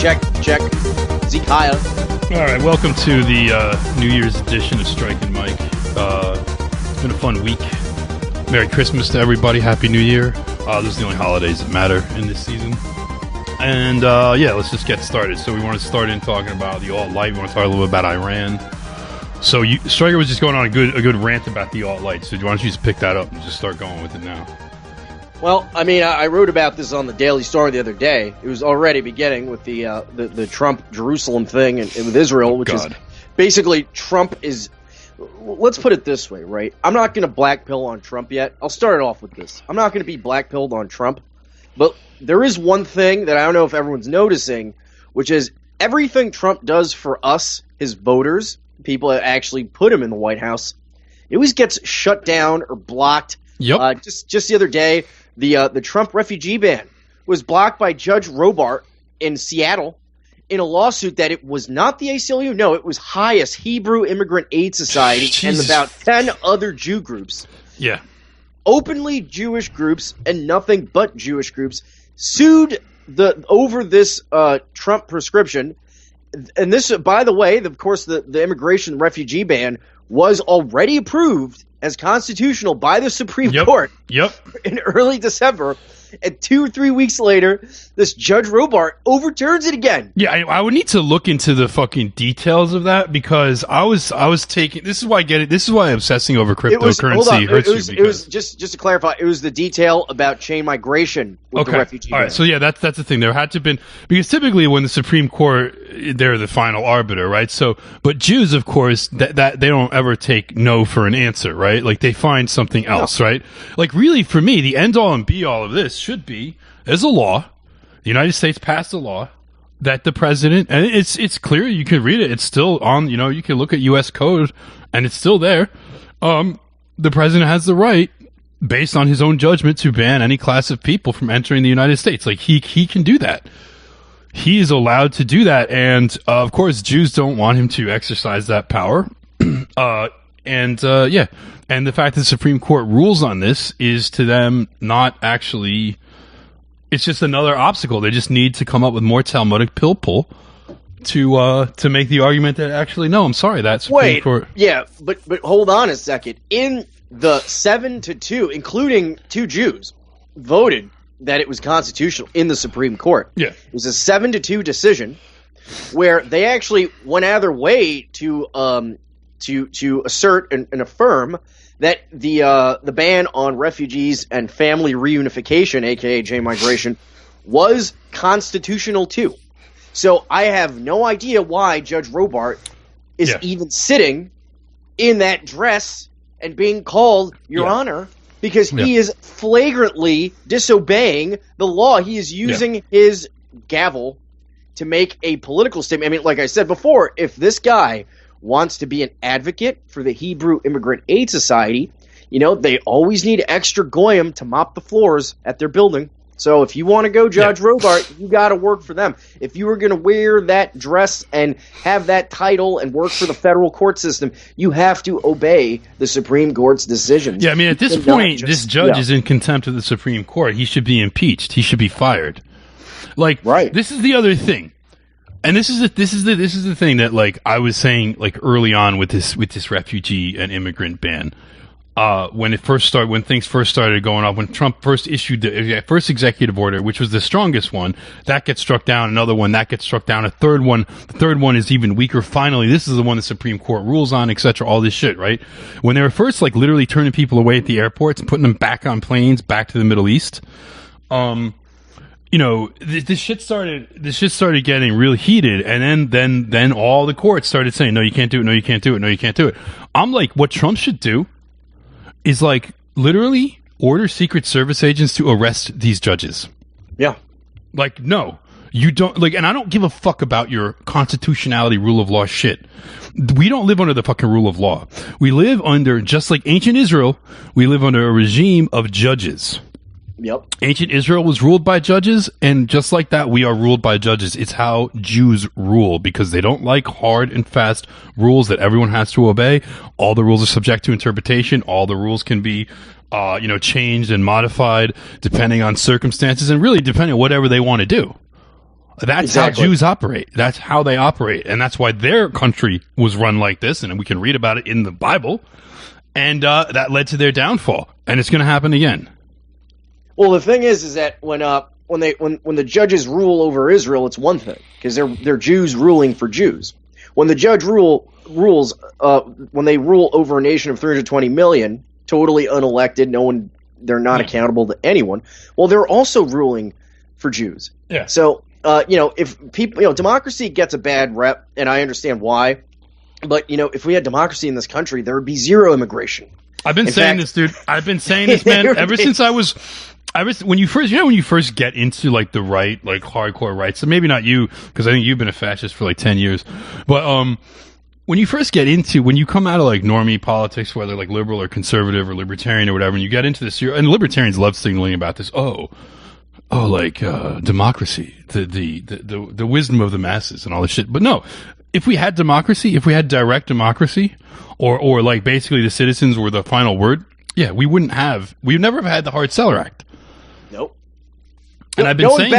check. Zeke Haya. All right, welcome to the New Year's edition of Strike and Mike. It's been a fun week. Merry Christmas to everybody. Happy New Year. Those are the only holidays that matter in this season. And let's just get started. So we want to start in talking about the alt-right. We want to talk a little bit about Iran. So Striker was just going on a good rant about the alt-right. So why don't you just pick that up and just start going with it now? Well, I mean, I wrote about this on the Daily Star the other day. It was already beginning with the Trump Jerusalem thing and with Israel, which is basically Trump is. Let's put it this way, right? I'm not going to black pill on Trump yet. I'll start it off with this. I'm not going to be black pilled on Trump, but there is one thing that I don't know if everyone's noticing, which is everything Trump does for us, his voters, people that actually put him in the White House, it always gets shut down or blocked. Yep. Just the other day. The Trump refugee ban was blocked by Judge Robart in Seattle in a lawsuit that it was not the ACLU. No, it was HIAS, Hebrew Immigrant Aid Society, Jesus. and about 10 other Jew groups. Yeah. Openly Jewish groups and nothing but Jewish groups sued over this Trump prescription. And this, by the way, of course, the immigration refugee ban was already approved as constitutional by the Supreme Court in early December, and 2 or 3 weeks later, this Judge Robart overturns it again. Yeah, I would need to look into the fucking details of that because I was taking. This is why I get it. This is why I'm obsessing over cryptocurrency. It was just to clarify. It was the detail about chain migration with the refugee ban. All right, so yeah, that's the thing. There had to have been because typically when the Supreme Court, they're the final arbiter, right? So, but Jews, of course, that they don't ever take no for an answer, right? Like they find something else, right? Like really, for me, the end all and be all of this should be there's a law. The United States passed a law that the president, and it's clear, you can read it, it's still on, you can look at U.S. code, and it's still there. The president has the right, based on his own judgment, to ban any class of people from entering the United States. Like, he can do that. He is allowed to do that, and, of course, Jews don't want him to exercise that power. And the fact that the Supreme Court rules on this is to them not actually... It's just another obstacle. They just need to come up with more Talmudic pill pull to make the argument that actually, no, I'm sorry, that's Supreme Court. Yeah, but hold on a second. In the 7-2, including 2 Jews, voted that it was constitutional in the Supreme Court. Yeah. It was a 7-2 decision where they actually went out of their way to assert and affirm that the ban on refugees and family reunification, aka chain migration, was constitutional too. So I have no idea why Judge Robart is even sitting in that dress and being called Your Honor, because he is flagrantly disobeying the law. He is using his gavel to make a political statement. I mean, like I said before, if this guy wants to be an advocate for the Hebrew Immigrant Aid Society, they always need extra goyim to mop the floors at their building. So if you want to go Judge Robart, you got to work for them. If you were going to wear that dress and have that title and work for the federal court system, you have to obey the Supreme Court's decisions. Yeah, I mean, at this point, this judge is in contempt of the Supreme Court. He should be impeached. He should be fired. This is the other thing. And this is the thing that I was saying early on with this refugee and immigrant ban. When things first started going up, when Trump first issued the first executive order, which was the strongest one, that gets struck down. Another one that gets struck down. The third one is even weaker. Finally, this is the one the Supreme Court rules on, etc. All this shit, right? When they were first literally turning people away at the airports and putting them back on planes back to the Middle East, this shit started getting really heated, and then all the courts started saying, no, you can't do it, no, you can't do it, no, you can't do it. I'm like, what Trump should do is literally order Secret Service agents to arrest these judges. Yeah. No, you don't, and I don't give a fuck about your constitutionality, rule of law shit. We don't live under the fucking rule of law. We live under, just like ancient Israel, we live under a regime of judges. Yep. Ancient Israel was ruled by judges, and just like that, we are ruled by judges. It's how Jews rule, because they don't like hard and fast rules that everyone has to obey. All the rules are subject to interpretation. All the rules can be, changed and modified depending on circumstances, and really depending on whatever they want to do. That's Exactly. how Jews operate. That's how they operate. And that's why their country was run like this. And we can read about it in the Bible. And that led to their downfall. And it's going to happen again. Well, the thing is that when the judges rule over Israel, it's one thing because they're Jews ruling for Jews. When the judge rules when they rule over a nation of 320 million, totally unelected, they're not accountable to anyone. Well, they're also ruling for Jews. Yeah. So if people, democracy gets a bad rep, and I understand why. But if we had democracy in this country, there would be zero immigration. I've been saying this, dude. I've been saying this, man, ever since when you first get into like the right, like hardcore right. So maybe not you, because I think you've been a fascist for like 10 years. But when you come out of like normie politics, whether like liberal or conservative or libertarian or whatever, and you get into this, and libertarians love signaling about this. Democracy, the wisdom of the masses and all this shit. But no, if we had democracy, if we had direct democracy, or like basically the citizens were the final word, we'd never have had the Hard Seller Act. Nope. And I've been going saying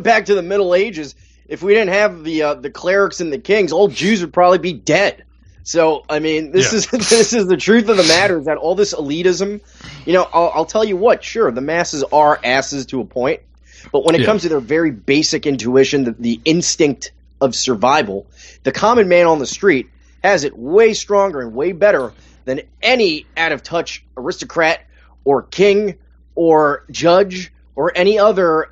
back to the Middle Ages, if we didn't have the clerics and the kings, all Jews would probably be dead. So I mean, this is the truth of the matter, is that all this elitism, I'll tell you what, sure, the masses are asses to a point, but when it comes to their very basic intuition, the instinct of survival, the common man on the street has it way stronger and way better than any out-of-touch aristocrat or king or judge or any other,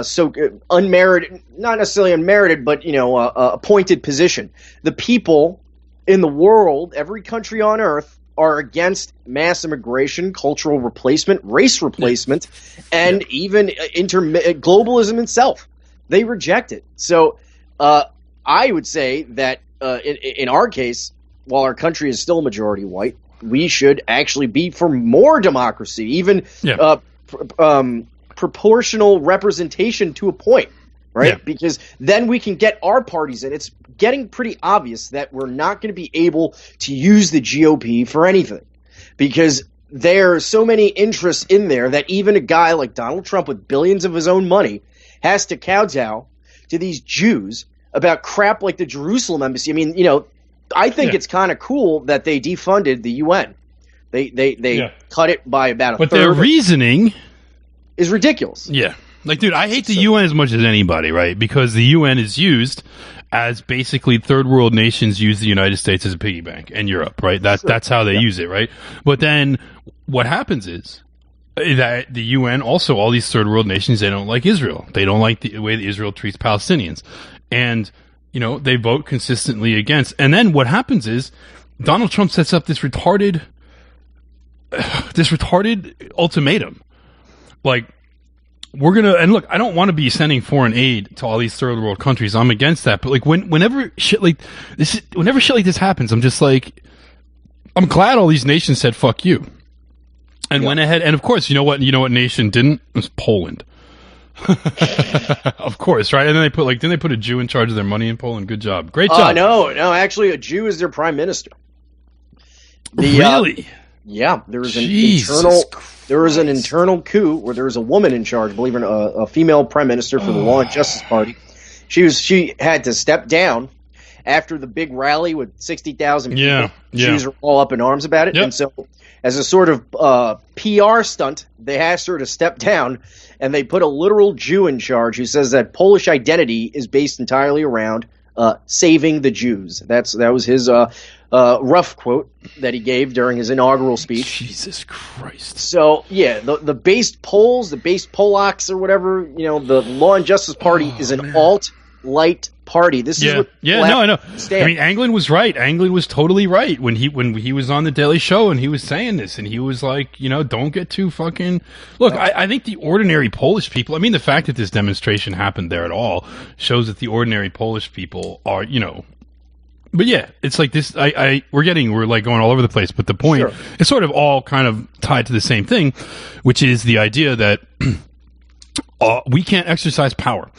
so unmerited, not necessarily unmerited, but, appointed position. The people in the world, every country on earth, are against mass immigration, cultural replacement, race replacement, and even globalism itself. They reject it. So I would say that in our case, while our country is still majority white, we should actually be for more democracy, even proportional representation to a point, right? Yeah. Because then we can get our parties in. It's getting pretty obvious that we're not going to be able to use the GOP for anything because there are so many interests in there that even a guy like Donald Trump with billions of his own money has to kowtow to these Jews about crap like the Jerusalem embassy. I mean, I think it's kind of cool that they defunded the UN. They cut it by about a third. But their reasoning is ridiculous. Yeah. Like, dude, I hate the UN as much as anybody, right? Because the UN is used as basically third world nations use the United States as a piggy bank, and Europe, right? That's how they use it, right? But then what happens is that the UN, also all these third world nations, they don't like Israel. They don't like the way that Israel treats Palestinians. And, they vote consistently against. And then what happens is Donald Trump sets up this retarded ultimatum. Like, we're going to, and look, I don't want to be sending foreign aid to all these third world countries. I'm against that. But like whenever shit like this happens, I'm just like, I'm glad all these nations said, fuck you. And went ahead. And of course, you know what nation didn't? It was Poland. Of course, right? And then they put a Jew in charge of their money in Poland. Good job. Great job. No, actually a Jew is their prime minister. Really? Yeah, there was an internal coup where there was a woman in charge, believe it or not, a female prime minister for the Law and Justice Party. She had to step down after the big rally with 60,000 people. Yeah. Jews were all up in arms about it, and so as a sort of PR stunt, they asked her to step down, and they put a literal Jew in charge who says that Polish identity is based entirely around saving the Jews. That was his rough quote that he gave during his inaugural speech. Jesus Christ. So, the based Poles, the based Polacks or whatever, the Law and Justice Party is an alt-light party. This is what I know. I mean, Anglin was right. Anglin was totally right when he was on the Daily Show and he was saying this, and he was like, don't get too fucking. Look, I think the ordinary Polish people. I mean, the fact that this demonstration happened there at all shows that the ordinary Polish people are, But yeah, it's like this. We're like going all over the place. But the point is sort of all kind of tied to the same thing, which is the idea that we can't exercise power.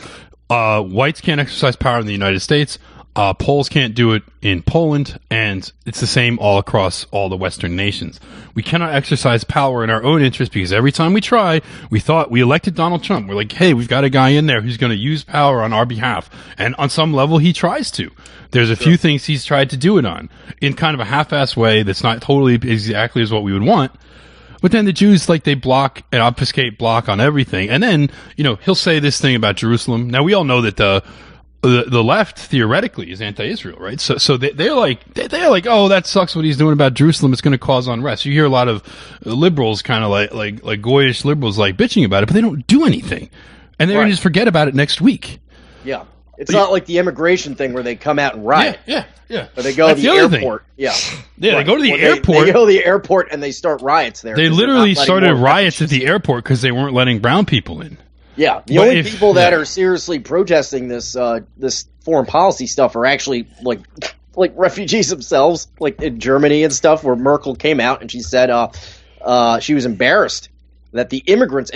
Whites can't exercise power in the United States. Poles can't do it in Poland, and it's the same all across all the Western nations. We cannot exercise power in our own interest because every time we try, we thought we elected Donald Trump. We're like, hey, we've got a guy in there who's going to use power on our behalf. And on some level, he tries to. There's a few things he's tried to do it on in kind of a half-assed way that's not totally exactly as what we would want. But then the Jews, like, they block and obfuscate, block on everything. And then, he'll say this thing about Jerusalem. Now, we all know that the left theoretically is anti-Israel, right? So they're like, oh, that sucks what he's doing about Jerusalem. It's going to cause unrest. You hear a lot of liberals, kind of like goyish liberals, like bitching about it, but they don't do anything, and they're going to just forget about it next week. Yeah, it's not like the immigration thing where they come out and riot. Yeah. Or they go to the airport. Yeah, they go to the airport. They go to the airport and they start riots there. They literally started riots at the airport because they weren't letting brown people in. Yeah, the only people that are seriously protesting this foreign policy stuff are actually like refugees themselves, like in Germany and stuff, where Merkel came out and she said she was embarrassed that the immigrants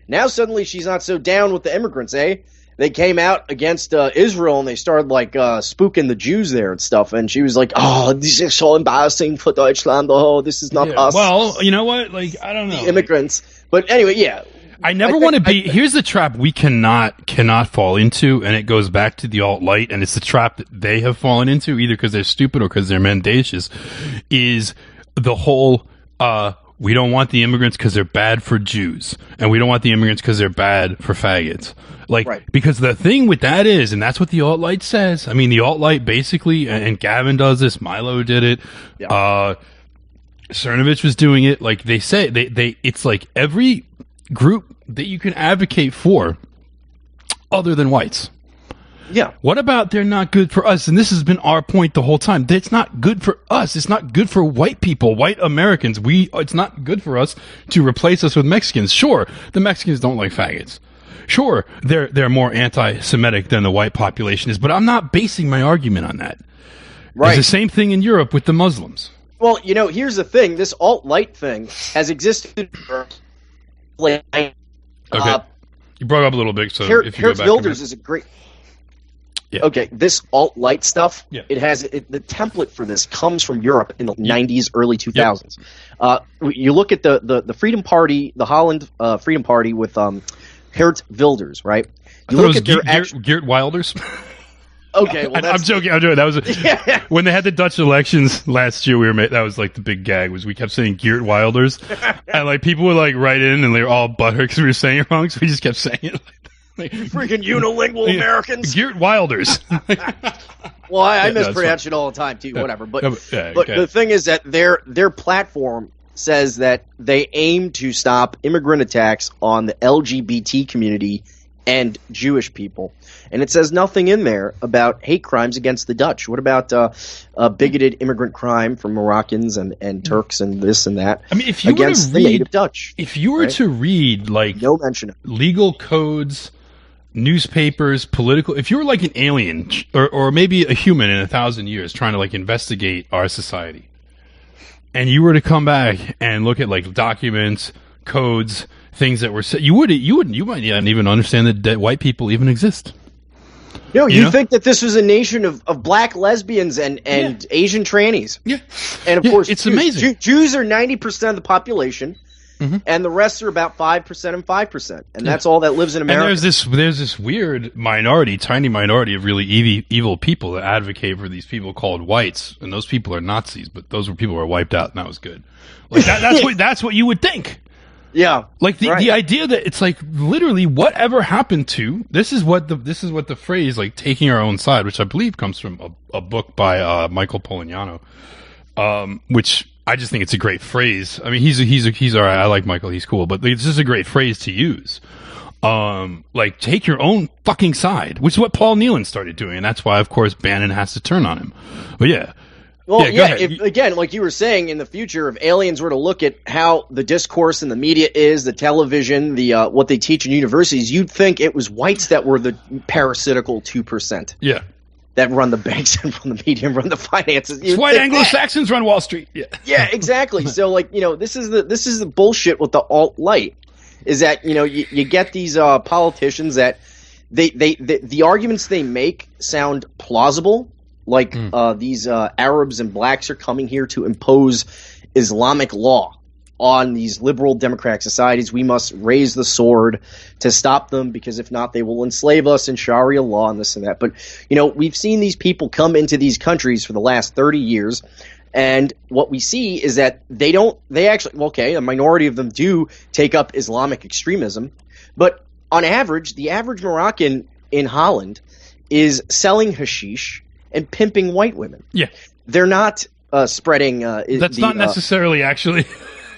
now suddenly she's not so down with the immigrants, eh? They came out against Israel and they started like spooking the Jews there and stuff, and she was like, "Oh, this is so embarrassing for Deutschland. Oh, this is not us." Well, you know what? Like, I don't know, the immigrants. But anyway, yeah. I never want to be. Here's the trap we cannot fall into, and it goes back to the alt-right, and it's the trap that they have fallen into, either because they're stupid or because they're mendacious. Is the whole we don't want the immigrants because they're bad for Jews, and we don't want the immigrants because they're bad for faggots. Like, right. Because the thing with that is, and that's what the alt-right says. I mean, the alt-right basically, and Gavin does this, Milo did it, Cernovich was doing it. Like, they say it's like every group that you can advocate for other than whites. Yeah. What about they're not good for us? And this has been our point the whole time. It's not good for us. It's not good for white people, white Americans. It's not good for us to replace us with Mexicans. Sure, the Mexicans don't like faggots. Sure, they're more anti-Semitic than the white population is, but I'm not basing my argument on that. Right. It's the same thing in Europe with the Muslims. Well, here's the thing. This alt-right thing has existed for okay. You broke up a little bit, so if you go back Wilders is a great. Yeah. Okay, this alt-right stuff. Yeah. It has the template for this comes from Europe in the 90s, early 2000s. Yep. You look at the Freedom Party, the Holland Freedom Party with Geert Wilders, right? You look at Geert Wilders. Okay, well, I'm joking. I'm joking. That was when they had the Dutch elections last year. That was like the big gag was we kept saying Geert Wilders, and like people would like write in and they were all butthurt because we were saying it wrong, so we just kept saying it. Like, freaking unilingual Americans. Geert Wilders. Well, I mispronounce it all the time too. Whatever, but the thing is that their platform says that they aim to stop immigrant attacks on the LGBT community and Jewish people. And it says nothing in there about hate crimes against the Dutch. What about bigoted immigrant crime from Moroccans and Turks and this and that? I mean, if you against were to read, the native Dutch. If you were to read, like, no mention of legal codes, newspapers, political, if you were like an alien or maybe a human in 1,000 years trying to like investigate our society, and you were to come back and look at like documents, codes, things that were said, you might not even understand that white people even exist. No, you think that this was a nation of black lesbians and Asian trannies. Yeah. And of course, it's amazing. Jews are 90% of the population, and the rest are about 5% and 5%. And that's all that lives in America. And there's this weird minority, tiny minority of really evil people that advocate for these people called whites. And those people are Nazis, but those were people who were wiped out, and that was good. Like that's what you would think. Yeah, like the idea that it's like literally whatever happened to this is what the phrase like taking our own side, which I believe comes from a book by Michael Polignano, which I just think it's a great phrase. I mean, he's all right. I like Michael. He's cool, but it's just a great phrase to use. Like take your own fucking side, which is what Paul Nealon started doing, and that's why, of course, Bannon has to turn on him. But yeah. Well, if, again, like you were saying, in the future, if aliens were to look at how the discourse in the media is, the television, the what they teach in universities, you'd think it was whites that were the parasitical 2%. Yeah. That run the banks and run the media and run the finances. It's white Anglo-Saxons run Wall Street. Yeah. Yeah, exactly. So, like, this is the bullshit with the alt-right, is that, you get these politicians that the arguments they make sound plausible. Like these Arabs and blacks are coming here to impose Islamic law on these liberal democratic societies. We must raise the sword to stop them, because if not, they will enslave us in Sharia law and this and that. But, we've seen these people come into these countries for the last 30 years, and what we see is that a minority of them do take up Islamic extremism, but on average, the average Moroccan in Holland is selling hashish and pimping white women. Yeah. They're not spreading... That's not necessarily actually...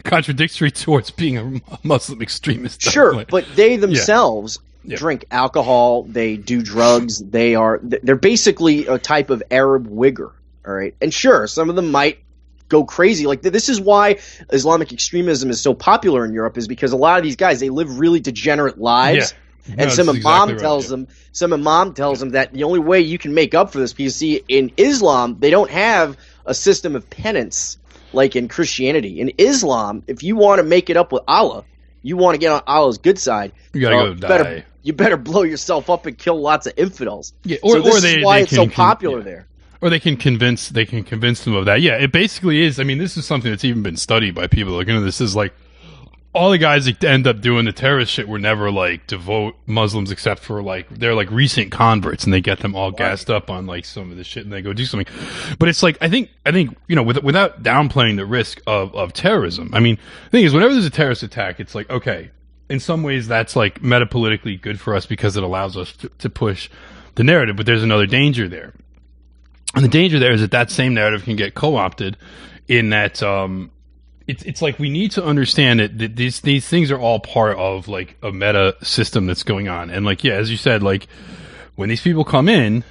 contradictory towards being a Muslim extremist. Sure, but they themselves drink alcohol, they do drugs, they're basically a type of Arab wigger, all right? And sure, some of them might go crazy. Like, this is why Islamic extremism is so popular in Europe, is because a lot of these guys, they live really degenerate lives. Yeah. And some imam tells them that the only way you can make up for this, because see, in Islam, they don't have a system of penance like in Christianity. In Islam, if you want to make it up with Allah, you want to get on Allah's good side, you gotta go die. You better blow yourself up and kill lots of infidels. Yeah, or this is why it's so popular there. Or they can convince them of that. Yeah, it basically is. I mean, this is something that's even been studied by people looking at this. Is like all the guys that end up doing the terrorist shit were never like devout Muslims, except for like they're like recent converts, and they get them all gassed up on like some of the shit, and they go do something. But it's like I think without downplaying the risk of terrorism. I mean, the thing is, whenever there's a terrorist attack, it's like, okay, in some ways that's like metapolitically good for us because it allows us to push the narrative. But there's another danger there, and the danger there is that same narrative can get co-opted in that. It's like we need to understand that these things are all part of like a meta system that's going on. And like, yeah, as you said, like when these people come in,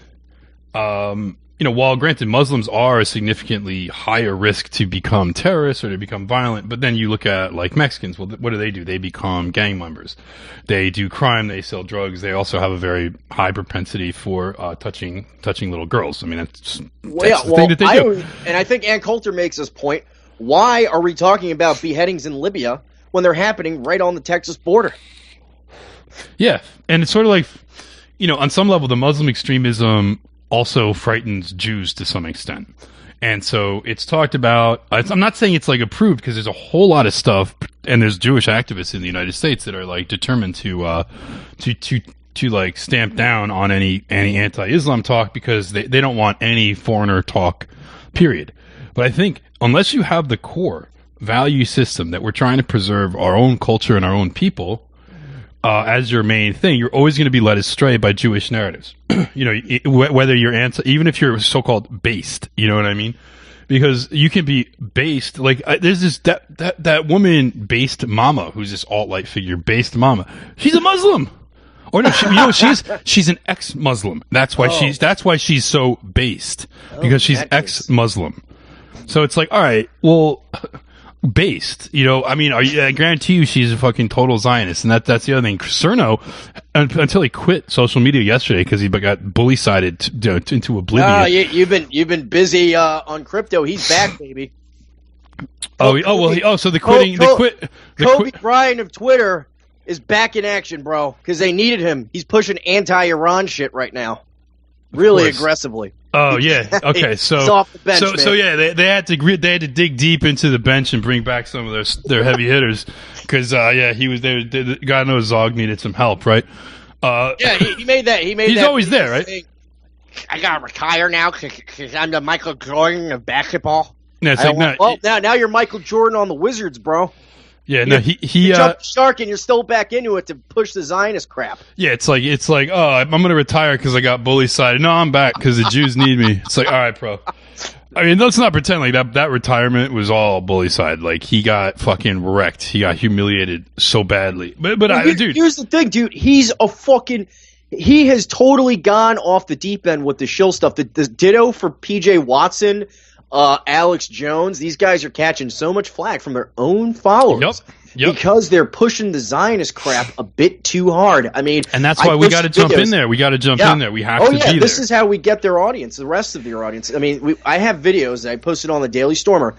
while granted Muslims are a significantly higher risk to become terrorists or to become violent, but then you look at like Mexicans, well, what do? They become gang members. They do crime, they sell drugs, they also have a very high propensity for touching little girls. I mean, that's the thing that they do. And I think Ann Coulter makes this point. Why are we talking about beheadings in Libya when they're happening right on the Texas border? Yeah, and it's sort of like, on some level, the Muslim extremism also frightens Jews to some extent. And so it's talked about, I'm not saying it's like approved, because there's a whole lot of stuff, and there's Jewish activists in the United States that are like determined to like stamp down on any anti-Islam talk, because they don't want any foreigner talk, period. But I think unless you have the core value system that we're trying to preserve our own culture and our own people as your main thing, you're always going to be led astray by Jewish narratives. Whether you're even if you're so-called based, you know what I mean? Because you can be based, like there's this that woman based mama who's this alt-right figure, based mama. She's a Muslim. Or no, she's an ex-Muslim. That's why she's so based, because she's ex-Muslim. So it's like, all right, well, based, I guarantee you she's a fucking total Zionist. And that's the other thing. Cerno, until he quit social media yesterday because he got bully-sided into oblivion. You've been busy on crypto. He's back, baby. So the quitting, Kobe Bryant of Twitter is back in action, bro, because they needed him. He's pushing anti-Iran shit right now, really aggressively. Oh yeah, okay. So he's off the bench, man. They had to dig deep into the bench and bring back some of their heavy hitters because he was there. God knows Zog needed some help, right? He made that. He's always there, right? I gotta retire now because I'm the Michael Jordan of basketball. Yeah, now you're Michael Jordan on the Wizards, bro. Yeah, no, he jumped the shark and you're still back into it to push the Zionist crap. Yeah, it's like, oh, I'm going to retire because I got bully-sided. No, I'm back because the Jews need me. It's like, all right, bro. I mean, let's not pretend like that retirement was all bully-sided. Like, he got fucking wrecked. He got humiliated so badly. But dude. Here's the thing, dude. He has totally gone off the deep end with the shill stuff. The ditto for PJ Watson, Alex Jones, these guys are catching so much flack from their own followers because they're pushing the Zionist crap a bit too hard. I mean, and that's why we got to jump in there. We got to jump in there. We have to be there. This is how we get their audience, the rest of their audience. I mean, I have videos that I posted on the Daily Stormer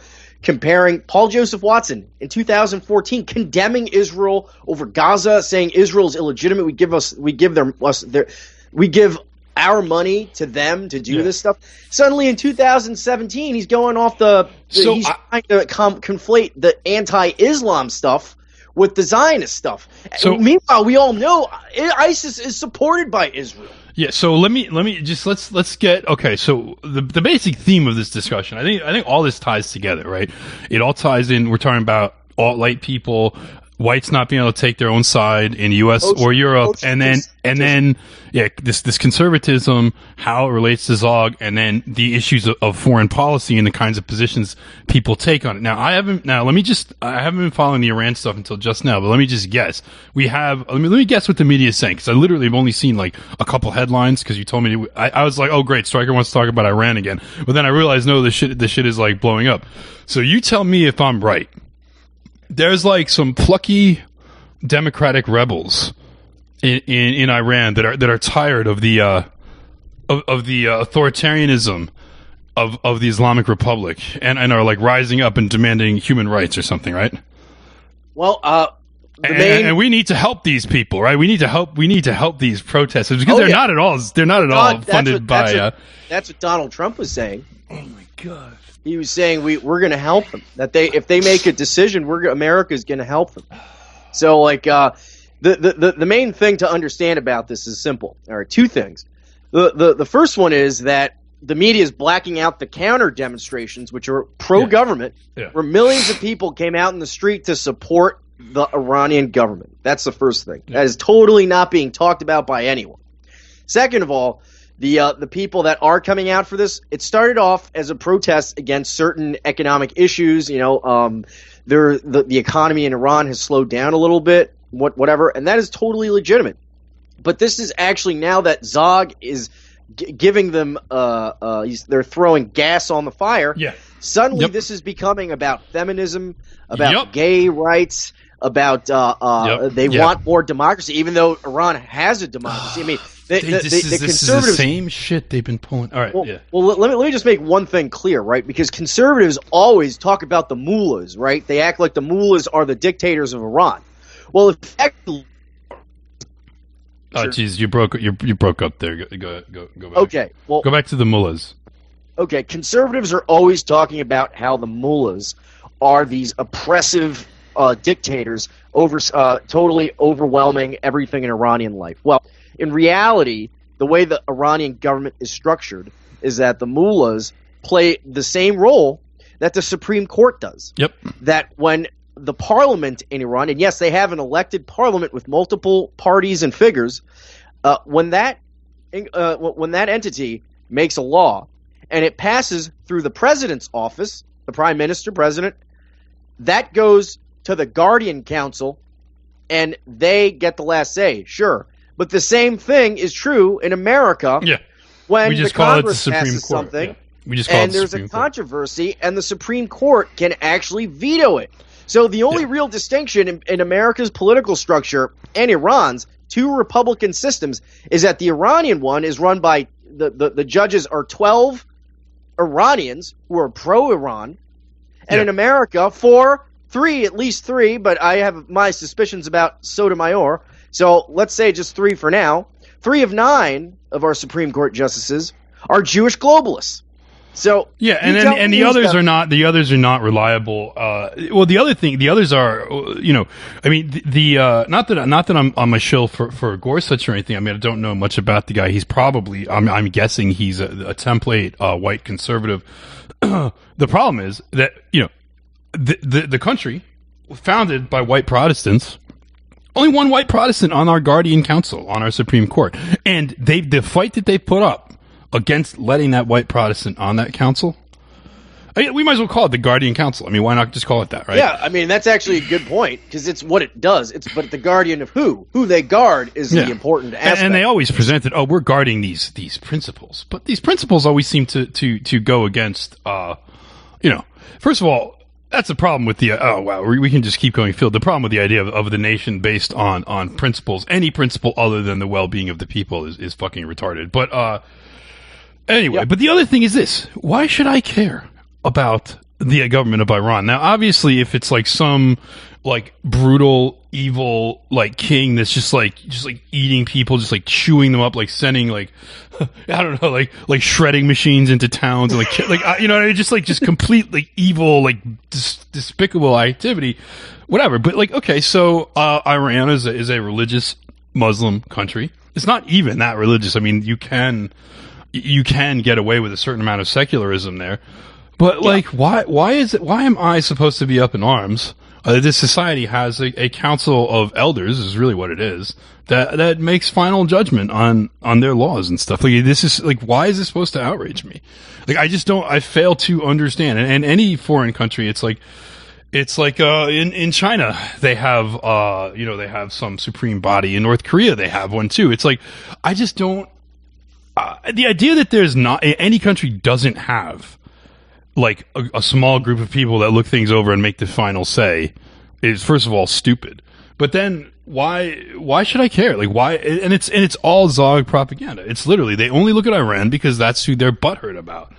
comparing Paul Joseph Watson in 2014 condemning Israel over Gaza, saying Israel is illegitimate. We give our money to them to do this stuff. Suddenly in 2017, he's going off he's trying to conflate the anti-Islam stuff with the Zionist stuff. So, meanwhile, we all know ISIS is supported by Israel. Yeah, so let me just let's get okay. So the basic theme of this discussion, I think all this ties together, right? It all ties in. We're talking about alt-right people, whites not being able to take their own side in the U.S. or Europe, and then this conservatism, how it relates to Zog, and then the issues of foreign policy and the kinds of positions people take on it. Now, I haven't been following the Iran stuff until just now, but let me just guess. Let me guess what the media is saying, because I literally have only seen like a couple headlines, because you told me I was like, oh great, Stryker wants to talk about Iran again, but then I realized no, this shit is like blowing up. So you tell me if I'm right. There's like some plucky democratic rebels in Iran that are tired of the authoritarianism of the Islamic Republic and are like rising up and demanding human rights or something, right? Well, and we need to help these people, right? We need to help these protesters, because they're not at all funded by. That's what Donald Trump was saying. Oh my God. He was saying we're going to help them. That if they make a decision, America's going to help them. So like the main thing to understand about this is simple. There are two things. The first one is that the media is blacking out the counter demonstrations, which are pro-government, where millions of people came out in the street to support the Iranian government. That's the first thing. That is totally not being talked about by anyone. Second of all, the people that are coming out for this, it started off as a protest against certain economic issues. You know, the economy in Iran has slowed down a little bit, whatever, and that is totally legitimate. But this is actually, now that Zog is giving them, they're throwing gas on the fire. Yeah. Suddenly, this is becoming about feminism, about gay rights, about they want more democracy, even though Iran has a democracy. I mean, the conservatives, this is the same shit they've been pulling. All right, well, let me just make one thing clear, right? Because conservatives always talk about the mullahs, right? They act like the mullahs are the dictators of Iran. Well, if actually, jeez, you broke up there. Go back. Okay, well, go back to the mullahs. Okay, conservatives are always talking about how the mullahs are these oppressive dictators totally overwhelming everything in Iranian life. Well, in reality, the way the Iranian government is structured is that the mullahs play the same role that the Supreme Court does. Yep. That when the parliament in Iran, and yes, they have an elected parliament with multiple parties and figures, when that entity makes a law and it passes through the president's office, the prime minister, president, that goes to the Guardian Council, and they get the last say. Sure. But the same thing is true in America. Yeah. When we just the call Congress it the Supreme passes Court. something, We just call and it the there's Supreme a Court. controversy, and the Supreme Court can actually veto it. So the only real distinction in America's political structure and Iran's two republican systems is that the Iranian one is run by the judges are 12 Iranians who are pro-Iran, and in America, at least three, but I have my suspicions about Sotomayor. So let's say just three for now. 3 of 9 of our Supreme Court justices are Jewish globalists. So and the others are not. The others are not reliable. Well, the others are. I mean, not that I'm on my shill for Gorsuch or anything. I mean, I don't know much about the guy. He's probably. I'm guessing he's a template white conservative. The problem is that the country founded by white Protestants. Only one white Protestant on our Guardian Council, on our Supreme Court. And the fight that they put up against letting that white Protestant on that council, we might as well call it the Guardian Council. I mean, why not just call it that, right? Yeah, I mean, that's actually a good point, because it's what it does. But the guardian of who? Who they guard is the important aspect. And they always presented, we're guarding these principles. But these principles always seem to go against, first of all, that's the problem with the we can just keep going field. The problem with the idea of the nation based on principles, any principle other than the well-being of the people is fucking retarded. But anyway, but the other thing is this: why should I care about the government of Iran. Now, obviously, if it's like some like brutal, evil like king that's just like eating people, just like chewing them up, like sending like I don't know, like shredding machines into towns and like you know, just complete like evil, like despicable activity, whatever. But like, okay, so Iran is a religious Muslim country. It's not even that religious. I mean, you can get away with a certain amount of secularism there. But like, why am I supposed to be up in arms? This society has a council of elders, is really what it is, that makes final judgment on their laws and stuff. Like, this is like, why is this supposed to outrage me? Like, I fail to understand. And any foreign country, it's like in China, they have they have some supreme body. In North Korea, they have one too. It's like, I just don't. The idea that there's not any country doesn't have like a small group of people that look things over and make the final say is, first of all, stupid. But then why should I care? Like, why? And it's all Zog propaganda. It's literally, they only look at Iran because that's who they're butthurt about.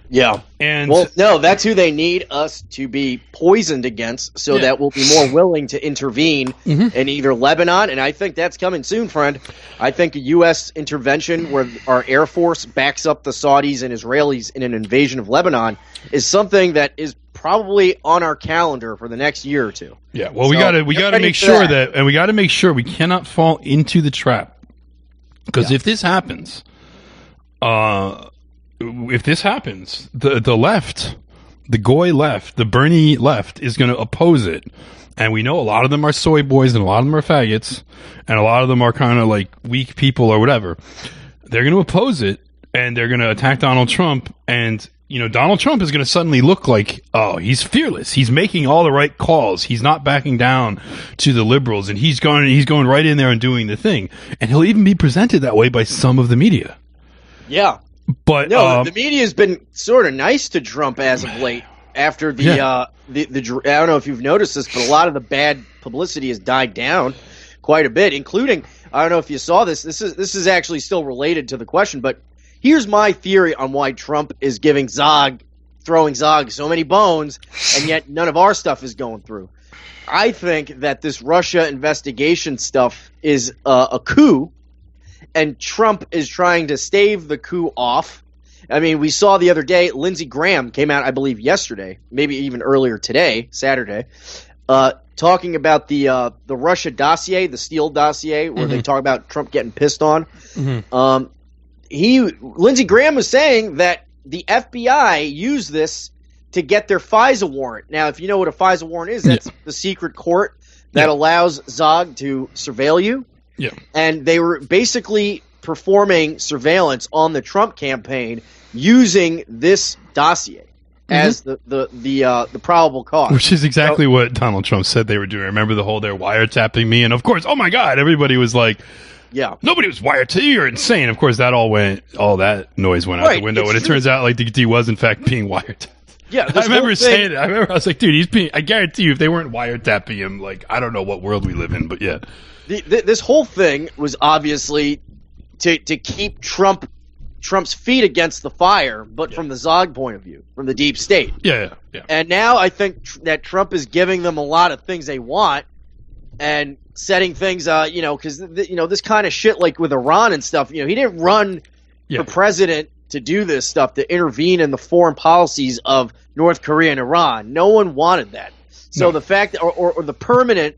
Yeah. And well, no, that's who they need us to be poisoned against, so that we'll be more willing to intervene in either Lebanon, and I think that's coming soon, friend. I think a U.S. intervention where our Air Force backs up the Saudis and Israelis in an invasion of Lebanon is something that is probably on our calendar for the next year or two. Yeah, well, we gotta make sure that, and we gotta make sure we cannot fall into the trap, because if this happens, the left, the Goy left, the Bernie left is going to oppose it. And we know a lot of them are soy boys and a lot of them are faggots and a lot of them are kind of like weak people or whatever. They're going to oppose it and they're going to attack Donald Trump. And, you know, Donald Trump is going to suddenly look like, oh, he's fearless. He's making all the right calls. He's not backing down to the liberals, and he's going right in there and doing the thing. And he'll even be presented that way by some of the media. Yeah. But no, the media has been sort of nice to Trump as of late. After the I don't know if you've noticed this, but a lot of the bad publicity has died down quite a bit, including, I don't know if you saw this. This is actually still related to the question, but here's my theory on why Trump is throwing Zog so many bones, and yet none of our stuff is going through. I think that this Russia investigation stuff is a coup. And Trump is trying to stave the coup off. I mean, we saw the other day, Lindsey Graham came out, I believe, yesterday, maybe even earlier today, Saturday, talking about the Russia dossier, the Steele dossier, where they talk about Trump getting pissed on. Lindsey Graham was saying that the FBI used this to get their FISA warrant. Now, if you know what a FISA warrant is, that's the secret court that allows Zog to surveil you. Yeah, and they were basically performing surveillance on the Trump campaign using this dossier as the probable cause, which is exactly what Donald Trump said they were doing. Remember the whole they're wiretapping me, and of course, oh my God, everybody was like, "Yeah, nobody was wiretapping. You're insane." Of course, all that noise went out the window, and it turns out like he was in fact being wiretapped. Yeah, I remember saying it. I was like, dude, I guarantee you, if they weren't wiretapping him, like, I don't know what world we live in, but yeah. This whole thing was obviously to keep Trump's feet against the fire, but from the Zog point of view, from the deep state. Yeah. And now I think that Trump is giving them a lot of things they want and setting things, because this kind of shit, like with Iran and stuff. He didn't run for president to do this stuff, to intervene in the foreign policies of North Korea and Iran. No one wanted that. So the fact that, or the permanent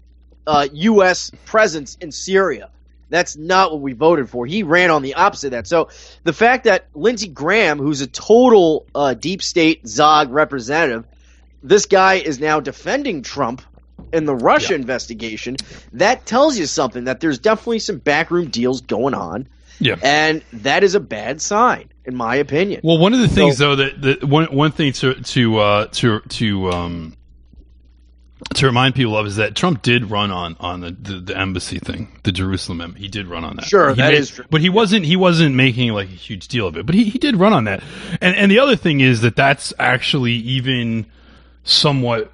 U.S. presence in Syria, that's not what we voted for. He ran on the opposite of that. So the fact that Lindsey Graham, who's a total deep state Zog representative, this guy is now defending Trump in the Russia investigation, that tells you something, that there's definitely some backroom deals going on. Yeah, and that is a bad sign, in my opinion. Well, one of the things, though, that one thing to remind people of is that Trump did run on the embassy thing, the Jerusalem embassy. He did run on that. Sure, that is true. But he wasn't making like a huge deal of it. But he did run on that. And the other thing is that's actually even a somewhat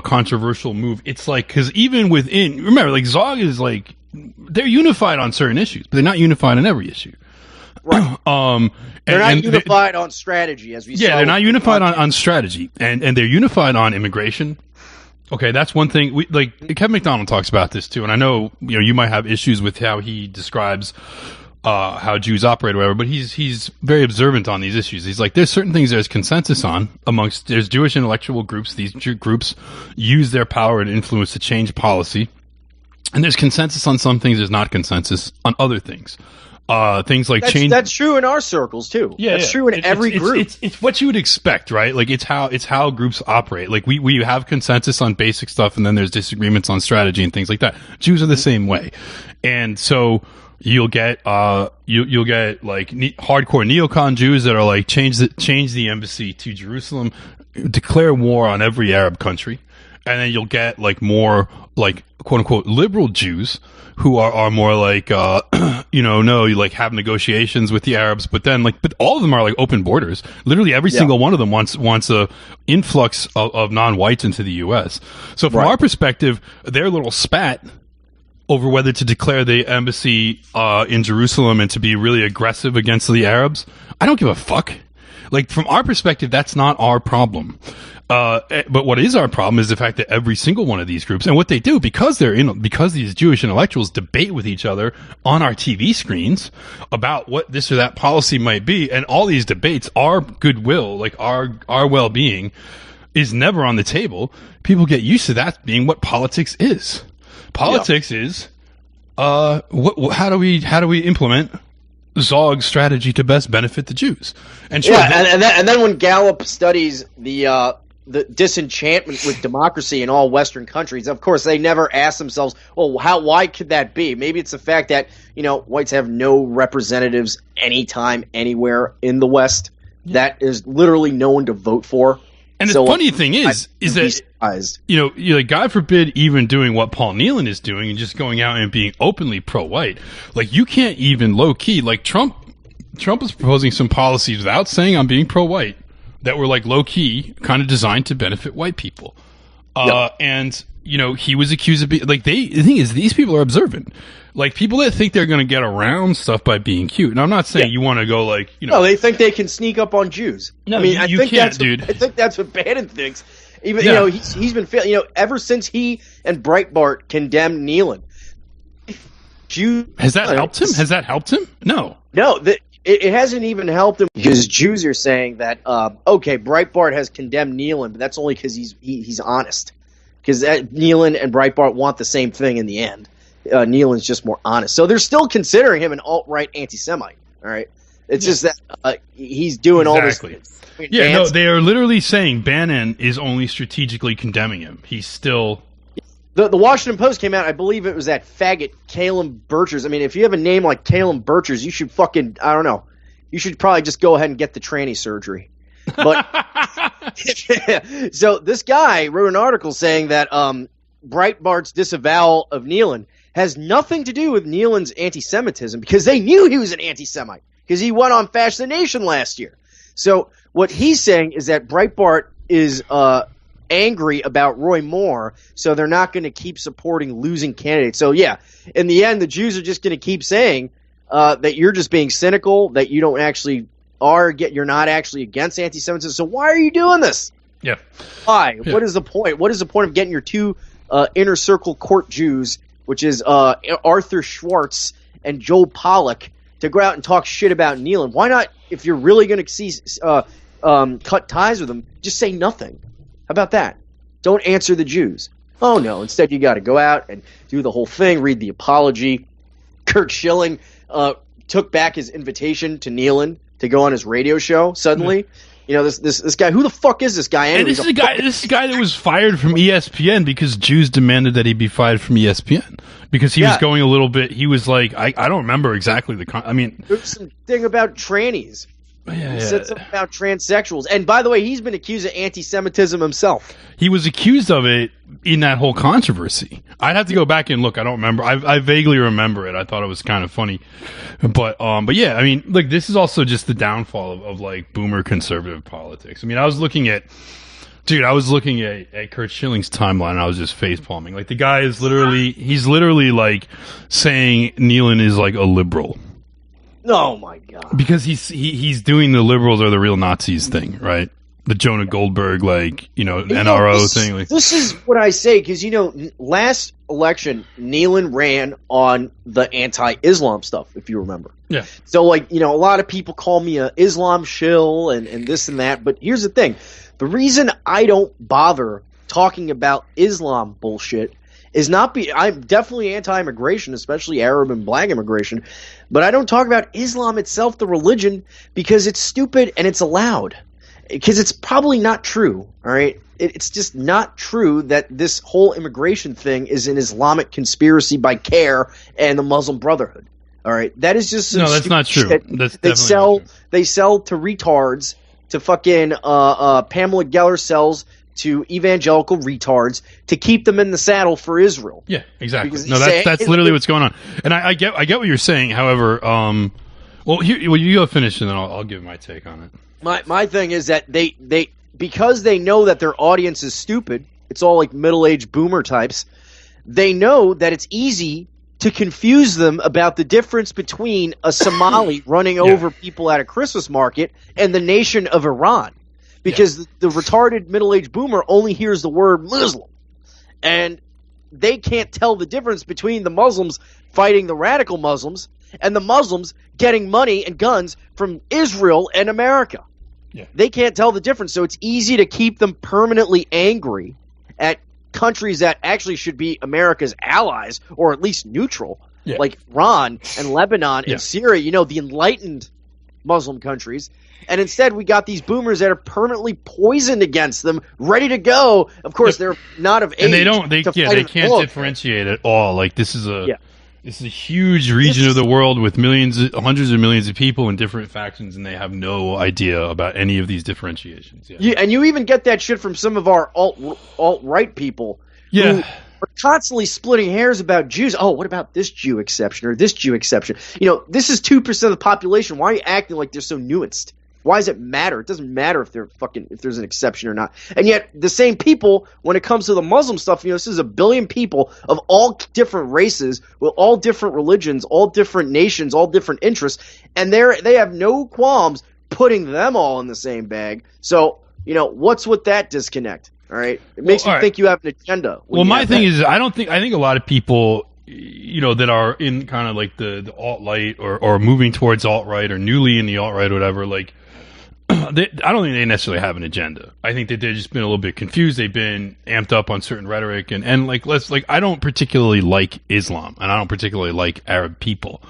controversial move. It's like, because even within, remember, like Zog is like, they're unified on certain issues, but they're not unified on every issue. Right. They're not unified on strategy, as we saw. Yeah, they're not unified on strategy, and they're unified on immigration. Okay, that's one thing. Kevin McDonald talks about this too, and I know you might have issues with how he describes how Jews operate or whatever, but he's very observant on these issues. He's like, there's certain things there's consensus on there's Jewish intellectual groups. These groups use their power and influence to change policy, and there's consensus on some things. There's not consensus on other things. Things like change. That's true in our circles too. Yeah, that's true in every group. It's what you would expect, right? Like it's how groups operate. Like we have consensus on basic stuff, and then there's disagreements on strategy and things like that. Jews are the same way, and so you'll get you'll get like hardcore neocon Jews that are like change the embassy to Jerusalem, declare war on every Arab country, and then you'll get like more like quote unquote liberal Jews who are more like, no, you like have negotiations with the Arabs, but all of them are like open borders. Literally every single one of them wants a influx of non-whites into the U.S. So from our perspective, their little spat over whether to declare the embassy in Jerusalem and to be really aggressive against the Arabs, I don't give a fuck. Like from our perspective, that's not our problem. But what is our problem is the fact that every single one of these groups, and what they do, because these Jewish intellectuals debate with each other on our TV screens about what this or that policy might be, and all these debates, our goodwill, like our well-being, is never on the table. People get used to that being what politics is. Politics is, how do we implement Zog's strategy to best benefit the Jews? And sure, and then when Gallup studies the disenchantment with democracy in all Western countries, of course, they never ask themselves, well, why could that be? Maybe it's the fact that, whites have no representatives anytime, anywhere in the West. That is literally no one to vote for. And the funny thing is that, God forbid even doing what Paul Nealon is doing and just going out and being openly pro-white. Like, you can't even low-key, like Trump is proposing some policies without saying I'm being pro-white that were like low-key kind of designed to benefit white people. And, he was accused of being, like, the thing is, these people are observant. Like, people that think they're going to get around stuff by being cute. And I'm not saying you want to go like, No, they think they can sneak up on Jews. No, I think can't, dude. I think that's what Bannon thinks. Even, he's been failing, ever since he and Breitbart condemned Nealon. Jews, Has that helped him? No. No, it hasn't even helped him because Jews are saying that, Breitbart has condemned Nealon, but that's only because he's honest. Because Nealon and Breitbart want the same thing in the end. Nealon's just more honest. So they're still considering him an alt-right anti-Semite, all right? It's just that he's doing all this. Yeah, no, they are literally saying Bannon is only strategically condemning him. He's still... The Washington Post came out, I believe it was that faggot Caleb Birchers. I mean, if you have a name like Caleb Birchers, you should fucking, I don't know, you should probably just go ahead and get the tranny surgery. But so this guy wrote an article saying that Breitbart's disavowal of Nealon has nothing to do with Nealon's anti-Semitism because they knew he was an anti-Semite because he went on Fascination last year. So what he's saying is that Breitbart is angry about Roy Moore, so they're not going to keep supporting losing candidates. So yeah, in the end, the Jews are just going to keep saying that you're just being cynical, that you don't actually you're not actually against anti-Semitism. So why are you doing this? Yeah. Why? Yeah. What is the point? What is the point of getting your two inner circle court Jews, which is Arthur Schwartz and Joel Pollack, to go out and talk shit about Nealon? Why not, if you're really going to cut ties with them, just say nothing? How about that? Don't answer the Jews. Oh, no. Instead, you got to go out and do the whole thing, read the apology. Kurt Schilling took back his invitation to Nealon to go on his radio show suddenly. Yeah. This guy, who the fuck is this guy? And this is a guy that was fired from ESPN because Jews demanded that he be fired from ESPN because he was going a little bit. He was like, I don't remember exactly there's some thing about trannies. He said something about transsexuals. And by the way, he's been accused of anti-Semitism himself. He was accused of it in that whole controversy. I'd have to go back and look. I don't remember. I vaguely remember it. I thought it was kind of funny. But yeah, I mean, like, this is also just the downfall of like boomer conservative politics. I mean, I was looking at Kurt Schilling's timeline and I was just face palming. Like, the guy is literally like saying Nealon is like a liberal. Oh my god! Because he's doing the liberals are the real Nazis thing, right? The Jonah Goldberg, NRO thing. This is what I say, because, last election, Nealon ran on the anti-Islam stuff, if you remember. Yeah. So, a lot of people call me a Islam shill and this and that, but here's the thing. The reason I don't bother talking about Islam bullshit is I'm definitely anti-immigration, especially Arab and black immigration, but I don't talk about Islam itself, the religion, because it's stupid and it's allowed. Because it's probably not true, all right? It's just not true that this whole immigration thing is an Islamic conspiracy by CARE and the Muslim Brotherhood, all right? That is just no, that's not true. Shit. That's definitely not true. They sell to retards, to fucking Pamela Geller sells to evangelical retards to keep them in the saddle for Israel. Yeah, exactly. No, that's literally what's going on. And I get what you're saying. However, you go finish and then I'll give my take on it. My thing is that they because they know that their audience is stupid, it's all like middle-aged boomer types, they know that it's easy to confuse them about the difference between a Somali running over people at a Christmas market and the nation of Iran. Because the retarded middle-aged boomer only hears the word Muslim. And they can't tell the difference between the Muslims fighting the radical Muslims and the Muslims getting money and guns from Israel and America. Yeah. They can't tell the difference, so it's easy to keep them permanently angry at countries that actually should be America's allies, or at least neutral, like Iran and Lebanon and Syria, the enlightened Muslim countries. And instead, we got these boomers that are permanently poisoned against them, ready to go. Of course, they're not of age. And they can't differentiate at all. Like, this is a huge region of the world with hundreds of millions of people in different factions, and they have no idea about any of these differentiations. And you even get that shit from some of our alt-right people who are constantly splitting hairs about Jews. Oh, what about this Jew exception or this Jew exception? This is 2% of the population. Why are you acting like they're so nuanced? Why does it matter? It doesn't matter if there's an exception or not. And yet the same people, when it comes to the Muslim stuff, this is 1 billion people of all different races, with all different religions, all different nations, all different interests, and they have no qualms putting them all in the same bag. So, what's with that disconnect? All right, it makes you think you have an agenda. Well, my thing is, I think a lot of people, that are in kind of like the alt-right or moving towards alt-right or newly in the alt-right or whatever, like, I don't think they necessarily have an agenda. I think that they've just been a little bit confused. They've been amped up on certain rhetoric and I don't particularly like Islam and I don't particularly like Arab people.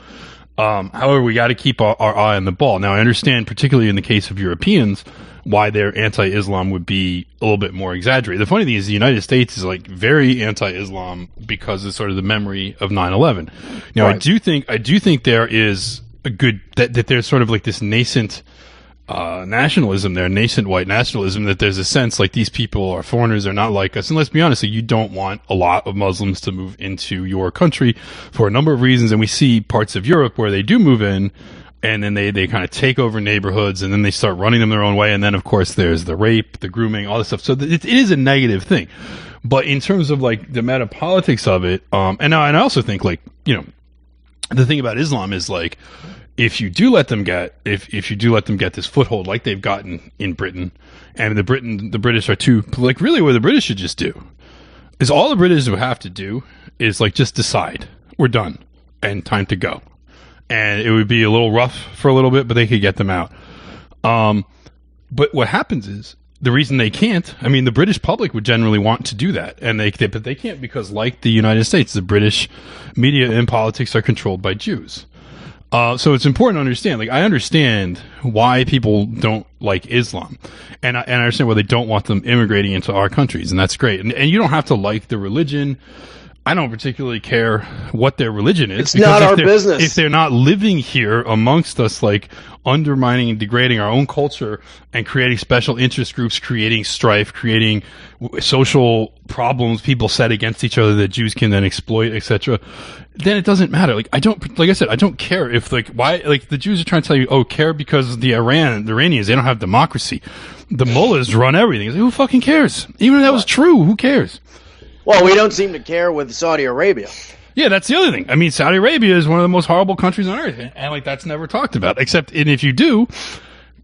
However, we got to keep our eye on the ball. Now, I understand, particularly in the case of Europeans, why their anti-Islam would be a little bit more exaggerated. The funny thing is the United States is very anti-Islam because of sort of the memory of 9/11. Now, I do think there is a good that there's sort of like this nascent nationalism there, nascent white nationalism, that there's a sense like these people are foreigners, they're not like us. And let's be honest, you don't want a lot of Muslims to move into your country for a number of reasons. And we see parts of Europe where they do move in and then they kind of take over neighborhoods and then they start running them their own way. And then, of course, there's the rape, the grooming, all this stuff. So it is a negative thing. But in terms of like the meta politics of it, and I also think the thing about Islam is like, if you do let them get this foothold like they've gotten in Britain, and the British are too, like, really what the British should just do is all the British would have to do is like just decide we're done and time to go. And it would be a little rough for a little bit, but they could get them out. But what happens is, the reason they can't, the British public would generally want to do that, but they can't because, like the United States, the British media and politics are controlled by Jews. So it's important to understand. Like, I understand why people don't like Islam, and I understand why they don't want them immigrating into our countries, and that's great. And you don't have to like the religion. I don't particularly care what their religion is. It's not our business. If they're not living here amongst us, like undermining and degrading our own culture and creating special interest groups, creating strife, creating social problems, people set against each other that Jews can then exploit, etc., then it doesn't matter. Like, I don't care if the Jews are trying to tell you, care because the Iranians, they don't have democracy. The mullahs run everything. It's like, who fucking cares? Even if that was true, who cares? Well, we don't seem to care with Saudi Arabia. Yeah, that's the other thing. I mean, Saudi Arabia is one of the most horrible countries on earth, and like that's never talked about. Except, and if you do,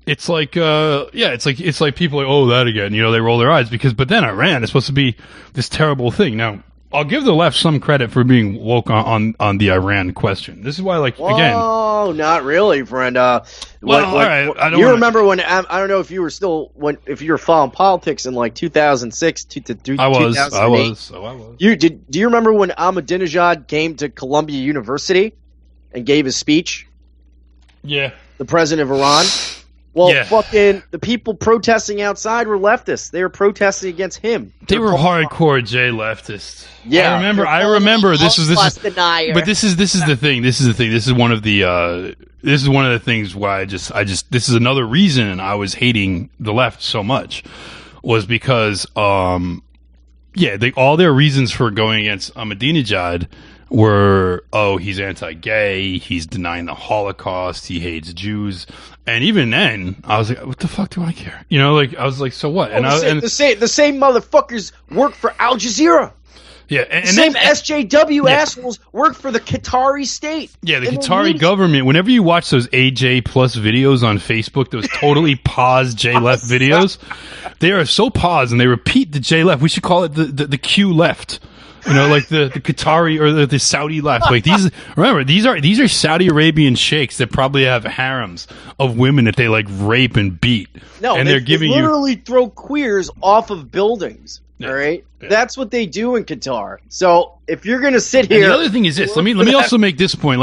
it's like, it's like people are like, oh, that again. You know, they roll their eyes but then Iran is supposed to be this terrible thing. Now, I'll give the left some credit for being woke on the Iran question. This is why, like, again. Oh, not really, friend. All right. Remember when, I don't know if you were still, if you were following politics in like 2006 to 2008. I was. Do you remember when Ahmadinejad came to Columbia University and gave his speech? Yeah. The president of Iran? Well, yeah. Fucking the people protesting outside were leftists. They were protesting against him. They were hardcore J leftists. Yeah, I remember. This is denier. But this is the thing. This is one of the things why I just this is another reason I was hating the left so much was because all their reasons for going against Ahmadinejad were, oh, he's anti-gay, he's denying the Holocaust, he hates Jews. And even then, I was like, what the fuck do I care? You know, like, I was like, so what? The same motherfuckers work for Al Jazeera. Yeah, and the same SJW assholes work for the Qatari state. Yeah, the Qatari government. Whenever you watch those AJ Plus videos on Facebook, those totally paused J left videos, they are so paused and they repeat the J left. We should call it the Q left. You know, like the Qatari or the Saudi left. Like these are Saudi Arabian sheikhs that probably have harems of women that they like rape and beat. No, and they're giving literally throw queers off of buildings. Yeah. All right, that's what they do in Qatar. So if you're gonna sit here, and the other thing is this. Let me also make this point.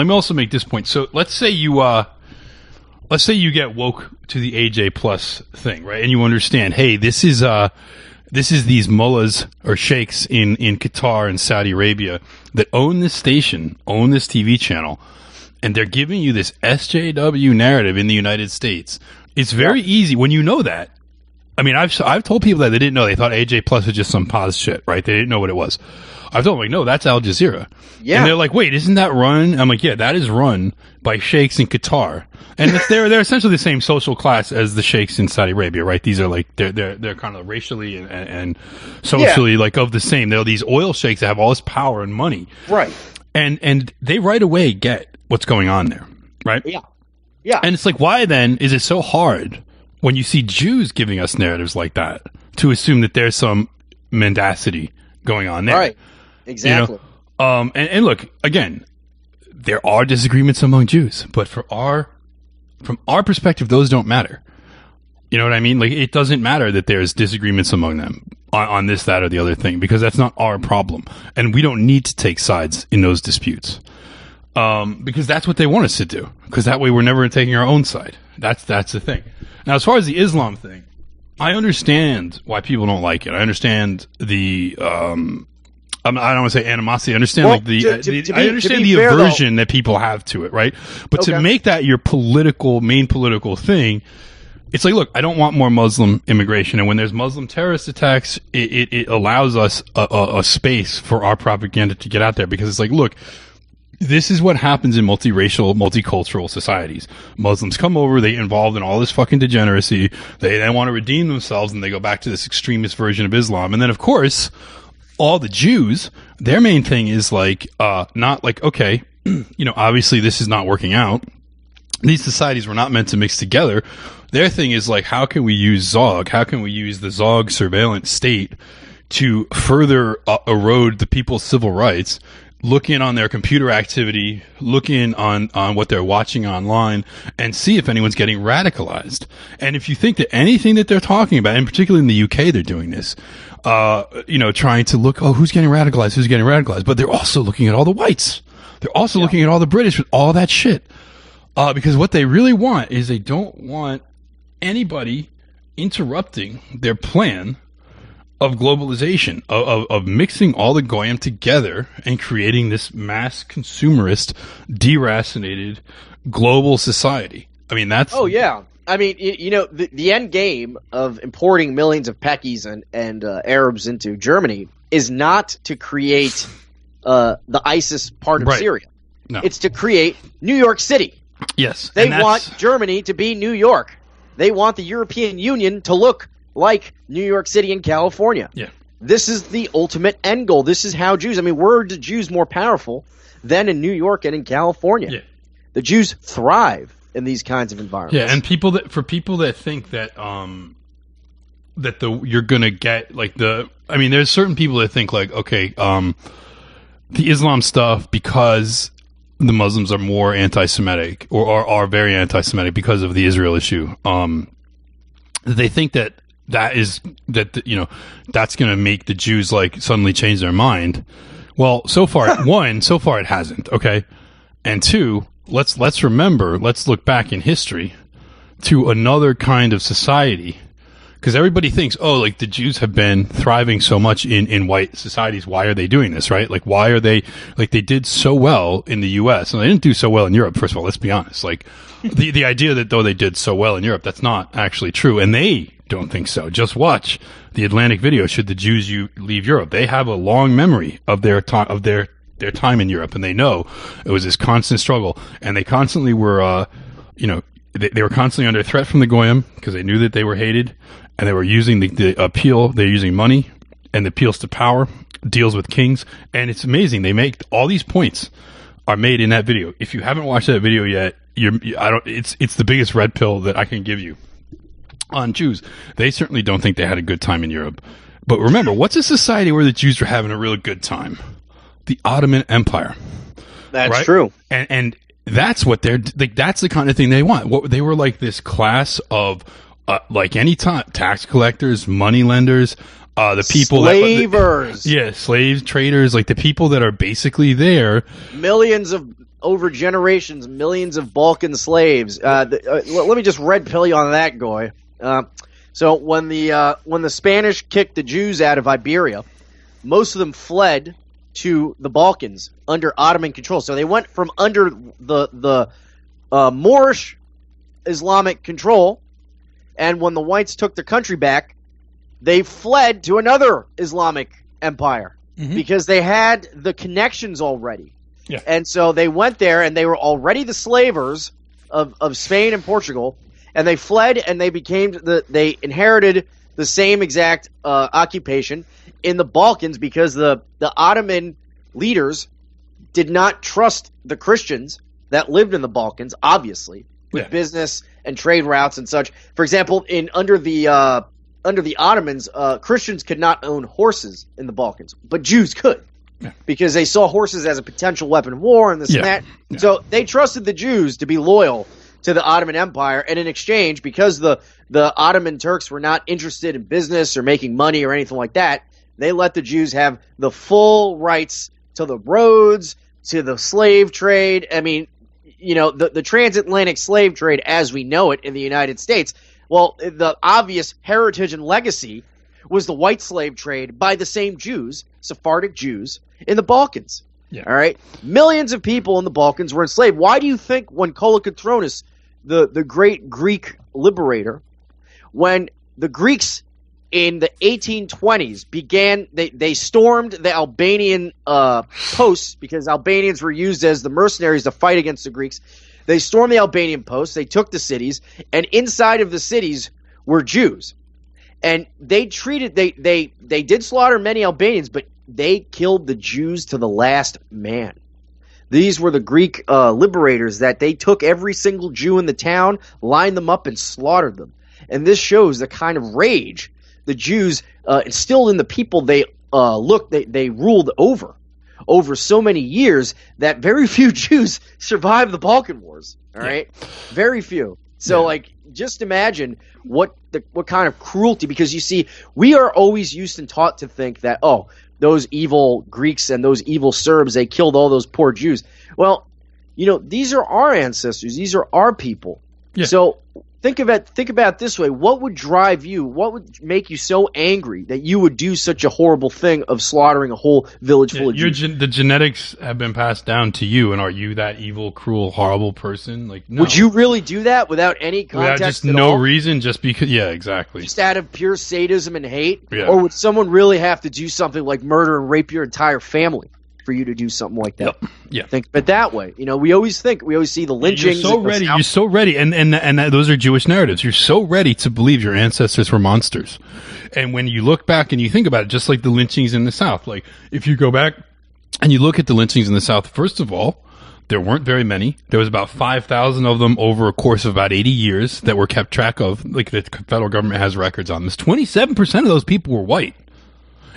So let's say you get woke to the AJ Plus thing, right? And you understand, hey, this is these mullahs or sheikhs in Qatar and Saudi Arabia that own this station, own this TV channel, and they're giving you this SJW narrative in the United States. It's very easy when you know that. I mean, I've told people that they didn't know. They thought AJ Plus was just some pause shit, right? They didn't know what it was. I've told them, like, no, that's Al Jazeera. Yeah. And they're like, wait, isn't that run? I'm like, yeah, that is run by sheikhs in Qatar. And they're essentially the same social class as the sheikhs in Saudi Arabia, right? These are like, they're kind of racially and socially like of the same. They're these oil sheikhs that have all this power and money. Right. And they right away get what's going on there, right? Yeah. Yeah. And it's like, why then is it so hard when you see Jews giving us narratives like that to assume that there's some mendacity going on there? Right. Exactly. You know? And look, again, there are disagreements among Jews, but from our perspective, those don't matter. You know what I mean? Like, it doesn't matter that there's disagreements among them on this, that, or the other thing, because that's not our problem. And we don't need to take sides in those disputes. Because that's what they want us to do. Because that way we're never taking our own side. That's the thing. Now, as far as the Islam thing, I understand why people don't like it. I understand the, I don't want to say animosity. I understand the aversion that people have to it, right? But to make that your main political thing, it's like, look, I don't want more Muslim immigration. And when there's Muslim terrorist attacks, it allows us a space for our propaganda to get out there, because it's like, look, this is what happens in multiracial, multicultural societies. Muslims come over, they get involved in all this fucking degeneracy. They then want to redeem themselves, and they go back to this extremist version of Islam. And then, of course, all the Jews, their main thing is like, not like, okay, you know, obviously this is not working out. These societies were not meant to mix together. Their thing is like, how can we use Zog? How can we use the Zog surveillance state to further erode the people's civil rights? Look in on their computer activity, look in on what they're watching online, and see if anyone's getting radicalized. And if you think that anything that they're talking about, and particularly in the UK, they're doing this, you know, trying to look, who's getting radicalized? But they're also looking at all the whites. They're also looking at all the British with all that shit. Because what they really want is they don't want anybody interrupting their plan of globalization, of mixing all the goyim together and creating this mass consumerist, deracinated global society. I mean, that's... Oh, yeah. I mean, you know, the end game of importing millions of Pekis and Arabs into Germany is not to create the ISIS part of Syria. No. It's to create New York City. Yes. They want Germany to be New York. They want the European Union to look like New York City and California. Yeah. this is the ultimate end goal. This is how Jews, I mean, were the Jews more powerful than in New York and in California? Yeah. The Jews thrive in these kinds of environments. Yeah, and people that think that you're gonna get like there's certain people that think like, okay, the Islam stuff, because the Muslims are more anti-Semitic or are very anti-Semitic because of the Israel issue. They think that's going to make the Jews like suddenly change their mind. Well, so far it hasn't. Okay, and two, let's look back in history to another kind of society. Because everybody thinks, oh, like the Jews have been thriving so much in white societies. Why are they doing this, right? Like, why are they, like, they did so well in the U.S. and they didn't do so well in Europe. First of all, let's be honest. Like, the idea that though they did so well in Europe, that's not actually true. And they don't think so. Just watch the Atlantic video. Should the Jews leave Europe? They have a long memory of their time in Europe, and they know it was this constant struggle, and they constantly were, they were constantly under threat from the Goyim because they knew that they were hated. And they were using the appeal. They're using money and the appeals to power, deals with kings, and it's amazing. They make all these points are made in that video. If you haven't watched that video yet, it's the biggest red pill that I can give you on Jews. They certainly don't think they had a good time in Europe. But remember, what's a society where the Jews are having a really good time? The Ottoman Empire. That's right? true. And that's what they're like. That's the kind of thing they want. They were like this class of. Like any tax collectors, money lenders, the people slavers, slave traders, like the people that are basically there. Over generations, millions of Balkan slaves. Let me just red pill you on that, Goy. So when the Spanish kicked the Jews out of Iberia, most of them fled to the Balkans under Ottoman control. So they went from under the Moorish Islamic control. And when the whites took the country back, they fled to another Islamic empire because they had the connections already. Yeah. And so they went there, and they were already the slavers of Spain and Portugal, and they fled, and they inherited the same exact occupation in the Balkans because the Ottoman leaders did not trust the Christians that lived in the Balkans, obviously, with business and trade routes and such. For example, under the Ottomans, Christians could not own horses in the Balkans, but Jews could because they saw horses as a potential weapon of war and this and that. Yeah. So they trusted the Jews to be loyal to the Ottoman Empire, and in exchange, because the Ottoman Turks were not interested in business or making money or anything like that, they let the Jews have the full rights to the roads, to the slave trade. I mean, the transatlantic slave trade as we know it in the United States, well, the obvious heritage and legacy was the white slave trade by the same Jews, Sephardic Jews, in the Balkans. Yeah. All right? Millions of people in the Balkans were enslaved. Why do you think when Kolokotronis, the great Greek liberator, when the Greeks in the 1820s began, they stormed the Albanian posts because Albanians were used as the mercenaries to fight against the Greeks. They stormed the Albanian posts, they took the cities, and inside of the cities were Jews. And they did slaughter many Albanians, but they killed the Jews to the last man. These were the Greek liberators that they took every single Jew in the town, lined them up, and slaughtered them. And this shows the kind of rage the Jews instilled in the people they ruled over so many years that very few Jews survived the Balkan Wars. All right, very few. So just imagine what kind of cruelty, because you see, we are always used and taught to think that, oh, those evil Greeks and those evil Serbs, they killed all those poor Jews. Well, these are our ancestors. These are our people. Yeah. So think about it this way. What would drive you? What would make you so angry that you would do such a horrible thing of slaughtering a whole village full of Jews? The genetics have been passed down to you, and are you that evil, cruel, horrible person? Like, no. Would you really do that without any context? Without just no reason, just because? Yeah, exactly. Just out of pure sadism and hate? Yeah. Or would someone really have to do something like murder and rape your entire family for you to do something like that. Yep. Yeah. Think of it that way. We always see the lynchings. You're so ready, and those are Jewish narratives. You're so ready to believe your ancestors were monsters. And when you look back and you think about it, just like the lynchings in the South, like if you go back and you look at the lynchings in the South, first of all, there weren't very many. There was about 5,000 of them over a course of about 80 years that were kept track of. Like the federal government has records on this. 27% of those people were white.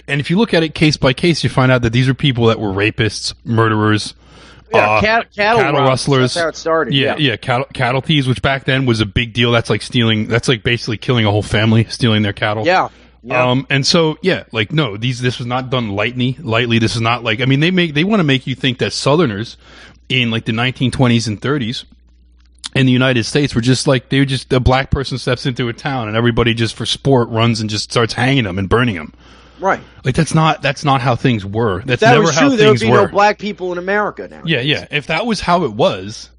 And if you look at it case by case, you find out that these are people that were rapists, murderers, cattle rustlers. That's how it started. Yeah, cattle thieves, which back then was a big deal. That's like stealing. That's like basically killing a whole family, stealing their cattle. Yeah. And so, no, this was not done lightly. This is not like, they want to make you think that Southerners in like the 1920s and 30s in the United States were just like, a black person steps into a town and everybody just for sport runs and just starts hanging them and burning them. Right. Like that's not how things were. That's that never was how true, things there would be were. no black people in America now. Yeah. If that was how it was,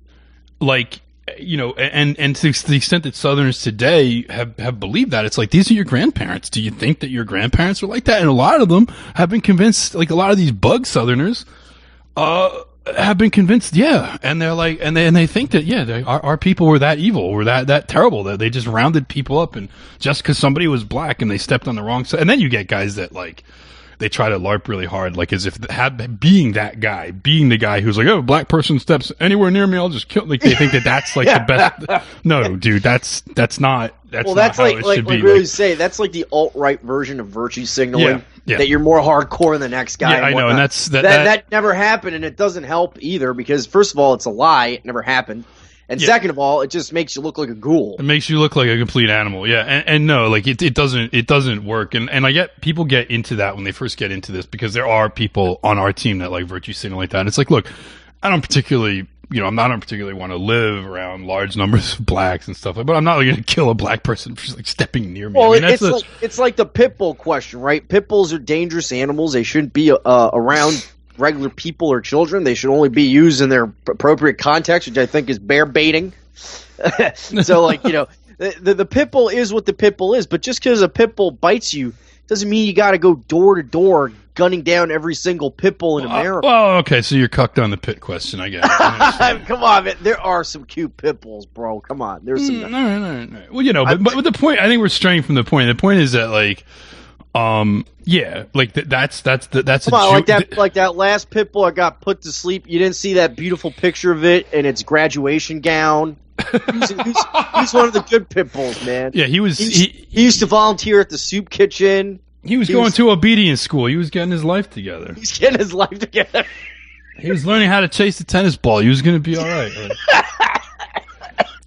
like, and to the extent that Southerners today have believed that, it's like, these are your grandparents. Do you think that your grandparents were like that? And a lot of them have been convinced, like a lot of these bug Southerners, have been convinced, and they're like, and they think that, our people were that evil, were that terrible, that they just rounded people up, and just because somebody was black and they stepped on the wrong side. And then you get guys that like, they try to LARP really hard, like as if being the guy who's like, oh, a black person steps anywhere near me, I'll just kill. Like they think that's like the best. No, dude, that's not. That's well, not that's how like it like should we be. really say that's like the alt-right version of virtue signaling. Yeah. That you're more hardcore than the next guy. Yeah, I know, and that's that never happened, and it doesn't help either because first of all, it's a lie; it never happened, and second of all, it just makes you look like a ghoul. It makes you look like a complete animal. Yeah, and no, like it doesn't work, and I get people get into that when they first get into this because there are people on our team that like virtue signal like that. And it's like, look, I don't particularly want to live around large numbers of blacks and stuff, but I'm not going to kill a black person for just like stepping near me. Well, it's like the pit bull question, right? Pit bulls are dangerous animals. They shouldn't be around regular people or children. They should only be used in their appropriate context, which I think is bear baiting. So, like, the pit bull is what the pit bull is, but just because a pit bull bites you doesn't mean you got to go door to door gunning down every single pit bull in America. Well, okay, so you're cucked on the pit question, I guess. Come on, man. There are some cute pit bulls, bro. Come on. There's some. All right. Well, but the point, I think we're straying from the point. The point is that, like, that's Come on, like that last pit bull I got put to sleep. You didn't see that beautiful picture of it in its graduation gown. He's one of the good pit bulls, man. Yeah, he used to volunteer at the soup kitchen. He was going to obedience school. He was getting his life together. He's getting his life together. He was learning how to chase the tennis ball. He was going to be all right.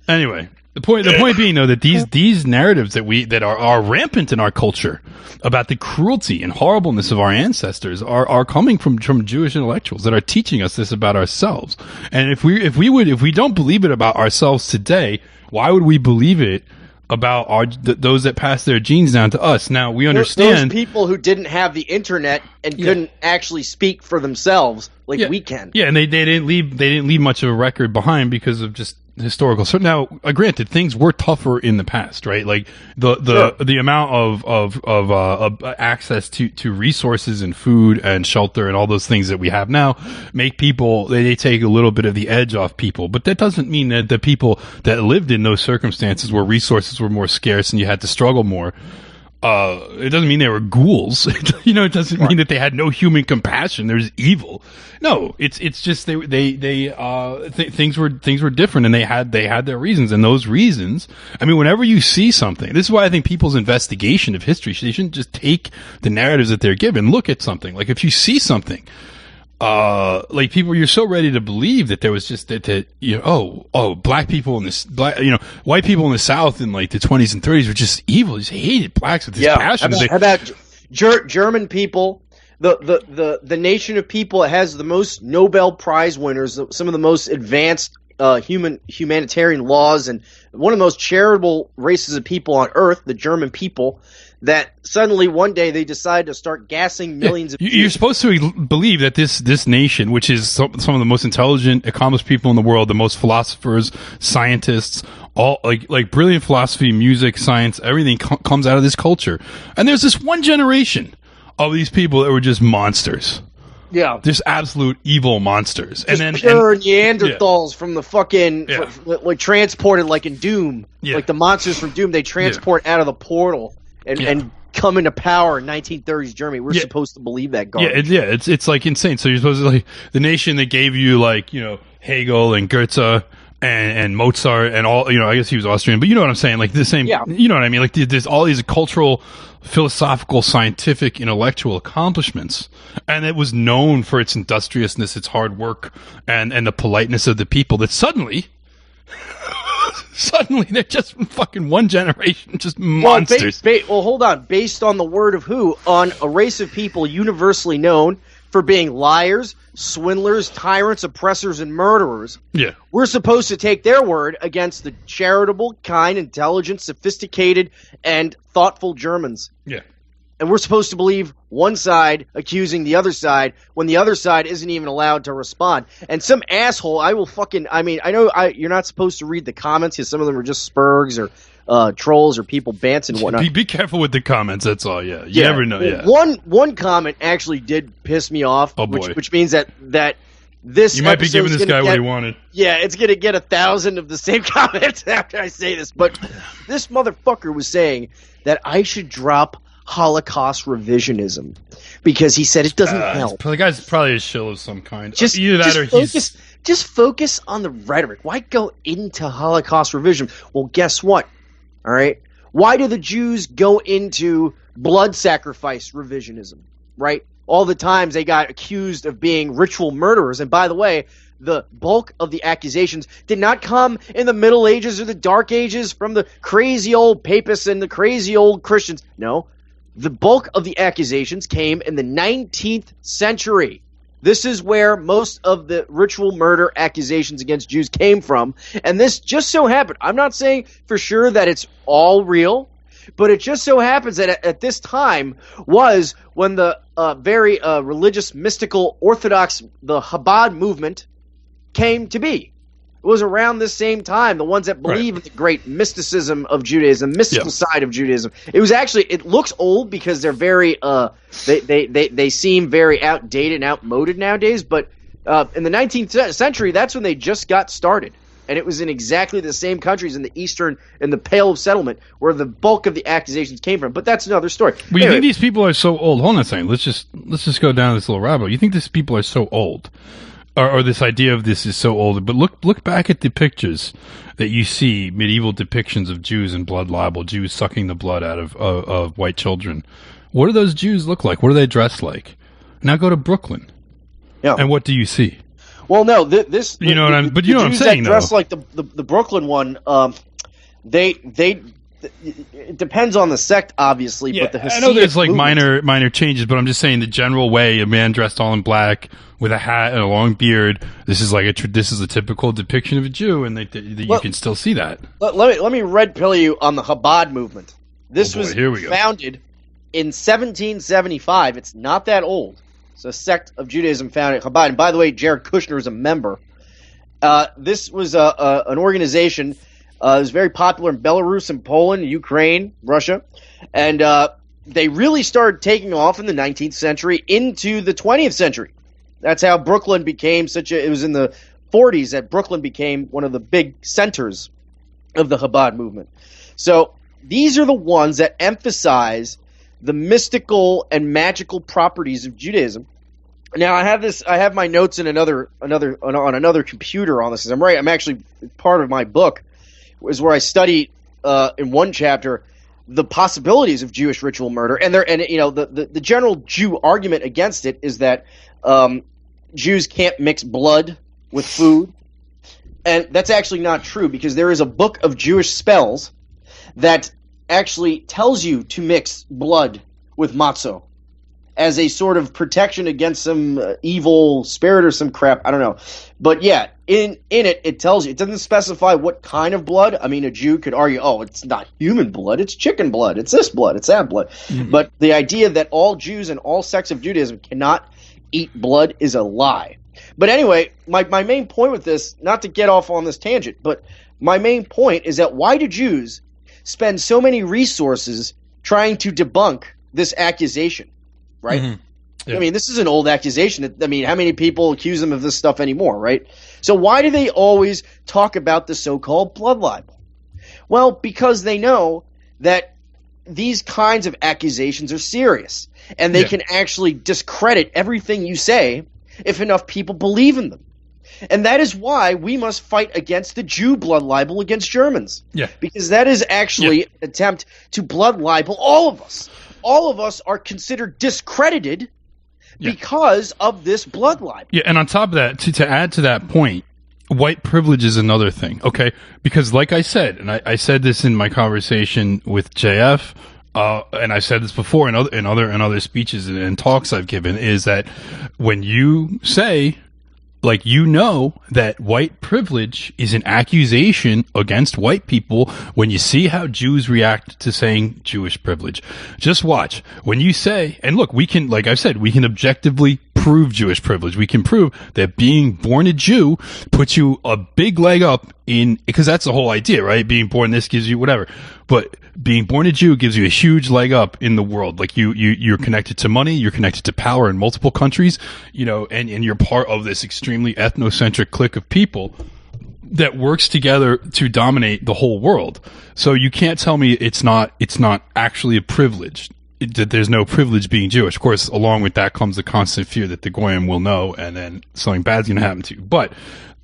Anyway, the point being though that these narratives that are rampant in our culture about the cruelty and horribleness of our ancestors are coming from Jewish intellectuals that are teaching us this about ourselves. And if we don't believe it about ourselves today, why would we believe it about those that pass their genes down to us? Now we understand those people who didn't have the internet and couldn't actually speak for themselves like we can. Yeah, and they didn't leave much of a record behind because of just historical. So now, granted, things were tougher in the past, right? Like the amount of access to resources and food and shelter and all those things that we have now make people, they take a little bit of the edge off people. But that doesn't mean that the people that lived in those circumstances where resources were more scarce and you had to struggle more, it doesn't mean they were ghouls. It doesn't mean that they had no human compassion. There's evil. No, it's just things were different, and they had their reasons, and those reasons. I mean, whenever you see something, this is why I think people's investigation of history, they shouldn't just take the narratives that they're given. Look at something. Like if you see something, like people, you're so ready to believe that there was just black people in this, white people in the South in like the 20s and 30s were just evil. Just hated blacks with this passion. How about German people? The nation of people that has the most Nobel Prize winners, some of the most advanced humanitarian laws, and one of the most charitable races of people on earth, the German people, that suddenly one day they decide to start gassing millions of people. You're supposed to believe that this nation, which is some of the most intelligent, accomplished people in the world, the most philosophers, scientists, all like brilliant philosophy, music, science, everything comes out of this culture. And there's this one generation of these people that were just monsters. Yeah. Just absolute evil monsters. Just pure Neanderthals from the fucking like transported like in Doom. Yeah. Like the monsters from Doom, they transport out of the portal and come into power in 1930s Germany. We're supposed to believe that garbage. It's like insane. So you're supposed to like the nation that gave you like, Hegel and Goethe and Mozart and all, I guess he was Austrian, but you know what I'm saying? Like the same, you know what I mean? Like there's all these cultural, philosophical, scientific, intellectual accomplishments. And it was known for its industriousness, its hard work, and the politeness of the people that suddenly they're just fucking one generation, just monsters. Well, hold on. Based on the word of who? On a race of people universally known for being liars, swindlers, tyrants, oppressors, and murderers. Yeah. We're supposed to take their word against the charitable, kind, intelligent, sophisticated, and thoughtful Germans. Yeah. And we're supposed to believe one side accusing the other side when the other side isn't even allowed to respond. And some asshole, I know you're not supposed to read the comments because some of them are just spurgs or trolls or people bants and whatnot. Be careful with the comments, that's all, You never know, One comment actually did piss me off, which means that this you might be giving this guy what he wanted. Yeah, it's going to get 1,000 of the same comments after I say this. But this motherfucker was saying that I should drop Holocaust revisionism because he said it doesn't help. The guy's probably a shill of some kind. Just focus on the rhetoric. Why go into Holocaust revision? Well, guess what? All right. Why do the Jews go into blood sacrifice revisionism? Right. All the times they got accused of being ritual murderers. And by the way, the bulk of the accusations did not come in the Middle Ages or the Dark Ages from the crazy old papists and the crazy old Christians. No. The bulk of the accusations came in the 19th century. This is where most of the ritual murder accusations against Jews came from. And this just so happened. I'm not saying for sure that it's all real, but it just so happens that at this time was when the very religious, mystical, orthodox, the Chabad movement came to be. It was around this same time, the ones that believe in the great mysticism of Judaism, mystical side of Judaism. It was actually, it looks old because they're very, they seem very outdated and outmoded nowadays, but in the 19th century, that's when they just got started. And it was in exactly the same countries in the Eastern, in the Pale of Settlement, where the bulk of the accusations came from. But that's another story. But you think these people are so old? Hold on a second. Let's just go down this little rabbit hole. You think these people are so old? Or this idea of this is so old, but look back at the pictures that you see, medieval depictions of Jews in blood libel, Jews sucking the blood out of white children. What do those Jews look like? What are they dressed like? Now go to Brooklyn, and what do you see? Well, no, this you know what I'm, but you know what I'm saying. That dress like the Brooklyn one, it depends on the sect, obviously. Yeah, but the I know there's like minor changes, but I'm just saying the general way a man dressed all in black with a hat and a long beard. This is like this is a typical depiction of a Jew, and you can still see that. Let me red pill you on the Chabad movement. This was founded in 1775. It's not that old. It's a sect of Judaism founded in Chabad. And by the way, Jared Kushner is a member. This was an organization. It was very popular in Belarus and Poland, Ukraine, Russia. And they really started taking off in the 19th century into the 20th century. That's how Brooklyn became it was in the 40s that Brooklyn became one of the big centers of the Chabad movement. So these are the ones that emphasize the mystical and magical properties of Judaism. Now I have my notes in another computer on this. I'm actually part of my book is where I study in one chapter the possibilities of Jewish ritual murder, and the general Jew argument against it is that Jews can't mix blood with food, and that's actually not true because there is a book of Jewish spells that actually tells you to mix blood with matzo as a sort of protection against some evil spirit or some crap. I don't know. But yeah, in it tells you. It doesn't specify what kind of blood. I mean, a Jew could argue, oh, it's not human blood. It's chicken blood. It's this blood. It's that blood. Mm-hmm. But the idea that all Jews and all sects of Judaism cannot eat blood is a lie. But anyway, my main point with this, not to get off on this tangent, but my main point is that why do Jews spend so many resources trying to debunk this accusation? Right? Mm-hmm. I mean, this is an old accusation. I mean, how many people accuse them of this stuff anymore, right? So why do they always talk about the so-called blood libel? Well, because they know that these kinds of accusations are serious, and they can actually discredit everything you say if enough people believe in them. And that is why we must fight against the Jew blood libel against Germans. Yeah. Because that is actually an attempt to blood libel all of us. All of us are considered discredited because of this blood libel. Yeah, and on top of that, to add to that point, white privilege is another thing, okay? Because like I said, and I said this in my conversation with JF, and I've said this before in other speeches and talks I've given, is that when you say, like, you know that white privilege is an accusation against white people when you see how Jews react to saying Jewish privilege. Just watch. When you say, and look, we can, like I've said, we can objectively prove Jewish privilege. We can prove that being born a Jew puts you a big leg up in, because that's the whole idea, right? Being born, this gives you whatever. But being born a Jew gives you a huge leg up in the world. Like you're connected to money, you're connected to power in multiple countries, you know, and you're part of this extremely ethnocentric clique of people that works together to dominate the whole world. So you can't tell me it's not actually a privilege. That there's no privilege being Jewish. Of course, along with that comes the constant fear that the Goyim will know and then something bad's going to happen to you. But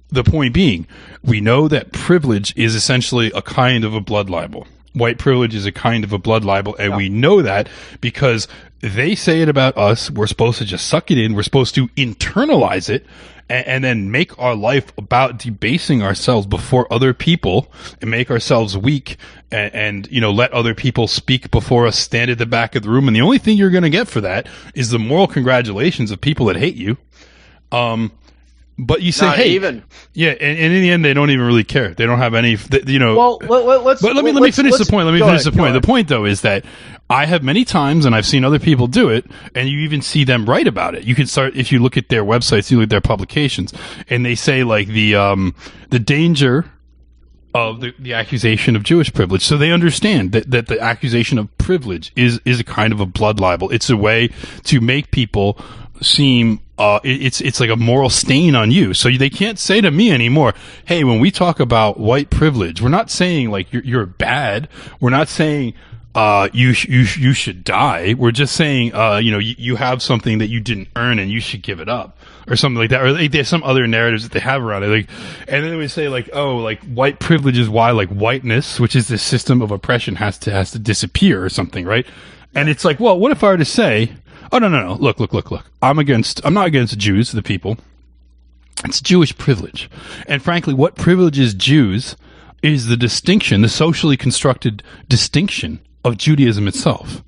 the point being, we know that privilege is essentially a kind of a blood libel. White privilege is a kind of a blood libel, and we know that because they say it about us. We're supposed to just suck it in. We're supposed to internalize it and then make our life about debasing ourselves before other people and make ourselves weak and you know, let other people speak before us, stand at the back of the room. And the only thing you're going to get for that is the moral congratulations of people that hate you. But you say, Not hey, even. Yeah, and in the end, they don't even really care. They don't have any, you know. Well, let me finish the point. The point, though, is that I have many times, and I've seen other people do it, and you even see them write about it. You can start, if you look at their websites, you look at their publications, and they say, like, the danger of the accusation of Jewish privilege. So they understand that the accusation of privilege is a kind of a blood libel. It's a way to make people seem it's like a moral stain on you. So they can't say to me anymore, hey, when we talk about white privilege, we're not saying like you're bad. We're not saying you should die. We're just saying you know, you have something that you didn't earn and you should give it up or something like that. Or there's some other narratives that they have around it. Like, and then we say like, oh, like white privilege is why like whiteness, which is this system of oppression, has to disappear or something, right? And it's like, well, what if I were to say, oh, no. Look. I'm not against Jews, the people. It's Jewish privilege. And frankly, what privileges Jews is the distinction, the socially constructed distinction of Judaism itself.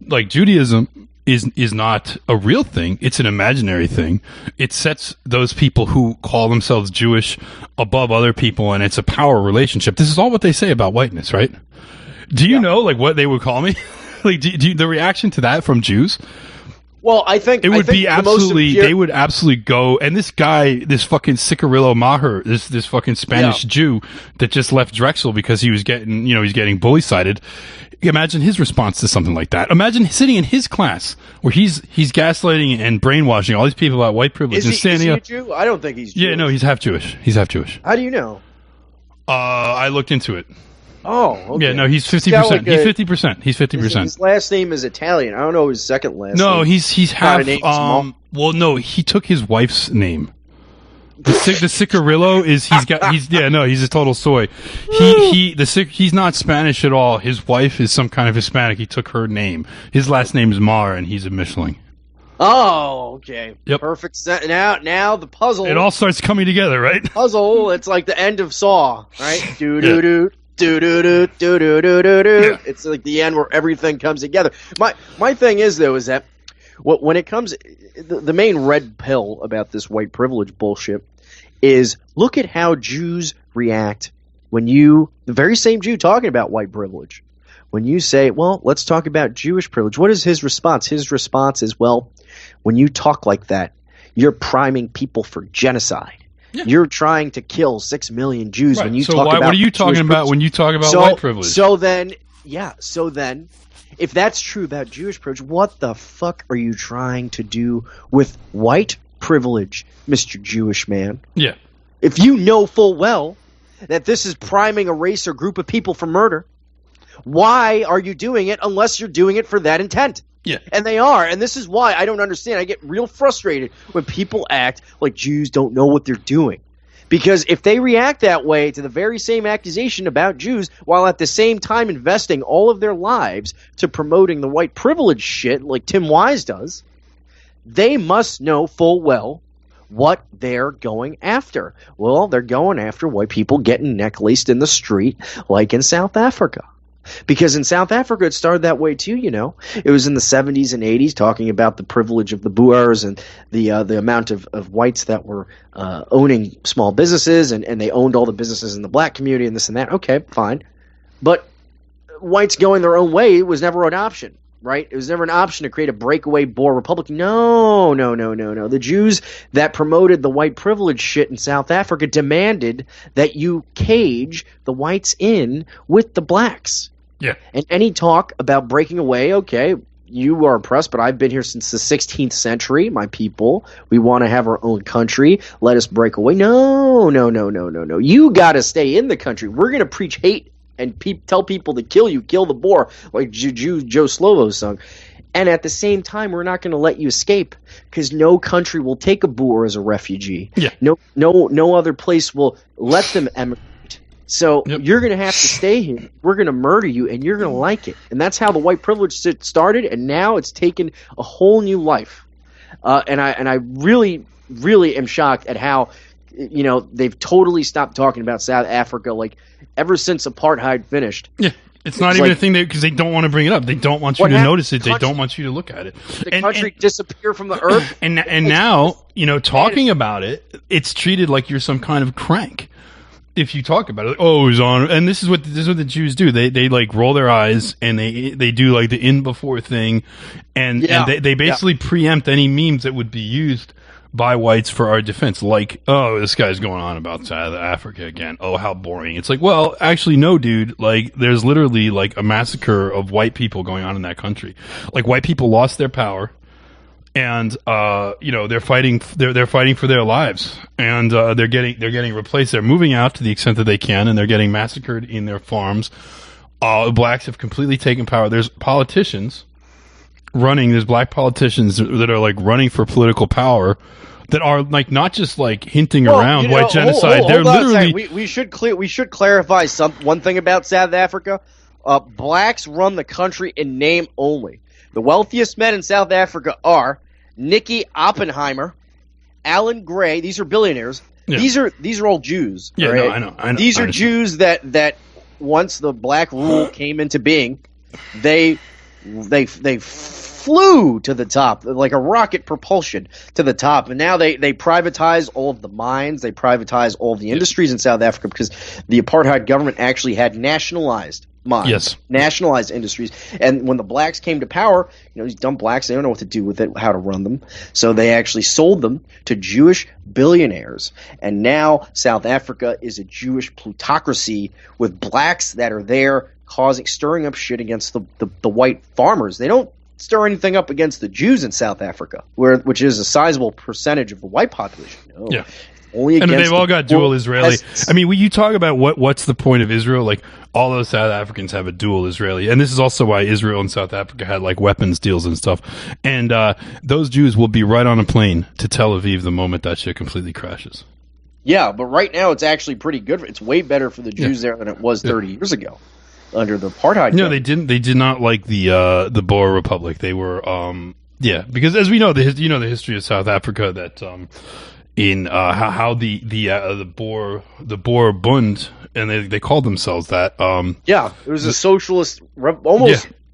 Like, Judaism is not a real thing. It's an imaginary thing. It sets those people who call themselves Jewish above other people, and it's a power relationship. This is all what they say about whiteness, right? Do you know, like, what they would call me? Like, do the reaction to that from Jews? Well, I think it would be absolutely. They would absolutely go. And this guy, this fucking Cicarillo Maher, this fucking Spanish Jew that just left Drexel because he was getting, you know, he's getting bully-sided. Imagine his response to something like that. Imagine sitting in his class where he's gaslighting and brainwashing all these people about white privilege. Is he a Jew? I don't think he's Jewish. Yeah, no, he's half Jewish. He's half Jewish. How do you know? I looked into it. Oh, okay. Yeah, no, he's 50%. He's 50%. He's 50%. His last name is Italian. I don't know his second last name. No, he's half. Well, no, he took his wife's name. The Cicarillo is he's a total soy. He's not Spanish at all. His wife is some kind of Hispanic. He took her name. His last name is Mar, and he's a Michelin. Oh, okay. Yep. Perfect. Now the puzzle. It all starts coming together, right? Puzzle. It's like the end of Saw, right? Do do do. Do do do do do do do do. It's like the end where everything comes together. My thing is though is that when it comes, the main red pill about this white privilege bullshit is look at how Jews react when the very same Jew talking about white privilege, when you say, well, let's talk about Jewish privilege. What is his response? His response is, well, when you talk like that, you're priming people for genocide. Yeah. You're trying to kill 6 million Jews when you talk about. What are you talking about when you talk about white privilege? So then, if that's true about Jewish privilege, what the fuck are you trying to do with white privilege, Mr. Jewish man? Yeah. If you know full well that this is priming a race or group of people for murder, why are you doing it unless you're doing it for that intent? Yeah. And they are. And this is why I don't understand. I get real frustrated when people act like Jews don't know what they're doing. Because if they react that way to the very same accusation about Jews while at the same time investing all of their lives to promoting the white privilege shit like Tim Wise does, they must know full well what they're going after. Well, they're going after white people getting necklaced in the street like in South Africa. Because in South Africa, it started that way too, you know. It was in the 70s and 80s talking about the privilege of the Boers and the amount of whites that were owning small businesses and they owned all the businesses in the black community and this and that. Okay, fine. But whites going their own way was never an option, right? It was never an option to create a breakaway Boer republic. No. The Jews that promoted the white privilege shit in South Africa demanded that you cage the whites in with the blacks. Yeah. And any talk about breaking away, okay, you are oppressed, but I've been here since the 16th century, my people. We want to have our own country. Let us break away. No. You got to stay in the country. We're going to preach hate and tell people to kill you, kill the Boer, like Joe Slovo sung. And at the same time, we're not going to let you escape because no country will take a Boer as a refugee. Yeah. No other place will let them emigrate. So you're going to have to stay here. We're going to murder you, and you're going to like it. And that's how the white privilege started, and now it's taken a whole new life. And I really, really am shocked at how, you know, they've totally stopped talking about South Africa, like ever since apartheid finished. Yeah. It's not even a thing because they don't want to bring it up. They don't want you to notice it. They don't want you to look at it. The country disappear from the earth. And now, you know, talking about it, it's treated like you're some kind of crank. If you talk about it, like, oh, he's on, and this is what the Jews do. They like roll their eyes and they do like the in before thing, and they basically preempt any memes that would be used by whites for our defense. Like, oh, this guy's going on about South Africa again. Oh, how boring. It's like, well, actually, no, dude. Like, there's literally like a massacre of white people going on in that country. Like, white people lost their power. And you know, they're fighting for their lives, and they're getting replaced. They're moving out to the extent that they can, and they're getting massacred in their farms. Blacks have completely taken power. There's politicians running. There's black politicians that are like running for political power, that are like not just like hinting around white genocide. They're literally. We should clarify one thing about South Africa. Blacks run the country in name only. The wealthiest men in South Africa are Nicky Oppenheimer, Alan Gray. These are billionaires. Yeah. These are all Jews. Yeah, right? no, I know. These are Jews that once the black rule came into being, they flew to the top like a rocket propulsion to the top, and now they privatize all of the mines. They privatize all of the industries in South Africa because the apartheid government actually had nationalized mines, nationalized industries. And when the blacks came to power, you know, these dumb blacks, they don't know what to do with it, how to run them. So they actually sold them to Jewish billionaires. And now South Africa is a Jewish plutocracy with blacks that are there stirring up shit against the white farmers. They don't stir anything up against the Jews in South Africa, which is a sizable percentage of the white population. No. Yeah. Only and they've all got dual Israeli. pests. I mean, when you talk about what's the point of Israel, like all those South Africans have a dual Israeli, and this is also why Israel and South Africa had like weapons deals and stuff. And those Jews will be right on a plane to Tel Aviv the moment that shit completely crashes. Yeah, but right now it's actually pretty good. It's way better for the Jews there than it was 30 years ago under the apartheid. No, they didn't. They did not like the Boer Republic. They were because as we know the history of South Africa that. In how the Boer Bund, and they called themselves that. It was a socialist,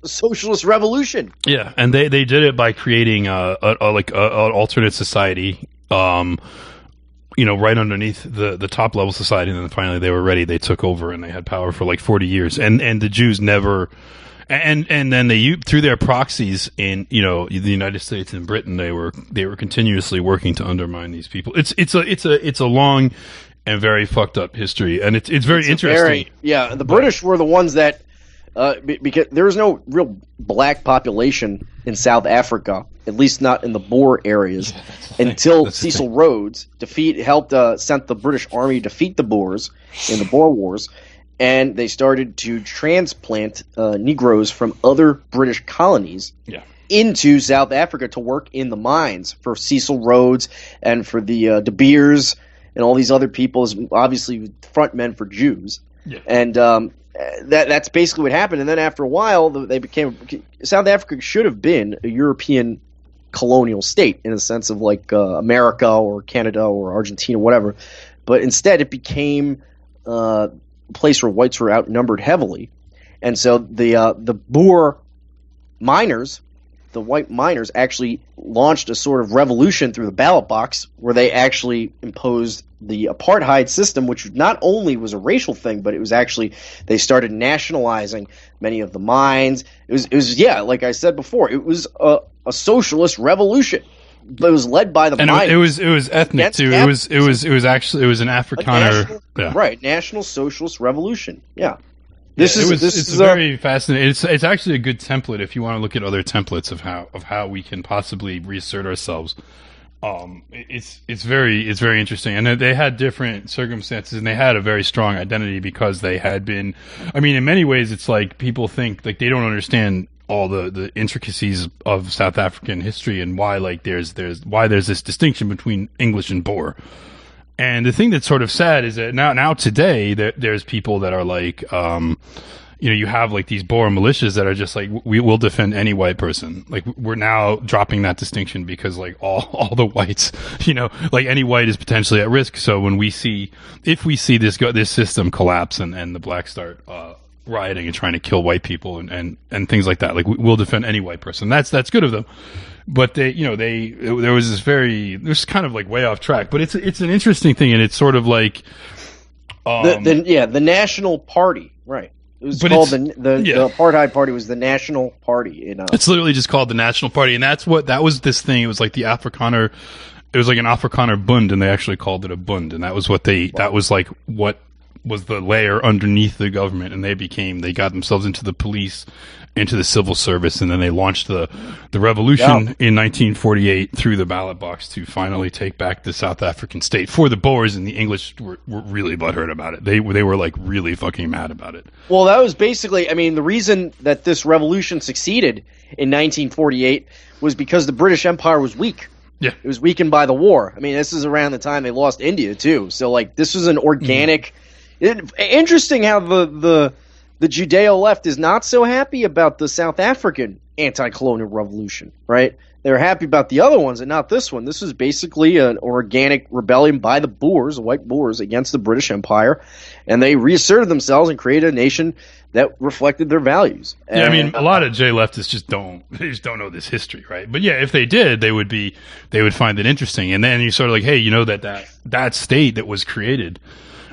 socialist revolution. Yeah, and they did it by creating an alternate society, right underneath the top level society, and then finally they were ready. They took over and they had power for like 40 years, and the Jews never. And then they through their proxies in the United States and Britain they were continuously working to undermine these people. It's a long and very fucked up history, and it's very interesting. The British were the ones that Because there was no real black population in South Africa, at least not in the Boer areas, until Cecil Rhodes sent the British Army to defeat the Boers in the Boer Wars, and they started to transplant Negroes from other British colonies into South Africa to work in the mines for Cecil Rhodes and for the De Beers and all these other people, as obviously front men for Jews. Yeah. And that's basically what happened. And then after a while, South Africa should have been a European colonial state in the sense of like America or Canada or Argentina, whatever. But instead, it became a place where whites were outnumbered heavily. And so the Boer miners, the white miners, actually launched a sort of revolution through the ballot box where they actually imposed the apartheid system, which not only was a racial thing, but it was actually, they started nationalizing many of the mines. It was like I said before, it was a socialist revolution. But it was led by the miners. It was ethnic too. It was an Afrikaner, national socialist revolution. Yeah. It's very fascinating. It's actually a good template if you want to look at other templates of how we can possibly reassert ourselves. It's very interesting, and they had different circumstances, and they had a very strong identity because they had been. I mean, in many ways, it's like people think like they don't understand all the intricacies of South African history and why there's this distinction between English and Boer. And the thing that's sort of sad is that now today there's people that are like, you have like these Boer militias that are just like, we will defend any white person. Like we're now dropping that distinction because like all the whites, like any white is potentially at risk. So if we see this system collapse and the blacks start rioting and trying to kill white people and things like that, like we'll defend any white person. That's good of them. But there was kind of like way off track, but it's an interesting thing, and it's sort of like the National Party, right? It was called the Apartheid Party was the National Party. It's literally just called the National Party, and that was this thing. It was like the Afrikaner. It was like an Afrikaner Bund, and they actually called it a Bund, and that was what that was like what was the layer underneath the government, and they got themselves into the police, into the civil service, and then they launched the revolution in 1948 through the ballot box to finally take back the South African state for the Boers, and the English were really butthurt about it. They were like really fucking mad about it. Well, that was basically, I mean, the reason that this revolution succeeded in 1948 was because the British Empire was weak. Yeah. It was weakened by the war. I mean, this is around the time they lost India too. So like this was an organic interesting how the Judeo left is not so happy about the South African anti-colonial revolution, right? They're happy about the other ones and not this one. This was basically an organic rebellion by the Boers, the white Boers, against the British Empire, and they reasserted themselves and created a nation that reflected their values. Yeah, I mean, a lot of J leftists just don't know this history, right? But yeah, if they did, they would find it interesting. And then you sort of like, hey, that state that was created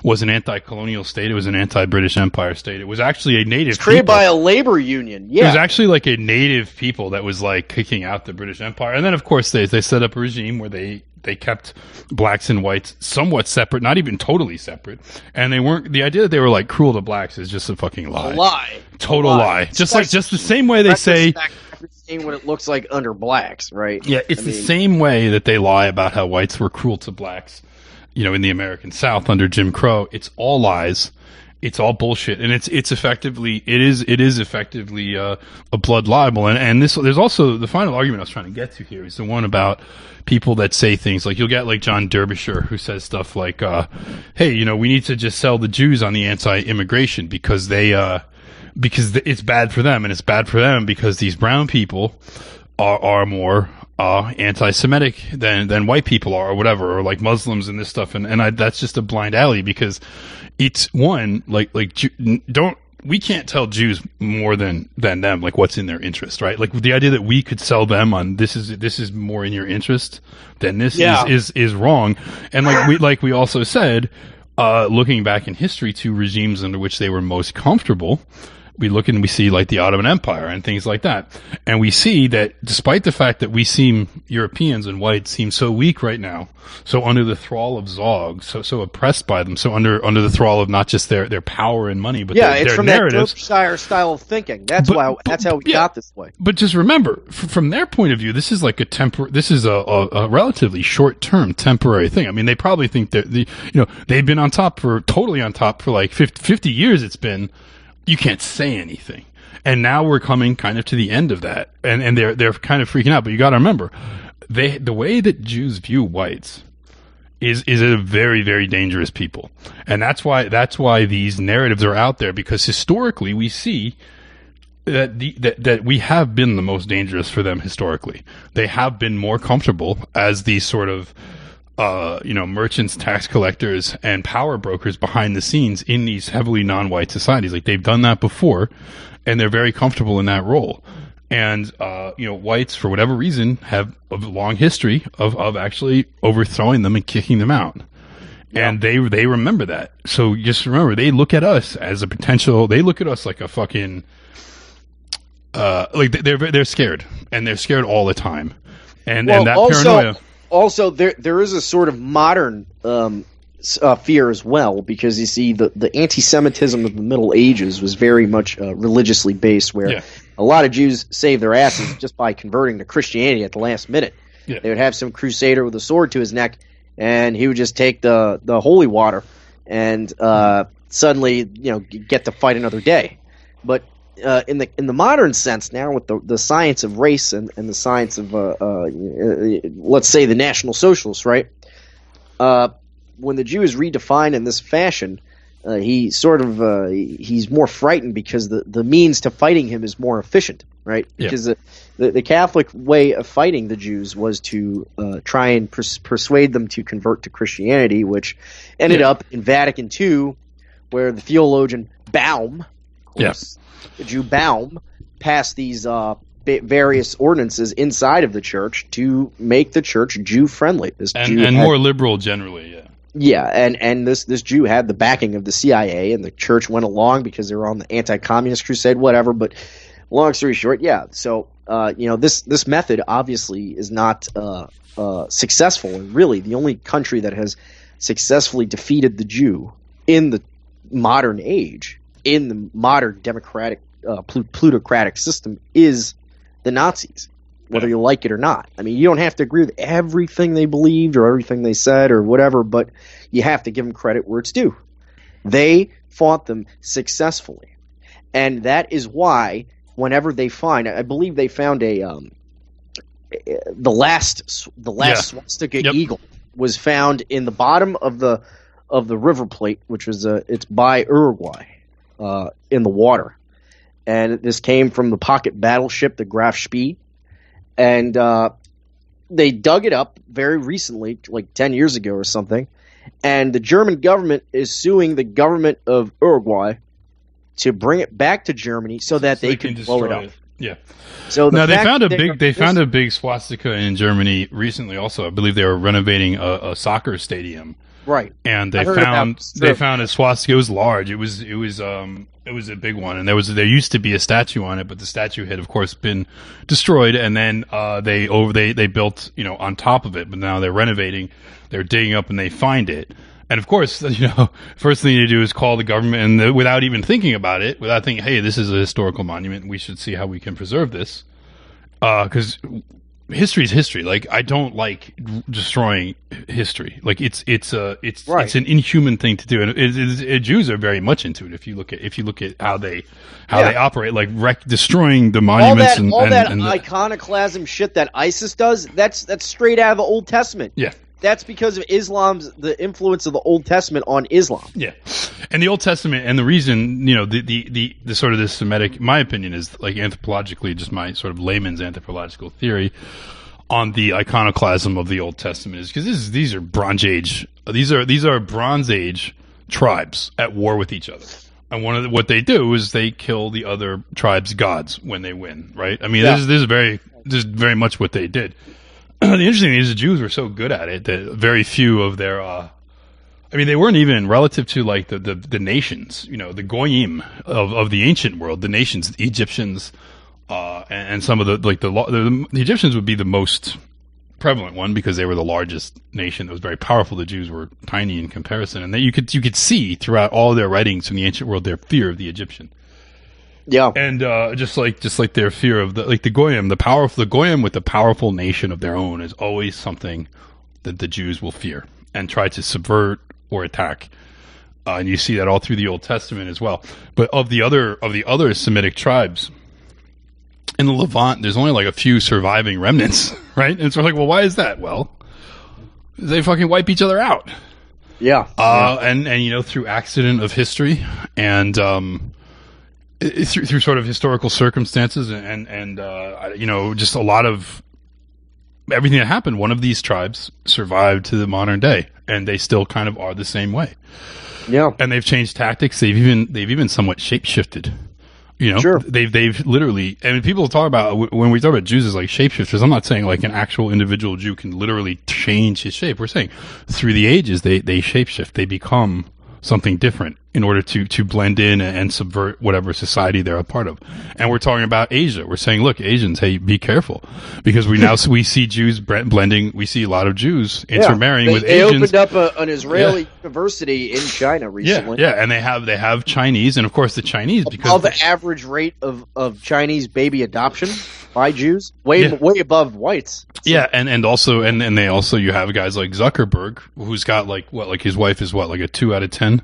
was an anti-colonial state. It was an anti-British Empire state. It was actually a native. It's created by a labor union. Yeah, it was actually like a native people that was like kicking out the British Empire. And then, of course, they set up a regime where they kept blacks and whites somewhat separate, not even totally separate. And they weren't. The idea that they were like cruel to blacks is just a fucking lie. A lie. Total lie. Just the same way they say. Seeing what it looks like under blacks, right? Yeah, it's the same way that they lie about how whites were cruel to blacks. In the American South under Jim Crow. It's all lies. It's all bullshit, and it's effectively a blood libel. And there's also the final argument I was trying to get to here is the one about people that say things like, you'll get like John Derbyshire who says stuff like, hey, we need to just sell the Jews on the anti-immigration because it's bad for them, and it's bad for them because these brown people are more anti-Semitic than white people are, or whatever, or like Muslims and this stuff, and that's just a blind alley because it's one we can't tell Jews more than them like what's in their interest, right? Like the idea that we could sell them on this is more in your interest than this is wrong, and like we also said, looking back in history to regimes under which they were most comfortable we look and we see like the Ottoman Empire and things like that. And we see that despite the fact that we seem, Europeans and whites seem so weak right now, so under the thrall of Zog, so oppressed by them, so under the thrall of not just their power and money, but it's their from narratives. That Shire style of thinking. That's how we got this way. But just remember, from their point of view, this is like a relatively short-term temporary thing. I mean, they probably think that they've been totally on top for like 50 years. It's been, you can't say anything. And now we're coming kind of to the end of that. And they're kind of freaking out. But you got to remember, the way that Jews view whites is a very, very dangerous people. And that's why these narratives are out there, because historically we see that we have been the most dangerous for them historically. They have been more comfortable as these sort of merchants, tax collectors, and power brokers behind the scenes in these heavily non-white societies. Like, they've done that before, and they're very comfortable in that role. And whites, for whatever reason, have a long history of actually overthrowing them and kicking them out. Yeah. And they remember that. So just remember, they look at us as a potential. They look at us like a fucking they're scared, and they're scared all the time. And that paranoia. Also, there is a sort of modern fear as well, because you see the anti-Semitism of the Middle Ages was very much religiously based, where a lot of Jews saved their asses just by converting to Christianity at the last minute. Yeah. They would have some crusader with a sword to his neck, and he would just take the holy water and suddenly get to fight another day. But in the modern sense now, with the science of race and the science of let's say the National Socialists, right? When the Jew is redefined in this fashion, he's more frightened because the means to fighting him is more efficient, right? Because the Catholic way of fighting the Jews was to try and persuade them to convert to Christianity, which ended up in Vatican II, where the theologian Baum, of course, the Jew Baum, passed these various ordinances inside of the church to make the church Jew-friendly. More liberal generally, yeah. Yeah, and this Jew had the backing of the CIA, and the church went along because they were on the anti-communist crusade, whatever. But long story short, so this method obviously is not successful. And really, the only country that has successfully defeated the Jew in the modern age, in the modern democratic plutocratic system, is the Nazis, whether you like it or not. I mean, you don't have to agree with everything they believed or everything they said or whatever, but you have to give them credit where it's due. They fought them successfully, and that is why whenever they find, I believe they found the last swastika eagle was found in the bottom of the River Plate, which was it's by Uruguay, in the water, and this came from the pocket battleship, the Graf Spee. And they dug it up very recently, like 10 years ago or something, and the German government is suing the government of Uruguay to bring it back to Germany so that they can blow it up. Yeah. So now they found a big swastika in Germany recently. Also, I believe they were renovating a soccer stadium. Right. And they found a swastika. It was large. It was a big one, and there used to be a statue on it, but the statue had, of course, been destroyed, and then they built on top of it. But now they're renovating, they're digging up, and they find it. And of course, first thing you do is call the government, and without even thinking about it, without thinking, hey, this is a historical monument, we should see how we can preserve this, because history is history. Like, I don't like destroying history. Like, it's an inhuman thing to do, and Jews are very much into it. If you look at how they operate, like destroying the monuments and that iconoclasm shit that ISIS does. That's straight out of the Old Testament. Yeah. That's because of the influence of the Old Testament on Islam. Yeah, and the Old Testament, and the reason, the sort of this Semitic, my opinion is, like, anthropologically, just my sort of layman's anthropological theory on the iconoclasm of the Old Testament, is because these are Bronze Age, these are Bronze Age tribes at war with each other. And what they do is they kill the other tribes' gods when they win, right? I mean, this is very much what they did. The interesting thing is the Jews were so good at it that very few of their I mean, they weren't even relative to like the nations, you know, the goyim of the ancient world, the nations, the Egyptians, and some of the Egyptians would be the most prevalent one because they were the largest nation that was very powerful. The Jews were tiny in comparison, and you could see throughout all their writings from the ancient world their fear of the Egyptian. Yeah, and just like their fear of the goyim, the goyim with the powerful nation of their own is always something that the Jews will fear and try to subvert or attack. And you see that all through the Old Testament as well. But of the other Semitic tribes in the Levant, there's only like a few surviving remnants, right? And so we're like, well, why is that? Well, they fucking wipe each other out. Yeah. And you know, through accident of history and through sort of historical circumstances and you know, just a lot of everything that happened, one of these tribes survived to the modern day, and they still kind of are the same way. Yeah, and they've changed tactics. They've even somewhat shapeshifted. You know, sure. They've literally. I mean, people talk about when we talk about Jews as like shapeshifters. I'm not saying like an actual individual Jew can literally change his shape. We're saying through the ages they shapeshift. They become something different in order to blend in and subvert whatever society they're a part of. And we're talking about Asia. We're saying, look, Asians, hey, be careful, because we see Jews blending. We see a lot of Jews intermarrying with Asians. They opened up an Israeli university in China recently. Yeah, and they have Chinese, and of course the Chinese, because of the average rate of Chinese baby adoption by Jews, way above whites. So. Yeah, and also they also, you have guys like Zuckerberg, who's got like his wife is like a 2 out of 10.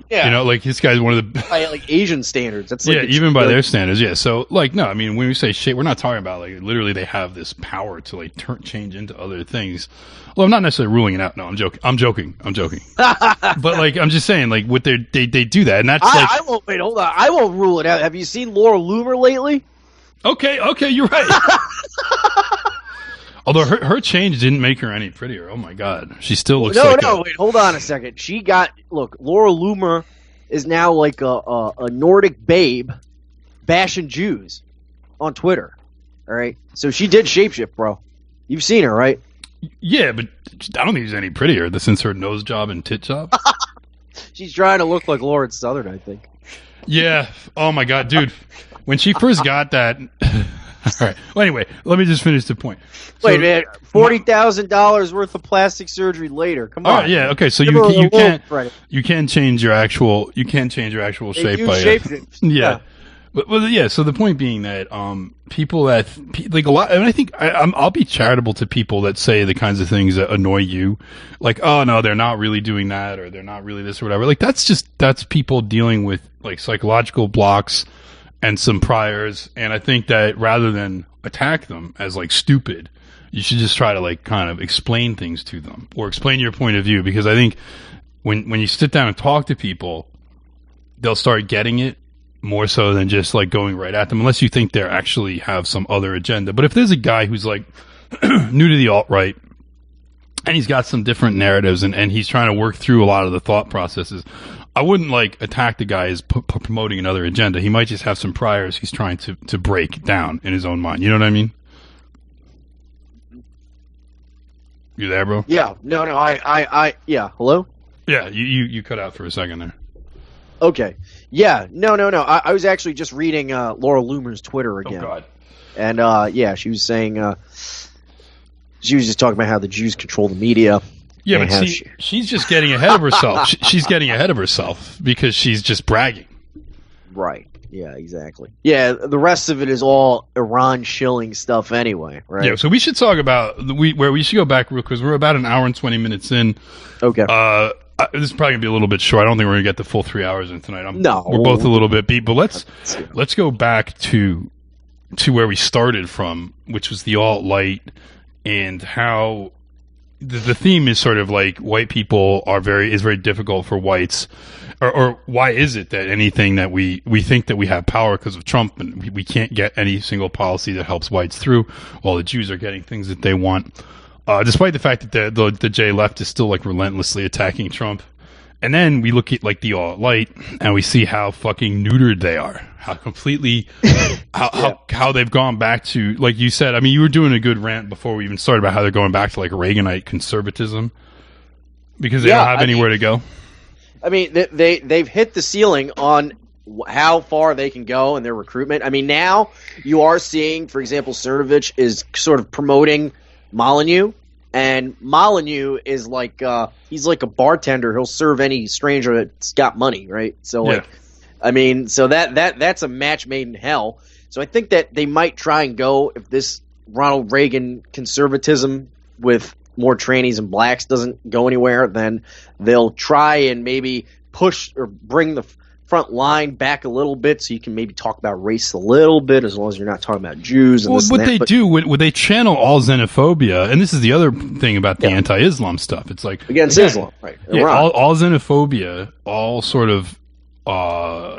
Yeah. You know, like this guy's one of the by like Asian standards. That's like even by their standards. Yeah. So like, no, I mean, when we say shape, we're not talking about like literally they have this power to like change into other things. Well, I'm not necessarily ruling it out. No, I'm joking. But like, I'm just saying, like, what they do that, and that's I won't wait. Hold on, I won't rule it out. Have you seen Laura Loomer lately? Okay, you're right. Although her change didn't make her any prettier. Oh my God, she still looks wait, hold on a second. Laura Loomer is now like a Nordic babe bashing Jews on Twitter. All right, so she did shapeshift, bro. You've seen her, right? Yeah, but I don't think she's any prettier since her nose job and tit job. She's trying to look like Lauren Southern, I think. Yeah. Oh my God, dude. When she first got that. All right. Well, anyway, let me just finish the point. Wait, man, $40,000 worth of plastic surgery later. Come on. Yeah. Okay. So you can't change your actual shape by shapeshift. Yeah. But yeah. So the point being that people that like a lot, and I think I'll be charitable to people that say the kinds of things that annoy you, like, oh no, they're not really doing that, or they're not really this or whatever. Like that's people dealing with like psychological blocks and some priors, and I think that rather than attack them as like stupid, you should just try to like kind of explain things to them or explain your point of view, because I think when you sit down and talk to people, they'll start getting it more so than just like going right at them, unless you think they actually have some other agenda. But if there's a guy who's like new to the alt-right and he's got some different narratives and he's trying to work through a lot of the thought processes, I wouldn't like attack the guy as promoting another agenda. He might just have some priors he's trying to break down in his own mind. You know what I mean? You there, bro? Yeah. No. Yeah. Hello? Yeah. You cut out for a second there. Okay. Yeah. No. I was actually just reading Laura Loomer's Twitter again. Oh God. And she was saying she was just talking about how the Jews control the media. Yeah, but see, she's just getting ahead of herself. She's getting ahead of herself because she's just bragging. Right. Yeah, exactly. Yeah, the rest of it is all Iran shilling stuff anyway, right? Yeah, so we should talk about where we should go back real, because we're about an hour and 20 minutes in. Okay. This is probably going to be a little bit short. I don't think we're going to get the full 3 hours in tonight. We're both a little bit beat, but let's go back to where we started from, which was the alt-right, and how the theme is sort of like white people is very difficult for whites, or why is it that anything that we think that we have power because of Trump, and we can't get any single policy that helps whites through, while the Jews are getting things that they want, despite the fact that the J left is still like relentlessly attacking Trump. And then we look at like the alt-right and we see how fucking neutered they are, how completely, how they've gone back to, like you said, I mean, you were doing a good rant before we even started about how they're going back to like Reaganite conservatism. because they don't have anywhere to go. I mean, they've hit the ceiling on how far they can go in their recruitment. I mean, now you are seeing, for example, Cernovich is sort of promoting Molyneux, and Molyneux is like he's like a bartender. He'll serve any stranger that's got money, right? So like, I mean, so that's a match made in hell. So I think that they might try and go, if this Ronald Reagan conservatism with more trannies and blacks doesn't go anywhere, then they'll try and maybe push or bring the front line back a little bit, so you can maybe talk about race a little bit, as long as you're not talking about Jews. And what they do, would they channel all xenophobia? And this is the other thing about the anti-Islam stuff. It's like against Islam, right? Yeah, all xenophobia, all sort of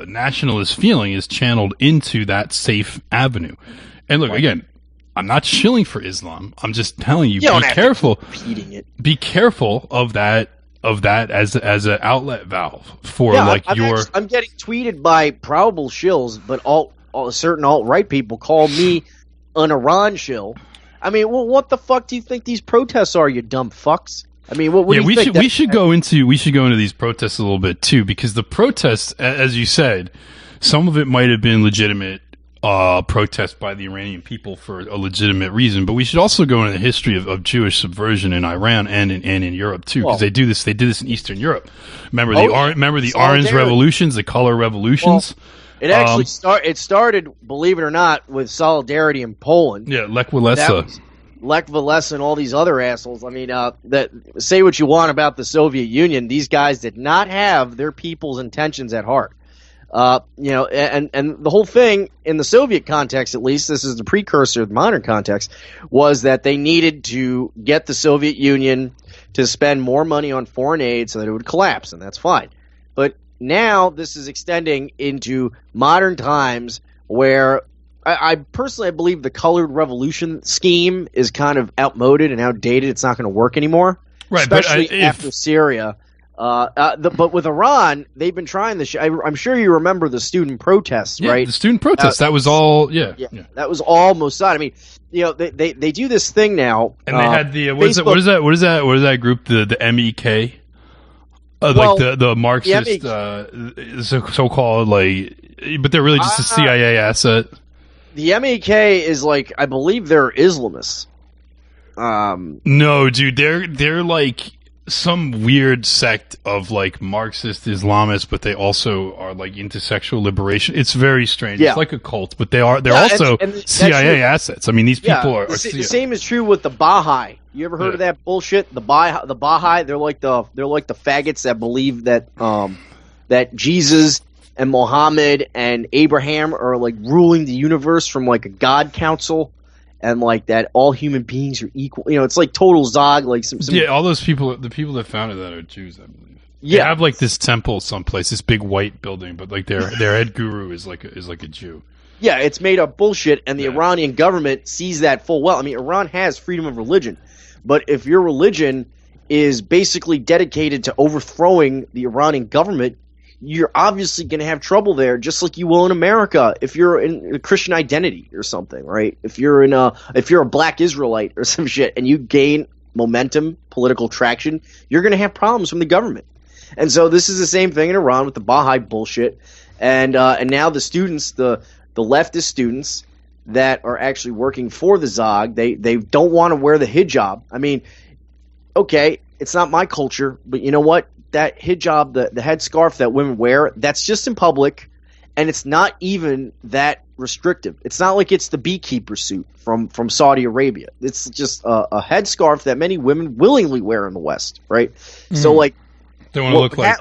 nationalist feeling is channeled into that safe avenue. And look, again, I'm not shilling for Islam. I'm just telling you, be careful. Be careful of that as an outlet valve for I'm getting tweeted by probable shills, but certain alt-right people call me an Iran shill. I mean, well, what the fuck do you think these protests are, you dumb fucks? I mean, what do you think? We should go into these protests a little bit too, because the protests, as you said, some of it might have been legitimate protest by the Iranian people for a legitimate reason, but we should also go into the history of Jewish subversion in Iran and in Europe too, because they did this in Eastern Europe. Remember the Orange Revolutions, the Color Revolutions. It actually started, believe it or not, with solidarity in Poland. Yeah, Lech Walesa. Lech Walesa and all these other assholes. I mean, say what you want about the Soviet Union, these guys did not have their people's intentions at heart. And the whole thing in the Soviet context, at least, this is the precursor of the modern context, was that they needed to get the Soviet Union to spend more money on foreign aid so that it would collapse, and that's fine. But now this is extending into modern times, where I personally believe the colored revolution scheme is kind of outmoded and outdated. It's not going to work anymore, right? Especially after Syria. But with Iran, they've been trying this. I'm sure you remember the student protests, right? The student protests. That was all. Yeah. That was all Mossad. I mean, they do this thing now, and they had the what is that group? The MEK, like the Marxist, so-called but they're really just a CIA asset. The MEK is like, I believe they're Islamists. No, dude, they're like some weird sect of like Marxist Islamists, but they also are like into sexual liberation. It's very strange. Yeah. It's like a cult, but they're also CIA assets. I mean, these people are. The same is true with the Baha'i. You ever heard of that bullshit? The Baha'i, they're like the faggots that believe that that Jesus and Muhammad and Abraham are like ruling the universe from like a God council. And like that, all human beings are equal. It's like total Zog. Like some all those people, the people that founded that are Jews, I believe. Yeah, they have like this temple someplace, this big white building, but like their head guru is like a Jew. Yeah, it's made up bullshit, and the Iranian government sees that full well. I mean, Iran has freedom of religion, but if your religion is basically dedicated to overthrowing the Iranian government, you're obviously going to have trouble there, just like you will in America if you're in a Christian identity or something, right? If you're a black Israelite or some shit and you gain momentum, political traction, you're going to have problems from the government. And so this is the same thing in Iran with the Baha'i bullshit. And now the students, the leftist students that are actually working for the Zog, they don't want to wear the hijab. I mean, okay, it's not my culture, but you know what? That hijab, the headscarf that women wear, that's just in public, and it's not even that restrictive. It's not like it's the beekeeper suit from Saudi Arabia. It's just a headscarf that many women willingly wear in the West, right? Mm. So like, they want to look like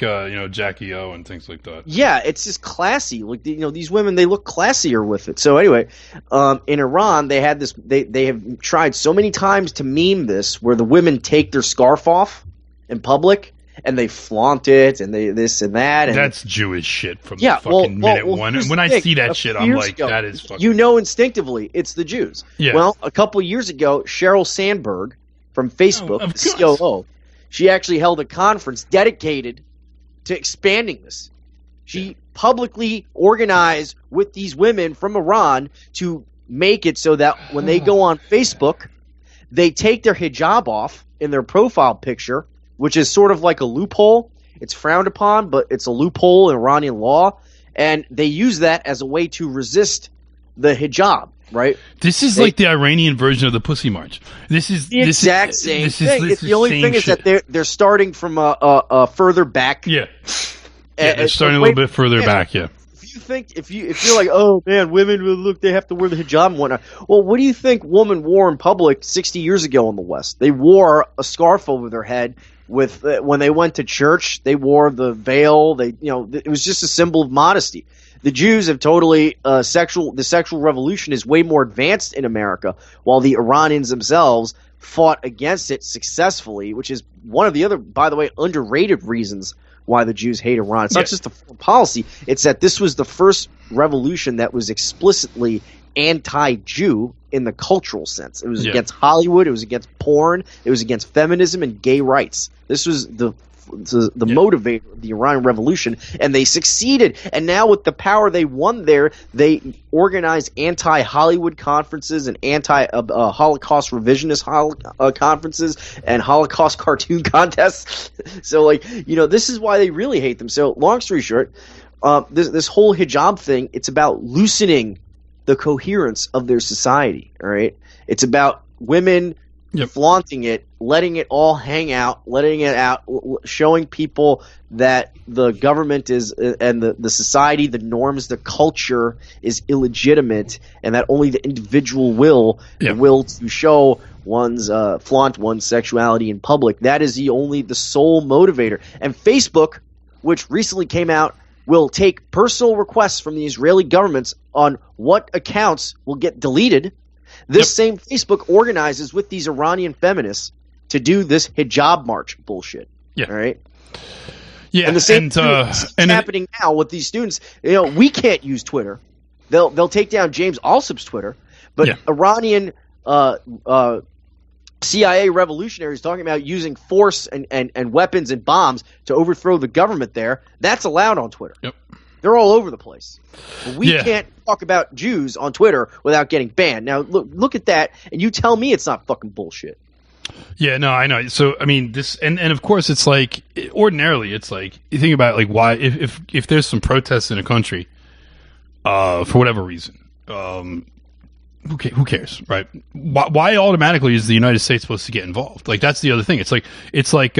Jackie O and things like that. Yeah, it's just classy. Like these women, they look classier with it. So anyway, in Iran, they had this. They have tried so many times to meme this, where the women take their scarf off in public. And they flaunt it, and they this and that. And that's Jewish shit from the fucking minute one. And when I see that shit, I'm like, that is fucking... instinctively, it's the Jews. Yeah. Well, a couple years ago, Sheryl Sandberg from Facebook, the COO, she actually held a conference dedicated to expanding this. She publicly organized with these women from Iran to make it so that when they go on Facebook, they take their hijab off in their profile picture, which is sort of like a loophole. It's frowned upon, but it's a loophole in Iranian law, and they use that as a way to resist the hijab. Right. This is like the Iranian version of the Pussy March. This is the exact same thing. The only thing is that they're starting from a further back. Yeah. They're starting a little bit further back. Yeah. If you're like, oh man, women, look, they have to wear the hijab and whatnot. Well, what do you think women wore in public 60 years ago in the West? They wore a scarf over their head. When they went to church, they wore the veil. It was just a symbol of modesty. The Jews have totally the sexual revolution is way more advanced in America, while the Iranians themselves fought against it successfully, which is one of the other, by the way, underrated reasons why the Jews hate Iran. It's not just the foreign policy; it's that this was the first revolution that was explicitly anti-Jew in the cultural sense. It was against Hollywood, it was against porn, it was against feminism and gay rights. This was the motivator of the Iranian Revolution, and they succeeded. And now with the power they won there, they organized anti-Hollywood conferences and anti-Holocaust revisionist conferences and Holocaust cartoon contests. So, this is why they really hate them. So, long story short, this whole hijab thing, it's about loosening the coherence of their society, all right? It's about women flaunting it, letting it all hang out, letting it out, showing people that the government is and the society, the norms, the culture is illegitimate, and that only the individual will to show flaunt one's sexuality in public. That is the sole motivator. And Facebook, which recently came out, will take personal requests from the Israeli governments on what accounts will get deleted. This same Facebook organizes with these Iranian feminists to do this hijab march bullshit. Yeah. All right. Yeah. And the same thing is happening now with these students. We can't use Twitter. They'll take down James Alsop's Twitter, but Iranian CIA revolutionaries talking about using force and weapons and bombs to overthrow the government there. That's allowed on Twitter. Yep. They're all over the place. But we can't talk about Jews on Twitter without getting banned. Now, look at that, and you tell me it's not fucking bullshit. Yeah, no, I know. So, I mean, this, and of course, it's like, ordinarily, it's like, you think about, like, why, if there's some protests in a country, for whatever reason, who cares, right? Why automatically is the United States supposed to get involved? Like, that's the other thing. It's like,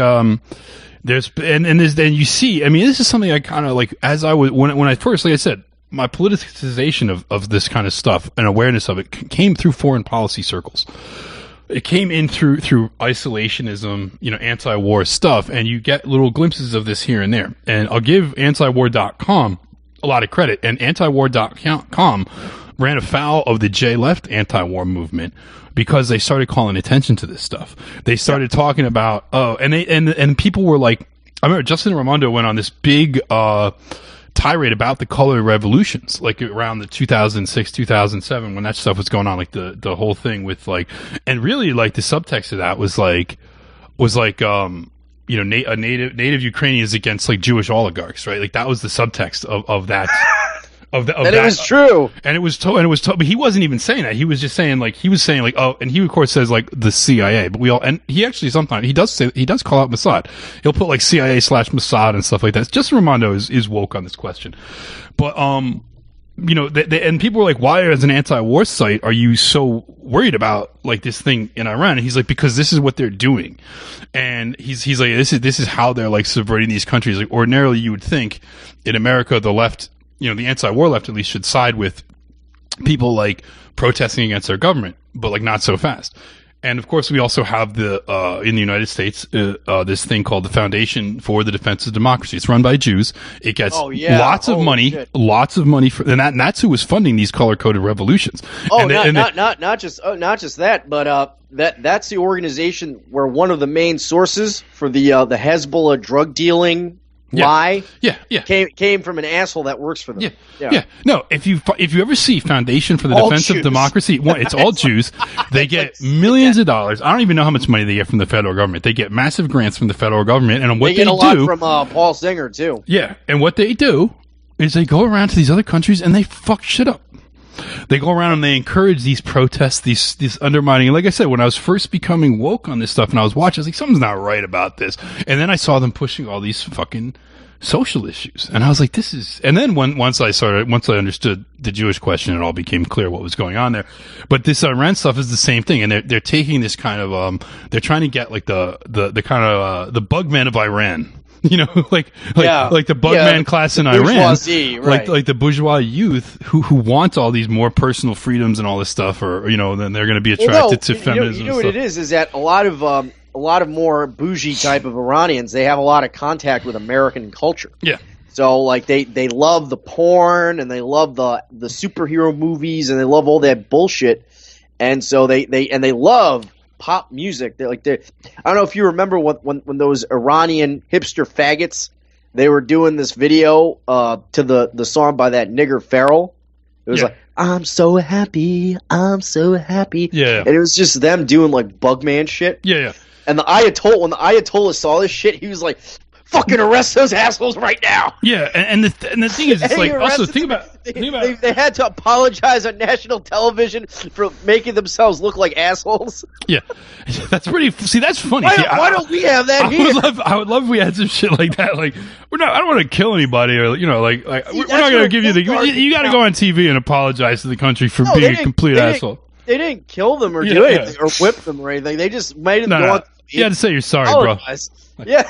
there's and you see, I mean, this is something I kind of like, as I was, when I first, like I said, my politicization of this kind of stuff and awareness of it came through foreign policy circles. It came in through isolationism, anti-war stuff, and you get little glimpses of this here and there. And I'll give antiwar.com a lot of credit, and antiwar.com ran afoul of the J-left anti-war movement because they started calling attention to this stuff. They started talking about, and people were like, I remember Justin Raimondo went on this big tirade about the color revolutions, like around the 2006, 2007, when that stuff was going on, like the whole thing with like, and really like the subtext of that was like native Ukrainians against like Jewish oligarchs, right? Like that was the subtext of that. And it was true. And it was but he wasn't even saying that. He was just saying like, oh, and he of course says like the CIA, but and he actually sometimes, he does call out Mossad. He'll put like CIA/Mossad and stuff like that. Justin Raimondo is woke on this question. But, and people were like, why as an anti-war site are you so worried about like this thing in Iran? And he's like, because this is what they're doing. And he's like, this is how they're like subverting these countries. Like ordinarily you would think in America, the left, the anti-war left at least should side with people like protesting against their government, but like not so fast. And of course, we also have in the United States, this thing called the Foundation for the Defense of Democracy. It's run by Jews. It gets lots of money for, and that's who was funding these color-coded revolutions. Oh, not just that, but that's the organization where one of the main sources for the Hezbollah drug dealing lie came from an asshole that works for them. Yeah. No, if you ever see Foundation for the Defense of Democracy, it's all Jews. They get millions of dollars. I don't even know how much money they get from the federal government. They get massive grants from the federal government, and what they get a lot from Paul Singer too. Yeah, and what they do is they go around to these other countries and they fuck shit up. they go around and they encourage these protests, these undermining. And like I said, when I was first becoming woke on this stuff and I was watching, I was like, something's not right about this. And then I saw them pushing all these fucking social issues, and I was like, this is. And then once I understood the Jewish question, it all became clear what was going on there. But this Iran stuff is the same thing, and they're taking this kind of they're trying to get like the kind of the bugmen of Iran. You know, like the bugman class in Iran, right. like the bourgeois youth who want all these more personal freedoms and all this stuff, or then they're going to be attracted to feminism. You know what it is that a lot of more bougie type of Iranians, they have a lot of contact with American culture. Yeah. So like they love the porn and they love the superhero movies and they love all that bullshit, and so they love pop music. I don't know if you remember when those Iranian hipster faggots, they were doing this video to the song by that nigger Pharrell. It was like, I'm so happy, I'm so happy. Yeah. And it was just them doing like Bugman shit. Yeah. And when the Ayatollah saw this shit, he was like, fucking arrest those assholes right now. Yeah, and the thing is, it's like, also think about they had to apologize on national television for making themselves look like assholes. Yeah, that's pretty. See, that's funny. Why don't we have that here? I would love if we had some shit like that. Like, I don't want to kill anybody, or we're not going to give you you got to go on TV and apologize to the country for being a complete asshole. They didn't kill them or do anything or whip them or anything. They just made them go on. You had to say you're sorry, bro. Yeah.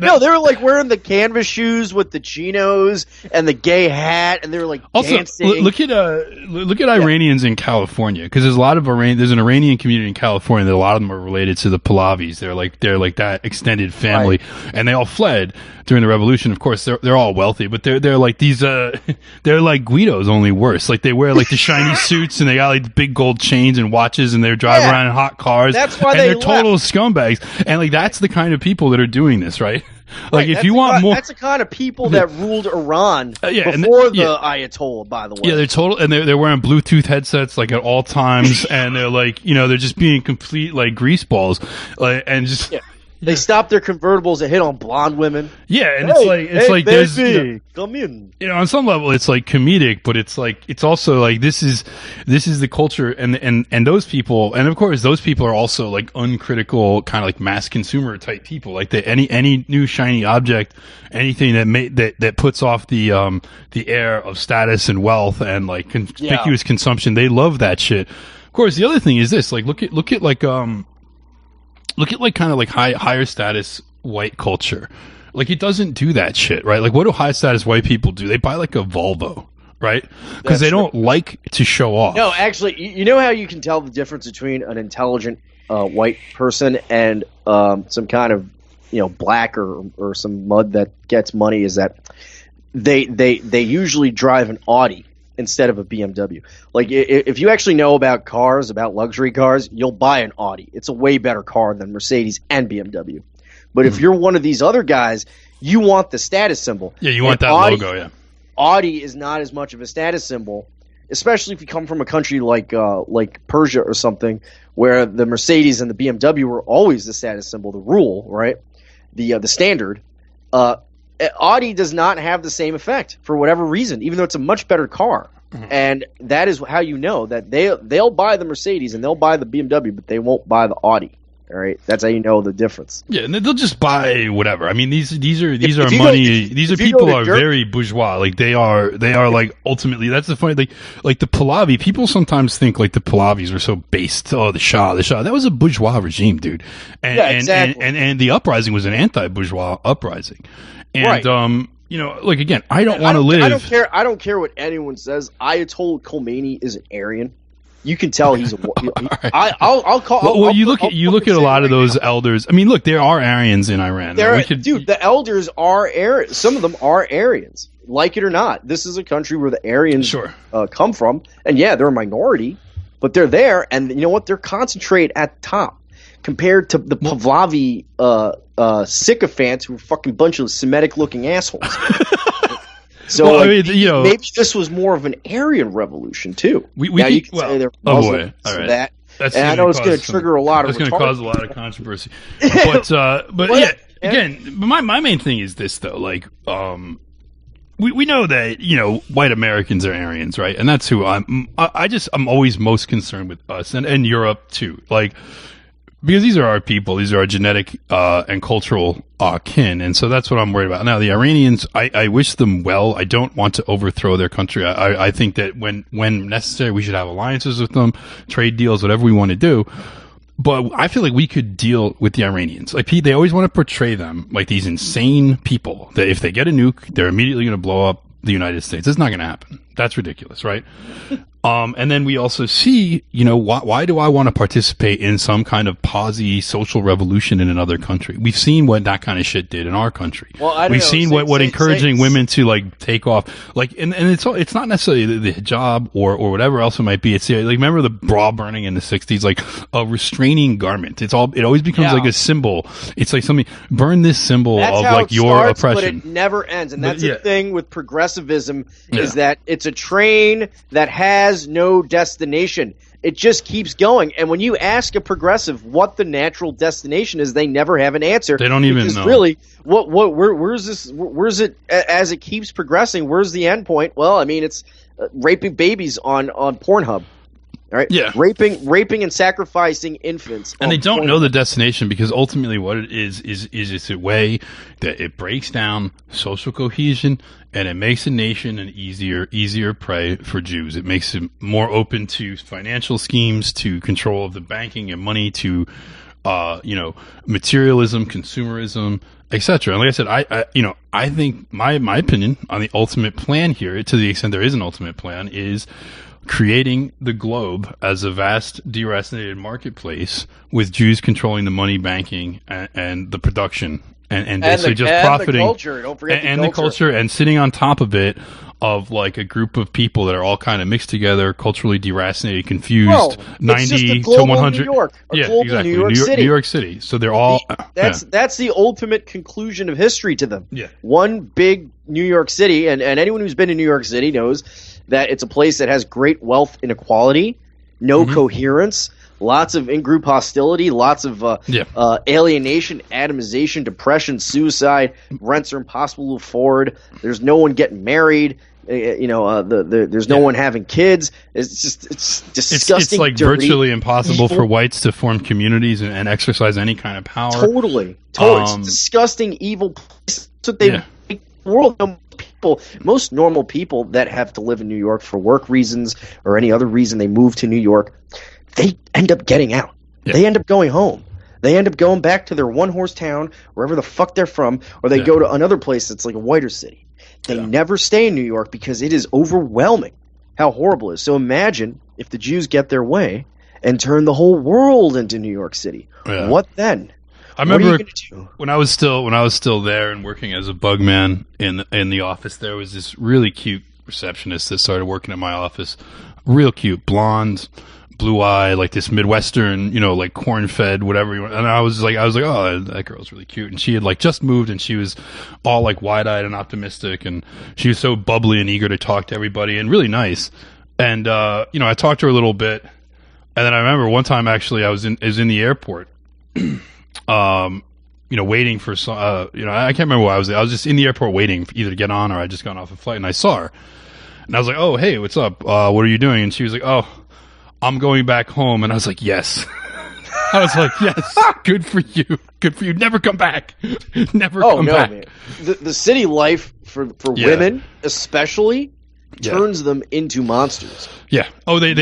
No, they were like wearing the canvas shoes with the chinos and the gay hat, and they were like dancing. Look at Iranians in California, because there's a lot of there's an Iranian community in California that a lot of them are related to the Pahlavis. They're like that extended family, and they all fled during the revolution. Of course, they're all wealthy, but they're like these they're like Guidos, only worse. Like they wear like the shiny suits and they got like big gold chains and watches, and they're driving around in hot cars. That's why they're total scumbags, and like that's the kind of people that are doing this, right? Like if you want more, that's the kind of people that ruled Iran before the Ayatollah. By the way, they're total, and they're wearing Bluetooth headsets like at all times, and they're like, they're just being complete like greaseballs, like, and just. Yeah. They stopped their convertibles that hit on blonde women. Yeah, and it's like there's come in. On some level it's like comedic, but it's also like this is the culture, and those people, and of course those people are also like uncritical kind of like mass consumer type people. Like any new shiny object, anything that puts off the air of status and wealth and like conspicuous consumption, they love that shit. Of course, the other thing is this: like look at kind of like higher status white culture. Like it doesn't do that shit, right? Like what do high status white people do? They buy like a Volvo, right? Because they don't like to show off. No, actually, you know how you can tell the difference between an intelligent white person and some kind of black or some mud that gets money is that they usually drive an Audi instead of a BMW. Like if you actually know about cars, about luxury cars, you'll buy an Audi. It's a way better car than Mercedes and BMW. But if you're one of these other guys, you want the status symbol. Yeah, you want that logo, yeah. Audi is not as much of a status symbol, especially if you come from a country like Persia or something, where the Mercedes and the BMW were always the status symbol, the rule, right? The standard. Audi does not have the same effect for whatever reason, even though it's a much better car. Mm-hmm. And that is how you know that they'll buy the Mercedes and they'll buy the BMW, but they won't buy the Audi. All right, that's how you know the difference. Yeah, and they'll just buy whatever. I mean, these are money. These are people who are very bourgeois. Like they are like ultimately. That's the funny. Like the Pahlavi. People sometimes think like the Pahlavis were so based. Oh, the Shah. That was a bourgeois regime, dude. And exactly. and the uprising was an anti-bourgeois uprising. And right. Like again, I don't want to live. I don't care what anyone says. Ayatollah Khomeini is an Aryan. You can tell he's a. Right. I'll call. Well, you look at a lot of those elders. I mean, look, there are Aryans in Iran. The elders are Aryans. Some of them are Aryans. Like it or not, this is a country where the Aryans come from, and they're a minority, but they're there, and you know what? They're concentrated at the top compared to the Pahlavi sycophants who are fucking bunch of Semitic-looking assholes. So maybe this was more of an Aryan revolution too. Say they're Muslims, all right. that. And I know it's going to trigger a lot of. It's going to cause a lot of controversy. But again, my main thing is this though. Like, we know that, white Americans are Aryans, right? And that's who I'm always most concerned with us and Europe too. Like, because these are our people, these are our genetic and cultural kin, and so that's what I'm worried about. Now, the Iranians, I wish them well. I don't want to overthrow their country. I think that when necessary, we should have alliances with them, trade deals, whatever we want to do. But I feel like we could deal with the Iranians. Like, they always want to portray them like these insane people that if they get a nuke, they're immediately going to blow up the United States. It's not going to happen. That's ridiculous, right? And then we also see, why do I want to participate in some kind of posy social revolution in another country? We've seen what that kind of shit did in our country. Well, We've seen what encouraging women to like take off, like, and it's not necessarily the hijab or whatever else it might be. It's like, remember the bra burning in the 60s, like a restraining garment. It always becomes like a symbol. It's like something, burn this symbol that's of how like it your starts, oppression. But it never ends. And that's the thing with progressivism is that it's a train that has no destination. It just keeps going. And when you ask a progressive what the natural destination is, they never have an answer. They don't even know. Really, where's this? Where's it as it keeps progressing? Where's the end point? Well, I mean, it's raping babies on Pornhub. All right. Yeah. Raping and sacrificing infants. And they don't know the destination because ultimately what it is it's a way that it breaks down social cohesion and it makes a nation an easier prey for Jews. It makes it more open to financial schemes, to control of the banking and money, to materialism, consumerism, etc. And like I said, I think my opinion on the ultimate plan here, to the extent there is an ultimate plan, is creating the globe as a vast deracinated marketplace with Jews controlling the money, banking, and the production, and basically just profiting. The culture. Don't forget the culture, and sitting on top of it of like a group of people that are all kind of mixed together, culturally deracinated, confused, 90 to 100. New York, exactly. New York City. So they're all. That's the ultimate conclusion of history to them. Yeah. One big New York City, and anyone who's been to New York City knows that it's a place that has great wealth inequality, no coherence, lots of in-group hostility, lots of alienation, atomization, depression, suicide. Rents are impossible to afford. There's no one getting married. There's no one having kids. It's disgusting. It's like dirty, virtually impossible evil. for whites to form communities and exercise any kind of power. Totally. It's a disgusting, evil place. That's what they make the world. Most normal people that have to live in New York for work reasons or any other reason they move to New York, they end up getting out. Yeah. They end up going home. They end up going back to their one-horse town, wherever the fuck they're from, or they go to another place that's like a whiter city. They never stay in New York because it is overwhelming how horrible it is. So imagine if the Jews get their way and turn the whole world into New York City. Yeah. What then? I remember when I was still there and working as a bug man in the office. There was this really cute receptionist that started working at my office. Real cute, blonde, blue eye, like this Midwestern, like corn fed, whatever you want. And I was like, oh, that girl's really cute. And she had like just moved, and she was all like wide eyed and optimistic, and she was so bubbly and eager to talk to everybody, and really nice. And I talked to her a little bit, and then I remember one time actually I was in the airport. Waiting for some, I can't remember why I was there. I was just in the airport waiting for either to get on or I just got off a flight, and I saw her, and I was like, oh, hey, what's up? What are you doing? And she was like, oh, I'm going back home. And I was like, yes. I was like, yes, good for you. Good for you. Never come back. Never come back. Man. The city life for women, especially, turns them into monsters. Yeah. Oh, they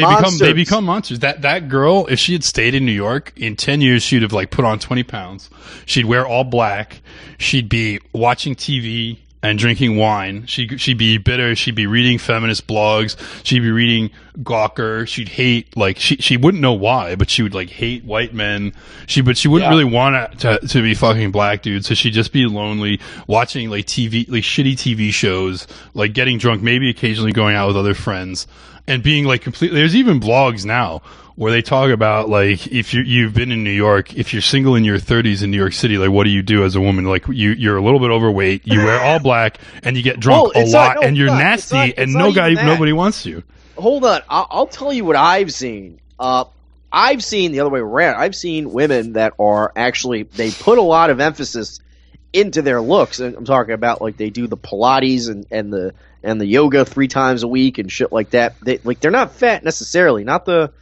become monsters. That girl, if she had stayed in New York, in 10 years she'd have like put on 20 pounds. She'd wear all black. She'd be watching TV and drinking wine. She'd be bitter. She'd be reading feminist blogs. She'd be reading Gawker. She'd hate, like, she wouldn't know why, but she would like hate white men. She wouldn't really want to be fucking black dudes. So she'd just be lonely, watching like TV, like shitty TV shows, like getting drunk, maybe occasionally going out with other friends, and being like completely. There's even blogs now where they talk about, like, if you've been in New York, if you're single in your 30s in New York City, like, what do you do as a woman? Like, you're a little bit overweight, you wear all black, and you get drunk a lot, and you're nasty, and nobody wants you. Hold on. I'll tell you what I've seen. I've seen the other way around. I've seen women that are actually, they put a lot of emphasis into their looks, and I'm talking about like they do the Pilates and the yoga 3 times a week and shit like that. They're not fat necessarily, not the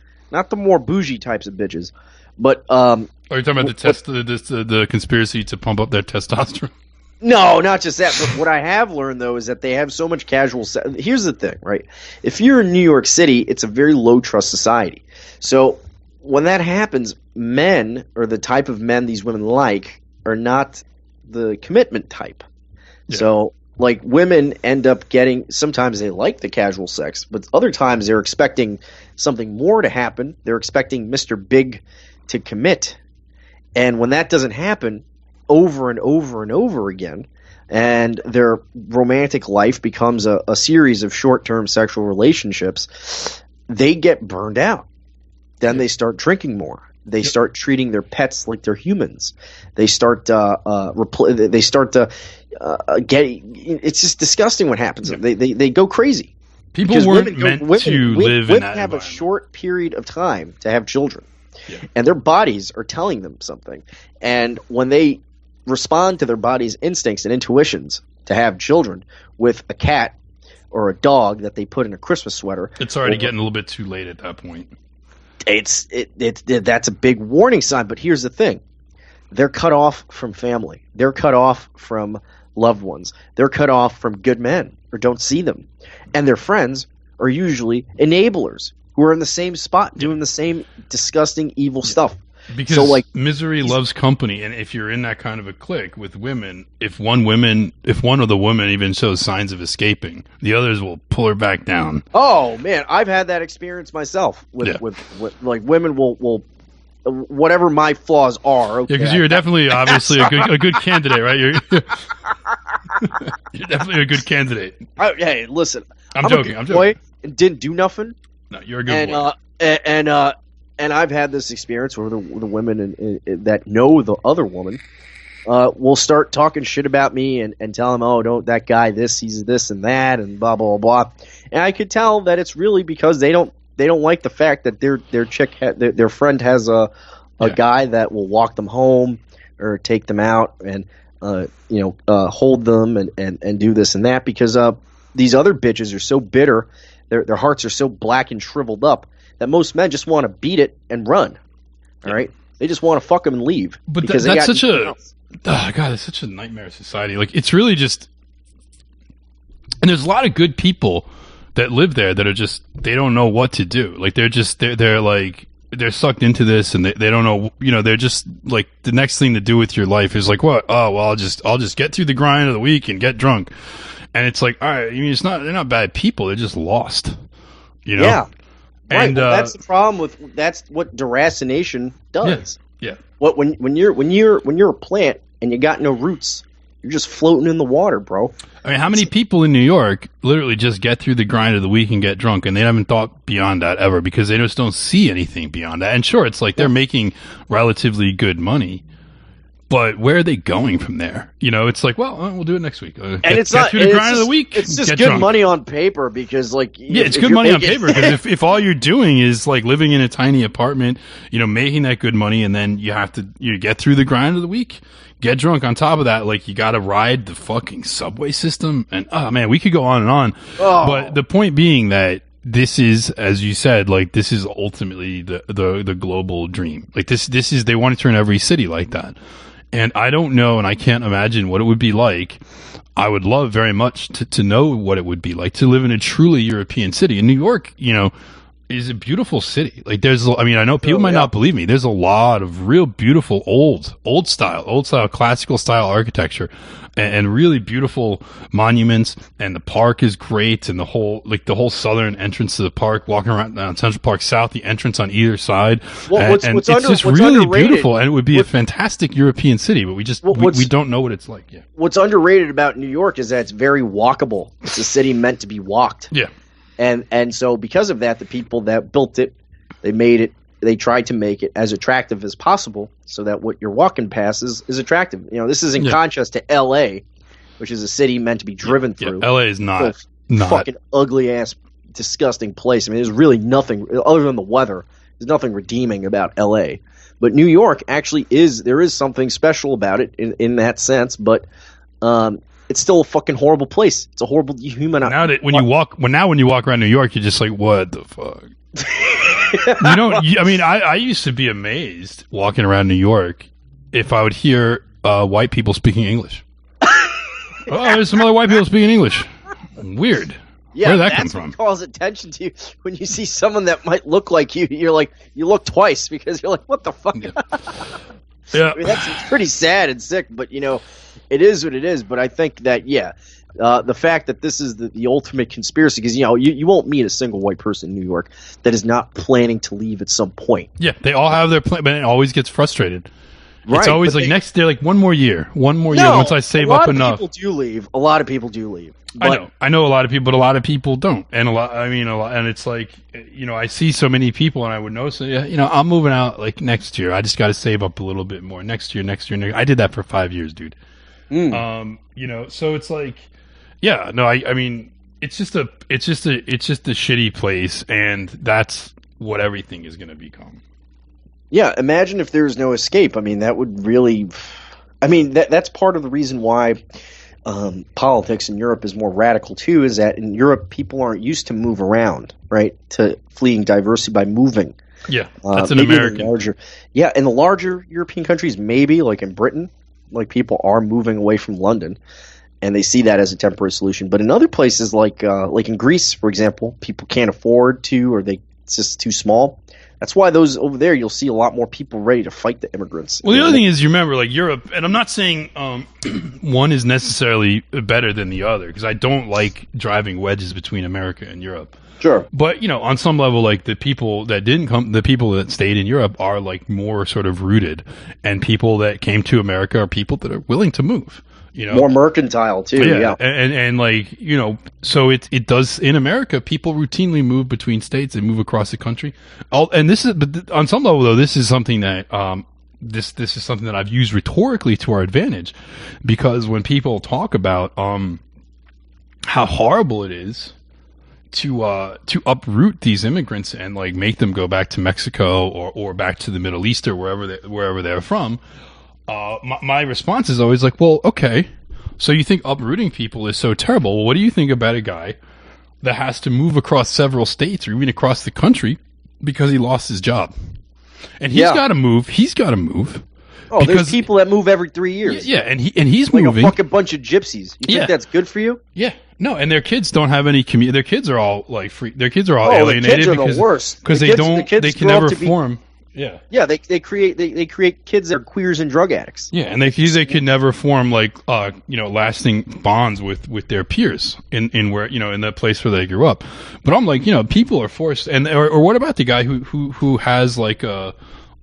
more bougie types of bitches, but Are you talking about the conspiracy to pump up their testosterone? No, not just that. But what I have learned, though, is that they have so much casual sex. Here's the thing, right? If you're in New York City, it's a very low-trust society. So when that happens, men, or the type of men these women like, are not the commitment type. Yeah. So, like, women end up getting – sometimes they like the casual sex, but other times they're expecting something more to happen. They're expecting Mr. Big to commit. And when that doesn't happen – over and over and over again, and their romantic life becomes a series of short-term sexual relationships, they get burned out. Then they start drinking more. They start treating their pets like they're humans. They start it's just disgusting what happens. They go crazy. People weren't meant to live in that women have a short period of time to have children. Yeah. And their bodies are telling them something. And when they respond to their body's instincts and intuitions to have children with a cat or a dog that they put in a Christmas sweater, it's already getting a little bit too late at that point. That's a big warning sign. But here's the thing: they're cut off from family. They're cut off from loved ones. They're cut off from good men or don't see them, and their friends are usually enablers who are in the same spot doing the same disgusting, evil stuff. Because misery loves company, and if you're in that kind of a clique with women, if one of the women even shows signs of escaping, the others will pull her back down. Oh man, I've had that experience myself with like women will whatever my flaws are. Okay, yeah, because you're definitely obviously a good candidate, right? You're definitely a good candidate. Hey, listen, I'm joking. I'm joking. And didn't do nothing. No, you're a good boy. And I've had this experience where the women that know the other woman will start talking shit about me and tell them, oh, don't that guy he's this and that and blah blah blah. And I could tell that it's really because they don't like the fact that their friend has a guy that will walk them home or take them out and hold them and do this and that, because these other bitches are so bitter, their hearts are so black and shriveled up, that most men just want to beat it and run. All right, they just want to fuck them and leave. But that's such it's such a nightmare society. Like, it's really just, and there's a lot of good people that live there that are just, they don't know what to do. Like, they're sucked into this, and they don't know. They're just like, the next thing to do with your life is like, what? Oh well, I'll just get through the grind of the week and get drunk. And it's like, all right, they're not bad people. They're just lost. Yeah. Right, and that's the problem that's what deracination does. Yeah. What when you're a plant and you got no roots, you're just floating in the water, bro. I mean, how many people in New York literally just get through the grind of the week and get drunk, and they haven't thought beyond that ever because they just don't see anything beyond that? And sure, it's like they're making relatively good money, but where are they going from there? It's like, well, we'll do it next week. Get through the grind of the week. It's just good money on paper because, like, it's good money on paper because if all you're doing is like living in a tiny apartment, making that good money, and then you get through the grind of the week, get drunk on top of that, like, you got to ride the fucking subway system, and oh man, we could go on and on. Oh. But the point being that this is, as you said, like, this is ultimately the global dream. Like, this is, they want to turn every city like that. And I don't know, and I can't imagine what it would be like. I would love very much to know what it would be like to live in a truly European city. And New York, is a beautiful city. Like, I know people might not believe me. There's a lot of real beautiful old style, classical style architecture, and really beautiful monuments. And the park is great, and the whole southern entrance to the park, walking around down Central Park South, the entrance on either side. Well, it's just really beautiful, and it would be a fantastic European city, but we don't know what it's like yet. What's underrated about New York is that it's very walkable. It's a city meant to be walked. Yeah. And so because of that, the people that built it, they tried to make it as attractive as possible so that what you're walking past is attractive. This is in contrast to L.A., which is a city meant to be driven through. Yeah, L.A. is not fucking ugly-ass, disgusting place. I mean, there's really nothing, other than the weather, there's nothing redeeming about L.A. But New York actually there is something special about it in that sense, but it's still a fucking horrible place. It's a horrible human. Now that when you walk around New York, you're just like, what the fuck? I used to be amazed walking around New York if I would hear white people speaking English. Oh, there's some other white people speaking English. Weird. Yeah, where did that come that's from? what calls attention to you when you see someone that might look like you. You're like, you look twice because you're like, what the fuck? Yeah. I mean, that's pretty sad and sick, but it is what it is. But I think that the fact that this is the ultimate conspiracy, because you won't meet a single white person in New York that is not planning to leave at some point. Yeah, they all have their plan, but it always gets frustrated. Right, it's always like next year, like one more year. Once I save up enough. A lot of people do leave. But I know a lot of people, but a lot of people don't, and and it's like, I see so many people, and I would know, so I'm moving out like next year. I just got to save up a little bit more next year. I did that for 5 years, dude. So it's like, it's just a shitty place, and that's what everything is going to become. Yeah, imagine if there was no escape. I mean, that would really. I mean, that's part of the reason why politics in Europe is more radical too. Is that in Europe people aren't used to move around, right? To fleeing diversity by moving. Yeah, that's an American. In the larger European countries, maybe like in Britain, like people are moving away from London, and they see that as a temporary solution. But in other places, like in Greece, for example, people can't afford to, or it's just too small. That's why those over there, you'll see a lot more people ready to fight the immigrants. Well, the other thing is, you remember, like Europe, and I'm not saying one is necessarily better than the other, because I don't like driving wedges between America and Europe. Sure. But, on some level, like the people that stayed in Europe are like more sort of rooted, and people that came to America are people that are willing to move. More mercantile too. Yeah. And like, so it does in America, people routinely move between states and move across the country. But on some level though, this is something that, this is something that I've used rhetorically to our advantage, because when people talk about, how horrible it is to uproot these immigrants and like make them go back to Mexico or back to the Middle East or wherever they're from, my response is always like, well, okay, so you think uprooting people is so terrible. Well, what do you think about a guy that has to move across several states or even across the country because he lost his job? And he's got to move. Oh, there's people that move every 3 years. Yeah, and he's like moving. Like a fucking bunch of gypsies. You think that's good for you? Yeah. No, and their kids don't have any commute. Their kids are all like free. Their kids are all alienated. The kids are the worst. Because they can never form. Yeah. Yeah, they create kids that are queers and drug addicts. Yeah, and they could never form like lasting bonds with their peers in where in the place where they grew up. But I'm like, people are forced, and or what about the guy who has like a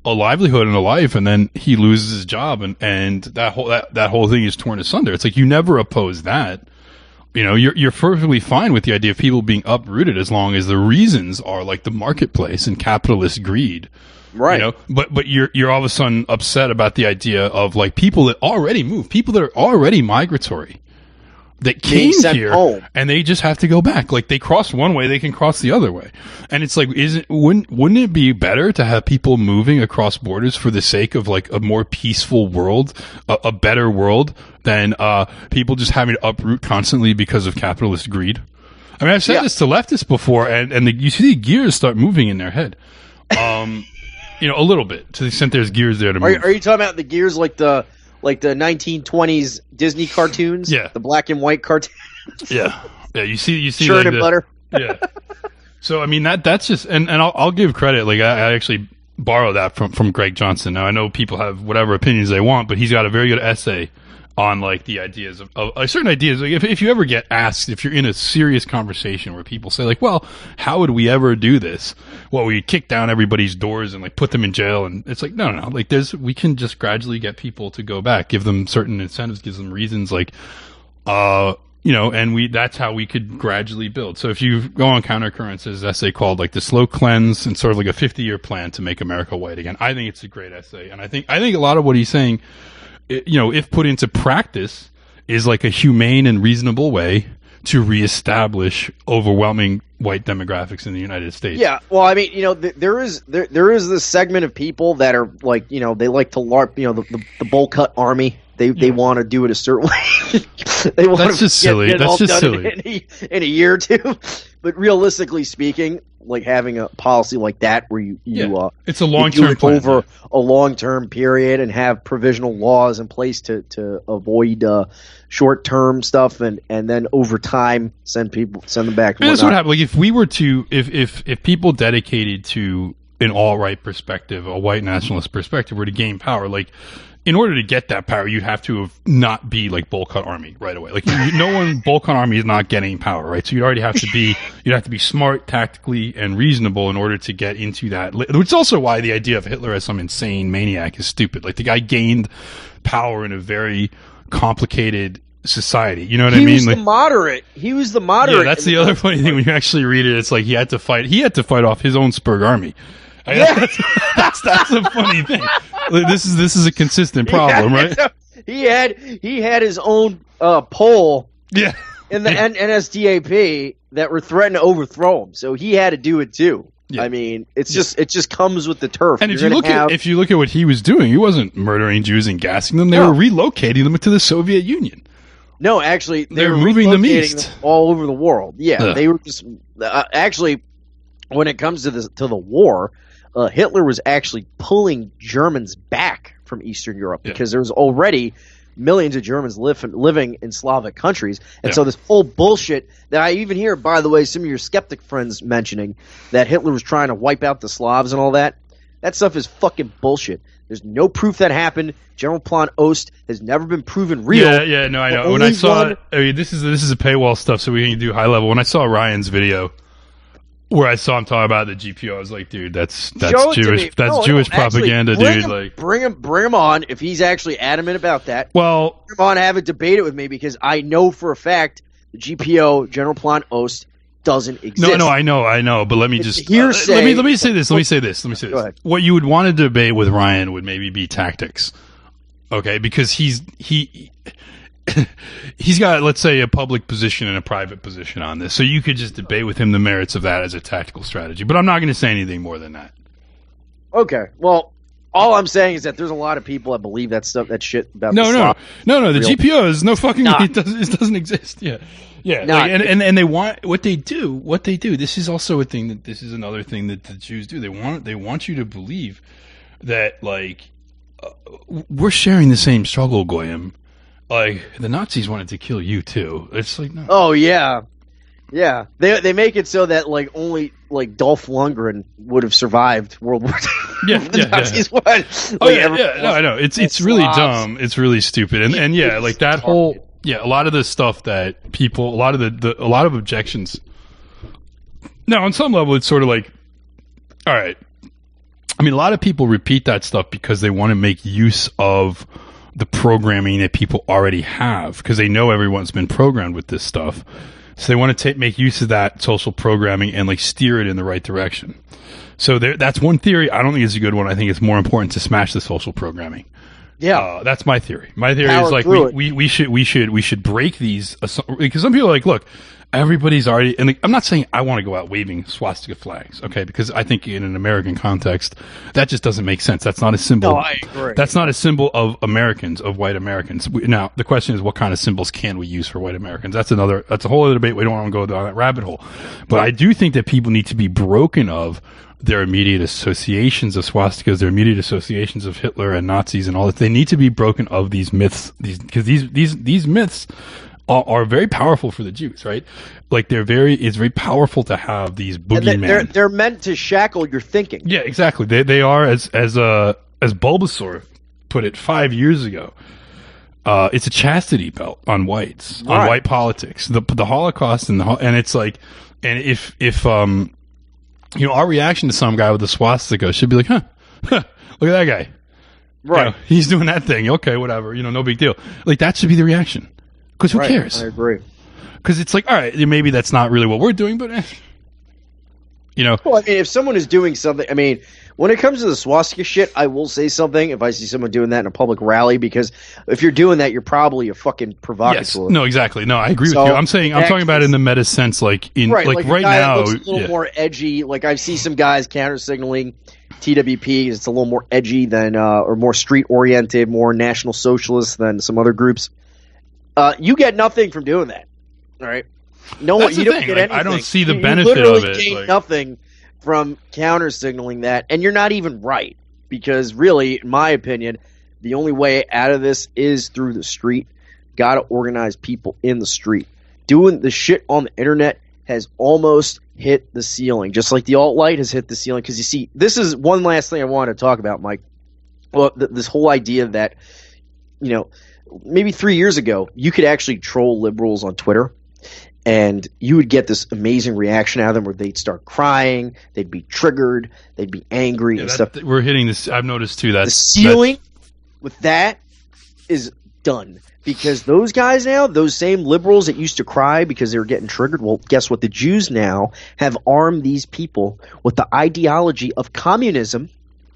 livelihood and a life, and then he loses his job, and that whole thing is torn asunder. It's like you never oppose that. You're perfectly fine with the idea of people being uprooted as long as the reasons are like the marketplace and capitalist greed. Right. But you're all of a sudden upset about the idea of like people that already moved, people that are already migratory, that came here home, and they just have to go back. Like they crossed one way, they can cross the other way. And it's like, wouldn't it be better to have people moving across borders for the sake of like a more peaceful world, a better world, than people just having to uproot constantly because of capitalist greed? I mean, I've said this to leftists before, and you see the gears start moving in their head. A little bit, to the extent there's gears there to move. Are you talking about the gears like the 1920s Disney cartoons? Yeah. The black and white cartoons? Yeah. Yeah, you see Churn like and butter. Yeah. So, I mean, that's just, and I'll give credit, like, I actually borrowed that from Greg Johnson. Now, I know people have whatever opinions they want, but he's got a very good essay on, like, the ideas of certain ideas. Like, if you ever get asked, if you're in a serious conversation where people say, like, well, how would we ever do this? Well, we kick down everybody's doors and, like, put them in jail. And it's like, no. Like, we can just gradually get people to go back, give them certain incentives, give them reasons, like, and that's how we could gradually build. So if you go on Countercurrents, there's an essay called like the slow cleanse and sort of like a 50-year plan to make America white again. I think it's a great essay. And I think a lot of what he's saying, if put into practice, is like a humane and reasonable way to reestablish overwhelming white demographics in the United States. Yeah, well, I mean, there is this segment of people that are like, they like to LARP, the bowl cut army. They want to do it a certain way. They want That's just silly. Get it That's all just done silly. in a year or two. But realistically speaking, like having a policy like that where you it's a long-term plan over a long-term period and have provisional laws in place to avoid short-term stuff and then over time send them back. And that's what happened. Like if we were to if people dedicated to an alt-right perspective, a white nationalist perspective, were to gain power, like in order to get that power, you have to not be like bowl cut army right away. Like no one bowl cut army is not getting power, right? So you'd have to be smart, tactically, and reasonable in order to get into that. Which is also why the idea of Hitler as some insane maniac is stupid. Like the guy gained power in a very complicated society. You know what I mean? He was the moderate. Yeah, that's the other funny thing when you actually read it. It's like he had to fight off his own Spurg army. Yeah. That's a funny thing. This is a consistent problem, right? He had his own poll in the NSDAP that were threatening to overthrow him, so he had to do it too. Yeah. I mean, it just comes with the turf. And if you look at what he was doing, he wasn't murdering Jews and gassing them. They were relocating them to the Soviet Union. No, actually, they were moving them east all over the world. Yeah, they were just actually. When it comes to the war, Hitler was actually pulling Germans back from Eastern Europe because there was already millions of Germans living in Slavic countries. And so this whole bullshit that I even hear, by the way, some of your skeptic friends mentioning that Hitler was trying to wipe out the Slavs and all that stuff is fucking bullshit. There's no proof that happened. General Plan Ost has never been proven real. Yeah, no, I know. When I saw this is a paywall stuff, so we can do high level. When I saw Ryan's video where I saw him talk about the GPO, I was like, dude, that's Jewish. That's Jewish propaganda, dude. Bring him on if he's actually adamant about that. Well, bring him on, have a debate it with me because I know for a fact the GPO, General Plan Ost, doesn't exist. No, I know. But let me just hearsay. Let me say this. Go ahead. What you would want to debate with Ryan would maybe be tactics, okay? Because he's got, let's say, a public position and a private position on this. So you could just debate with him the merits of that as a tactical strategy. But I'm not going to say anything more than that. Okay. Well, all I'm saying is that there's a lot of people that believe that shit about No. The GPO is no fucking. It doesn't exist. Yeah. And they want what they do. This is also a thing this is another thing that the Jews do. They want you to believe that we're sharing the same struggle, Goyim. Like the Nazis wanted to kill you too. It's like no. Oh yeah. They make it so that only Dolph Lundgren would have survived World War II. The Nazis won. No, I know. It's really dumb. It's really stupid. And that whole a lot of the stuff that people, a lot of objections. Now, on some level, it's sort of like, all right. I mean, a lot of people repeat that stuff because they want to make use of the programming that people already have because they know everyone's been programmed with this stuff. So they want to make use of that social programming and steer it in the right direction. So that's one theory. I don't think it's a good one. I think it's more important to smash the social programming. Yeah, that's my theory. My theory is we should break these because some people are like, look, everybody's already, and I'm not saying I want to go out waving swastika flags, okay? Because I think in an American context, that just doesn't make sense. That's not a symbol. No, I agree. That's not a symbol of Americans, of white Americans. Now, the question is, what kind of symbols can we use for white Americans? That's a whole other debate. We don't want to go down that rabbit hole. But I do think that people need to be broken of their immediate associations of swastikas, their immediate associations of Hitler and Nazis and all that. They need to be broken of these myths, because these myths are very powerful for the Jews, right? It's very powerful to have these boogeymen. They're meant to shackle your thinking. Yeah, exactly. They are, as Bulbasaur put it 5 years ago. It's a chastity belt on whites, on white politics, the Holocaust, and it's like, and if our reaction to some guy with a swastika should be like, huh, look at that guy, right? He's doing that thing. Okay, whatever. No big deal. That should be the reaction. Because who cares? I agree. Because it's like, all right, maybe that's not really what we're doing, but Well, I mean, if someone is doing something, I mean, When it comes to the swastika shit, I will say something if I see someone doing that in a public rally, because if you're doing that, you're probably a fucking provocateur. Yes. No, exactly. No, I agree with you. I'm talking about it in the meta sense, like right now. Looks a little more edgy. Like I see some guys counter signaling TWP. It's a little more edgy than, or more street oriented, more national socialist than some other groups. You get nothing from doing that. All right. No, you don't get anything. I don't see the benefit of it. You gain nothing from counter signaling that, and you're not even right, because really, in my opinion, the only way out of this is through the street. Got to organize people in the street. Doing the shit on the internet has almost hit the ceiling, just like the alt-right has hit the ceiling. Because you see, this is one last thing I want to talk about, Mike. Well, this whole idea that, maybe 3 years ago, you could actually troll liberals on Twitter. And you would get this amazing reaction out of them where they'd start crying, they'd be triggered, they'd be angry and stuff. We're hitting this. I've noticed too that the ceiling with that is done, because those guys now, those same liberals that used to cry because they were getting triggered, well, guess what? The Jews now have armed these people with the ideology of communism.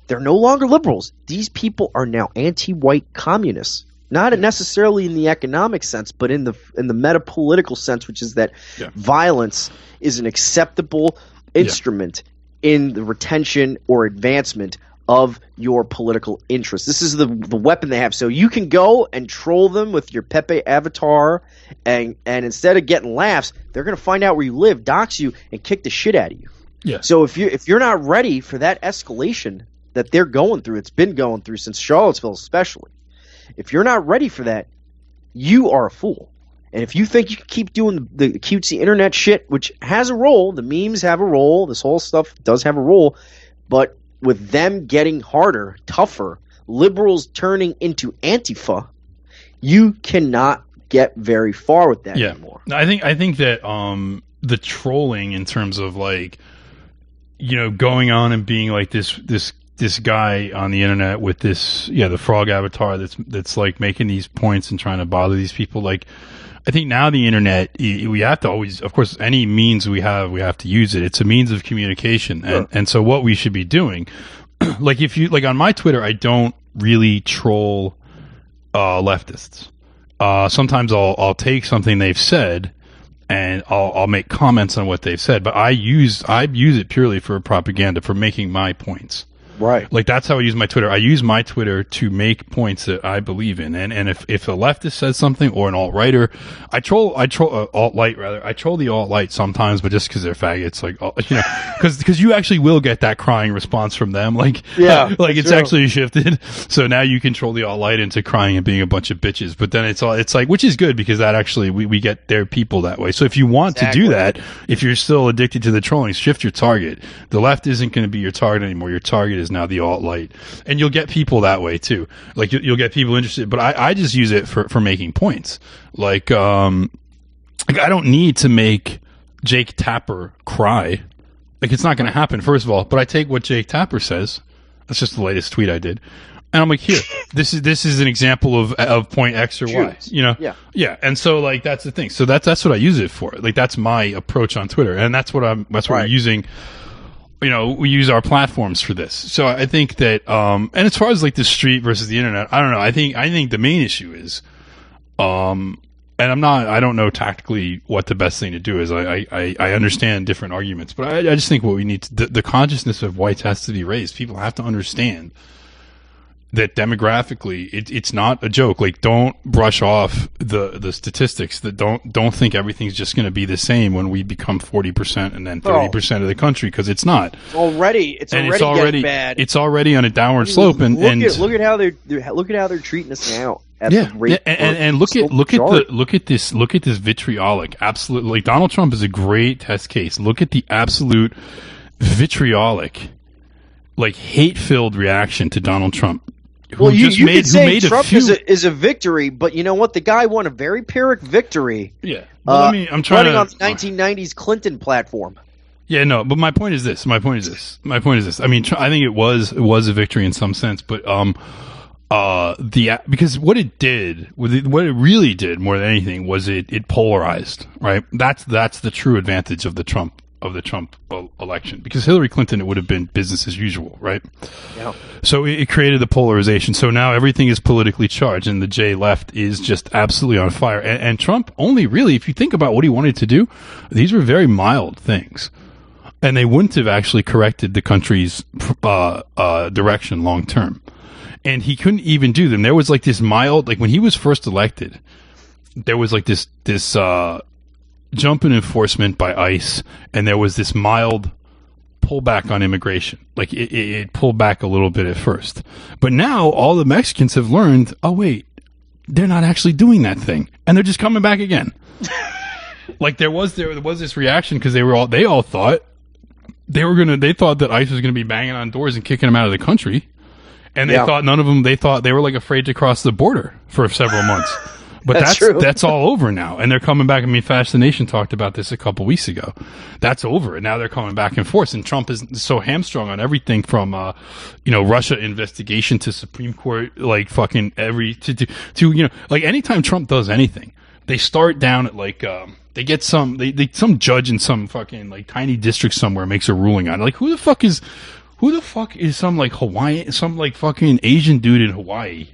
They're no longer liberals. These people are now anti-white communists. Not necessarily in the economic sense, but in the meta-political sense, which is that violence is an acceptable instrument in the retention or advancement of your political interests. This is the weapon they have. So you can go and troll them with your Pepe avatar, and instead of getting laughs, they're going to find out where you live, dox you, and kick the shit out of you. Yeah. So if you're not ready for that escalation that they're going through, it's been going through since Charlottesville especially. If you're not ready for that, you are a fool. And if you think you can keep doing the cutesy internet shit, which has a role, the memes have a role, this whole stuff does have a role, but with them getting harder, tougher, liberals turning into Antifa, you cannot get very far with that anymore. I think that the trolling in terms of going on and being like this guy on the internet with the frog avatar that's like making these points and trying to bother these people. Like, I think now the internet, we have to always, of course, any means we have to use it. It's a means of communication. And so what we should be doing, like on my Twitter, I don't really troll leftists. Sometimes I'll take something they've said and I'll make comments on what they've said, but I use it purely for propaganda, for making my points. Right. Like, that's how I use my Twitter. I use my Twitter to make points that I believe in. And if a leftist says something, or an alt-righter, I troll alt-right rather. I troll the alt-right sometimes, but just because they're faggots, because you actually will get that crying response from them. It's true. Actually shifted. So now you control the alt-right into crying and being a bunch of bitches. But then it's like, which is good, because that actually, we get their people that way. So if you want to do that, if you're still addicted to the trolling, shift your target. The left isn't going to be your target anymore. Your target is now the alt-right, and you'll get people that way too. Like, you'll get people interested, but I just use it for making points. Like I don't need to make Jake Tapper cry. Like, it's not going to happen, first of all. But I take what Jake Tapper says. That's just the latest tweet I did, and I'm like, here, this is an example of point X or Y. Yeah. And so, like, that's the thing. So that's what I use it for. Like, that's my approach on Twitter, and that's what we're using. We use our platforms for this. So I think that, and as far as like the street versus the internet, I don't know. I think the main issue is, and I don't know tactically what the best thing to do is. I understand different arguments, but I just think what we need the consciousness of whites has to be raised. People have to understand that demographically it's not a joke. Like, don't brush off the statistics. That don't think everything's just going to be the same when we become 40% and then 30% of the country, because it's not. It's already getting bad. It's already on a downward slope. And look at how they're treating us now. And look at this vitriolic, absolute, like, Donald Trump is a great test case. Look at the absolute vitriolic, like, hate-filled reaction to Donald Trump. You could say Trump is a victory, but you know what? The guy won a very Pyrrhic victory. Yeah. Well, I'm trying running on the 1990s Clinton platform. Yeah, no, but my point is this. I mean, I think it was a victory in some sense, but because what it really did more than anything was it polarized, right? That's the true advantage of the Trump of the Trump election, because Hillary Clinton, it would have been business as usual, right? Yeah. So it created the polarization. So now everything is politically charged, and the J left is just absolutely on fire. And Trump only really, if you think about what he wanted to do, these were very mild things. And they wouldn't have actually corrected the country's direction long term. And he couldn't even do them. There was like this mild, like when he was first elected, there was like this jump in enforcement by ICE, and there was this mild pullback on immigration. Like it pulled back a little bit at first. But now all the Mexicans have learned, oh wait, they're not actually doing that thing. And they're just coming back again. Like there was this reaction because they all thought they thought that ICE was going to be banging on doors and kicking them out of the country. And they thought none of them, they thought they were like afraid to cross the border for several months. But that's all over now. And they're coming back. I mean, Fascination talked about this a couple weeks ago. That's over. And now they're coming back in force. And Trump is so hamstrung on everything from, Russia investigation to Supreme Court, like fucking like anytime Trump does anything, they start down at like, they get some judge in some fucking like tiny district somewhere makes a ruling on it. Like who the fuck is some like Hawaiian, some like fucking Asian dude in Hawaii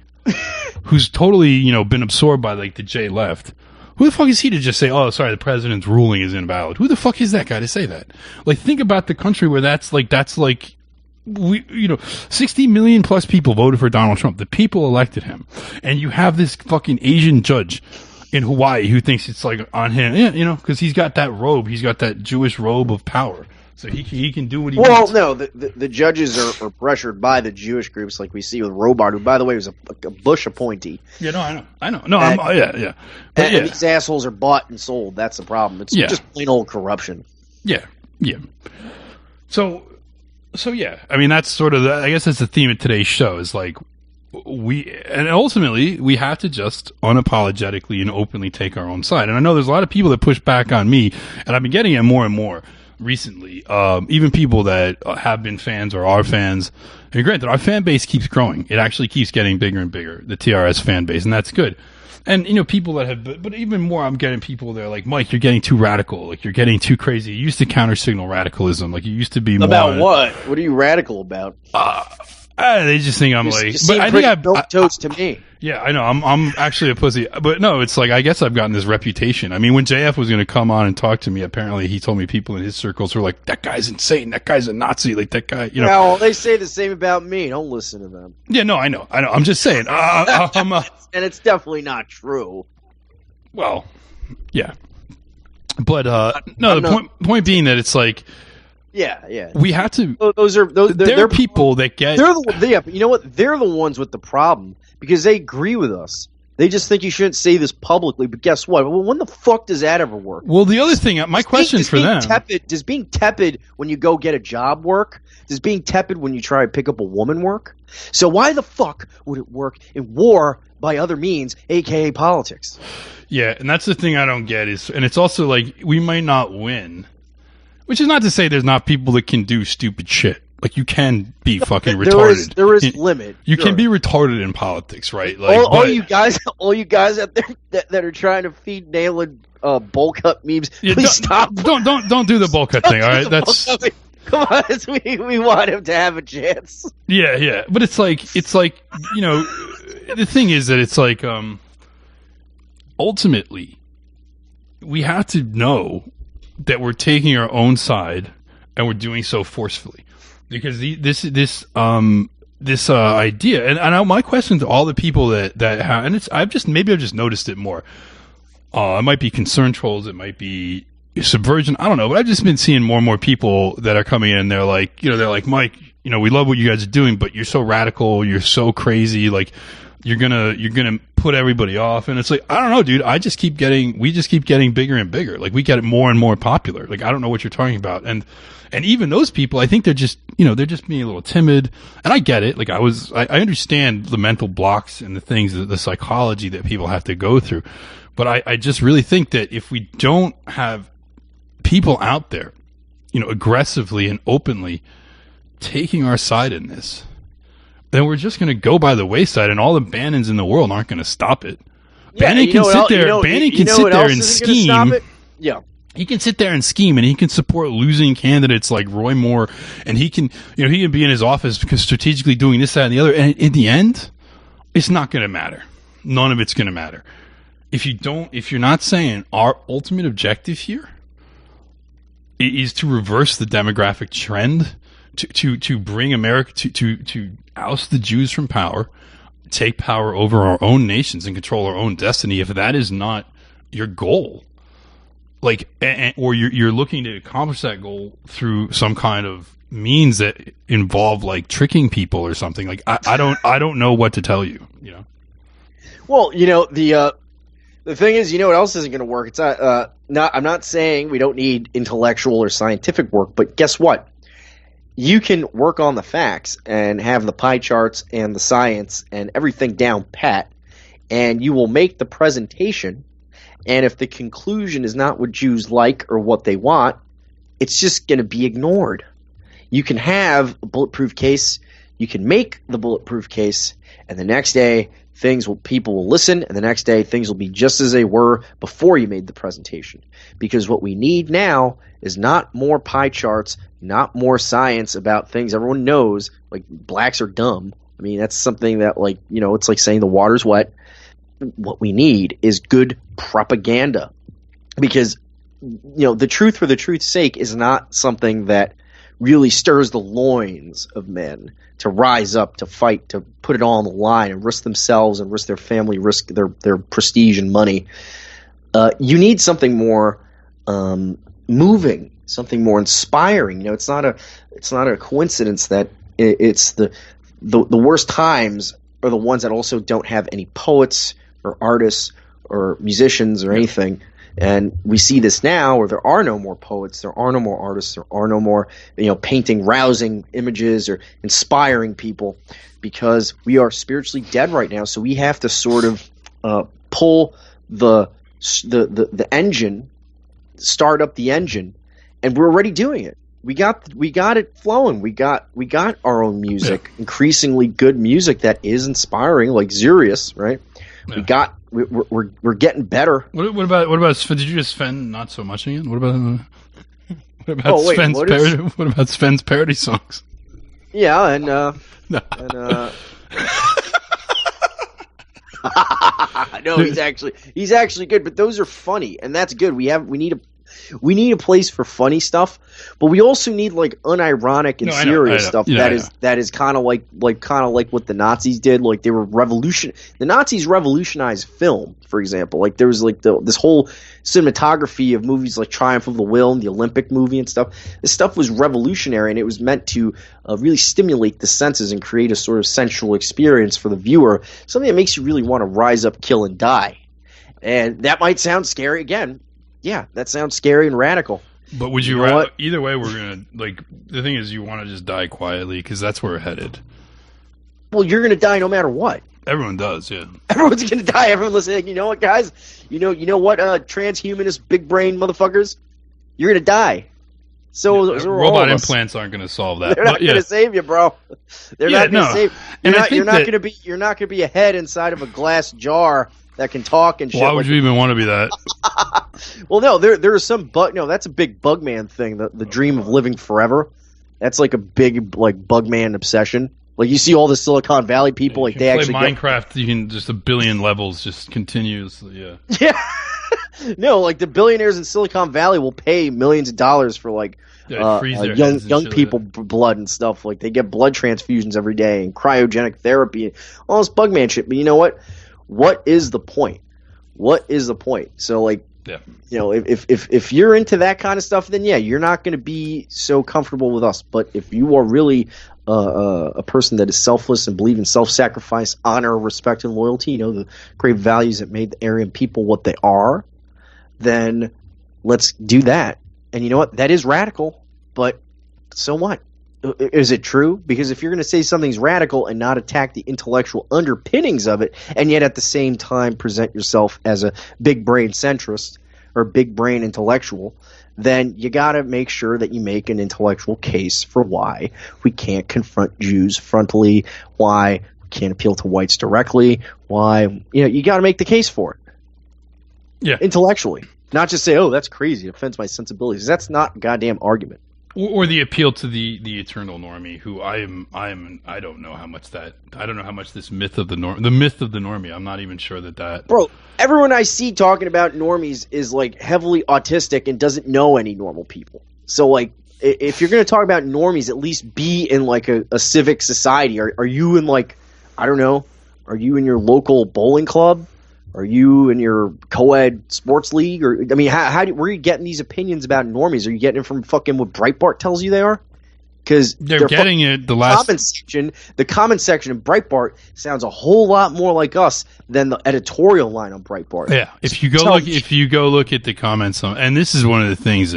who's totally, been absorbed by like the J left? Who the fuck is he to just say, oh, sorry, the president's ruling is invalid? Who the fuck is that guy to say that? Like, think about the country where that's like, 60 million plus people voted for Donald Trump. The people elected him. And you have this fucking Asian judge in Hawaii who thinks it's like on him, because he's got that robe. He's got that Jewish robe of power. So he can do what he wants. Well, no, the judges are pressured by the Jewish groups, like we see with Robart, who, by the way, was a Bush appointee. Yeah, no, I know. No, yeah. And these assholes are bought and sold. That's the problem. It's just plain old corruption. Yeah. So yeah. I mean, that's sort of I guess that's the theme of today's show. Is like ultimately we have to just unapologetically and openly take our own side. And I know there's a lot of people that push back on me, and I've been getting it more and more recently, even people that have been fans or are fans. And granted, our fan base keeps growing. It actually keeps getting bigger and bigger, the TRS fan base, and that's good. And, people that have, but even more, I'm getting people that are like, Mike, you're getting too radical. Like, you're getting too crazy. You used to counter-signal radicalism. Like, you used to be more. About what? What are you radical about? They just think I'm like, but I think I've toast to me. Yeah, I know. I'm actually a pussy, but no, it's like I guess I've gotten this reputation. I mean, when JF was going to come on and talk to me, apparently he told me people in his circles were like, "That guy's insane. That guy's a Nazi. Like that guy." Well, they say the same about me. Don't listen to them. Yeah, no, I know. I'm just saying. And it's definitely not true. Well, yeah, but the point being that it's like. Yeah. We have to. They're people that get. You know what? They're the ones with the problem because they agree with us. They just think you shouldn't say this publicly. But guess what? Well, when the fuck does that ever work? Well, the other thing, my question for them: does being tepid when you go get a job work? Does being tepid when you try to pick up a woman work? So why the fuck would it work in war by other means, aka politics? Yeah, and that's the thing I don't get and it's also like we might not win. Which is not to say there's not people that can do stupid shit. Like, you can be fucking retarded. There is limit. You can be retarded in politics, right? Like, all you guys out there that are trying to feed nailing bowl cut memes, please stop. Don't do the bowl cut thing, all right? That's come on, we want him to have a chance. Yeah. But it's like the thing is that it's like ultimately we have to know that we're taking our own side and we're doing so forcefully because this idea and my question to all the people that have, and I've just noticed it more. It might be concern trolls, it might be subversion, I don't know, but I've just been seeing more and more people that are coming in. They're like, Mike, we love what you guys are doing, but you're so radical, you're so crazy, like you're gonna put everybody off. And it's like, I don't know, dude, we just keep getting bigger and bigger. Like, we get more and more popular. Like, I don't know what you're talking about. And even those people, I think they're just being a little timid. And I get it. Like, I understand the mental blocks and the things, the psychology that people have to go through. But I just really think that if we don't have people out there, aggressively and openly taking our side in this, then we're just going to go by the wayside, and all the Bannons in the world aren't going to stop it. Yeah, Bannon can sit there and scheme. Yeah. he can sit there and scheme, and he can support losing candidates like Roy Moore, and he can be in his office because strategically doing this, that, and the other. And in the end, it's not going to matter. None of it's going to matter. If you're not saying our ultimate objective here is to reverse the demographic trend, to bring America to oust the Jews from power, take power over our own nations and control our own destiny. If that is not your goal, or you're looking to accomplish that goal through some kind of means that involve like tricking people or something, like I don't know what to tell you. Well, the thing is, what else isn't going to work? It's not. I'm not saying we don't need intellectual or scientific work, but guess what? You can work on the facts and have the pie charts and the science and everything down pat, and you will make the presentation. And if the conclusion is not what Jews like or what they want, it's just going to be ignored. You can have a bulletproof case, you can make the bulletproof case, and the next day people will listen, and the next day things will be just as they were before you made the presentation. Because what we need now is not more pie charts, not more science about things everyone knows, like blacks are dumb. I mean, that's something that, it's like saying the water's wet. What we need is good propaganda, because the truth for the truth's sake is not something that really stirs the loins of men to rise up, to fight, to put it all on the line and risk themselves and risk their family, risk their prestige and money. You need something more moving, something more inspiring. It's not a coincidence that it's the worst times are the ones that also don't have any poets or artists or musicians or anything. And we see this now where there are no more poets, there are no more artists, there are no more painting rousing images or inspiring people, because we are spiritually dead right now. So we have to sort of pull the engine, start up the engine, and we're already doing it. We got it flowing. We got our own music, increasingly good music that is inspiring, like Zurius, right? Yeah. We're getting better. What about did you just Sven not so much again? What about Sven's parody songs? Yeah, and no, he's actually good, but those are funny, and that's good. We need a place for funny stuff, but we also need like unironic and serious stuff that is kind of like what the Nazis did. Like they were the Nazis revolutionized film, for example. Like there was like this whole cinematography of movies like Triumph of the Will and the Olympic movie and stuff. This stuff was revolutionary, and it was meant to really stimulate the senses and create a sort of sensual experience for the viewer, something that makes you really want to rise up, kill, and die. And that might sound scary again. Yeah, that sounds scary and radical. But would you rather? Either way, we're gonna the thing is, you want to just die quietly because that's where we're headed. Well, you're gonna die no matter what. Everyone does, yeah. Everyone's gonna die. Everyone listening, you know what, guys? You know what, transhumanist, big brain motherfuckers? You're gonna die. So robot implants aren't gonna solve that. They're not gonna save you, bro. They're not gonna save. You're not gonna be a head inside of a glass jar that can talk and shit. Why would you even want to be that? Well, no, there is some bug. No, that's a big Bugman thing. The dream of living forever. That's like a big Bugman obsession. Like you see all the Silicon Valley people, like they actually Minecraft. You can just a billion levels just continuously. Yeah. Yeah. No, like the billionaires in Silicon Valley will pay millions of dollars for young people blood and stuff. Like they get blood transfusions every day and cryogenic therapy and all this Bugman shit. But you know what? What is the point? What is the point? So if you're into that kind of stuff, then yeah, you're not going to be so comfortable with us. But if you are really a person that is selfless and believe in self-sacrifice, honor, respect, and loyalty, the great values that made the Aryan people what they are, then let's do that. And you know what? That is radical, but so what? Is it true? Because if you're going to say something's radical and not attack the intellectual underpinnings of it, and yet at the same time present yourself as a big brain centrist or big brain intellectual, then you got to make sure that you make an intellectual case for why we can't confront Jews frontally, why we can't appeal to whites directly, why you got to make the case for it. Yeah, intellectually. Not just say, "Oh, that's crazy. It offends my sensibilities." That's not a goddamn argument. Or the appeal to the eternal normie, who I don't know how much this myth of the myth of the normie. I'm not even sure that. Bro, everyone I see talking about normies is like heavily autistic and doesn't know any normal people. So like, if you're going to talk about normies, at least be in like a civic society. Are you in like, I don't know, are you in your local bowling club? Are you in your co-ed sports league? Or I mean, where are you getting these opinions about normies? Are you getting it from fucking what Breitbart tells you they are? Because they're getting it. The comment section of Breitbart sounds a whole lot more like us than the editorial line on Breitbart. Yeah, if you go look at the comments on, and this is one of the things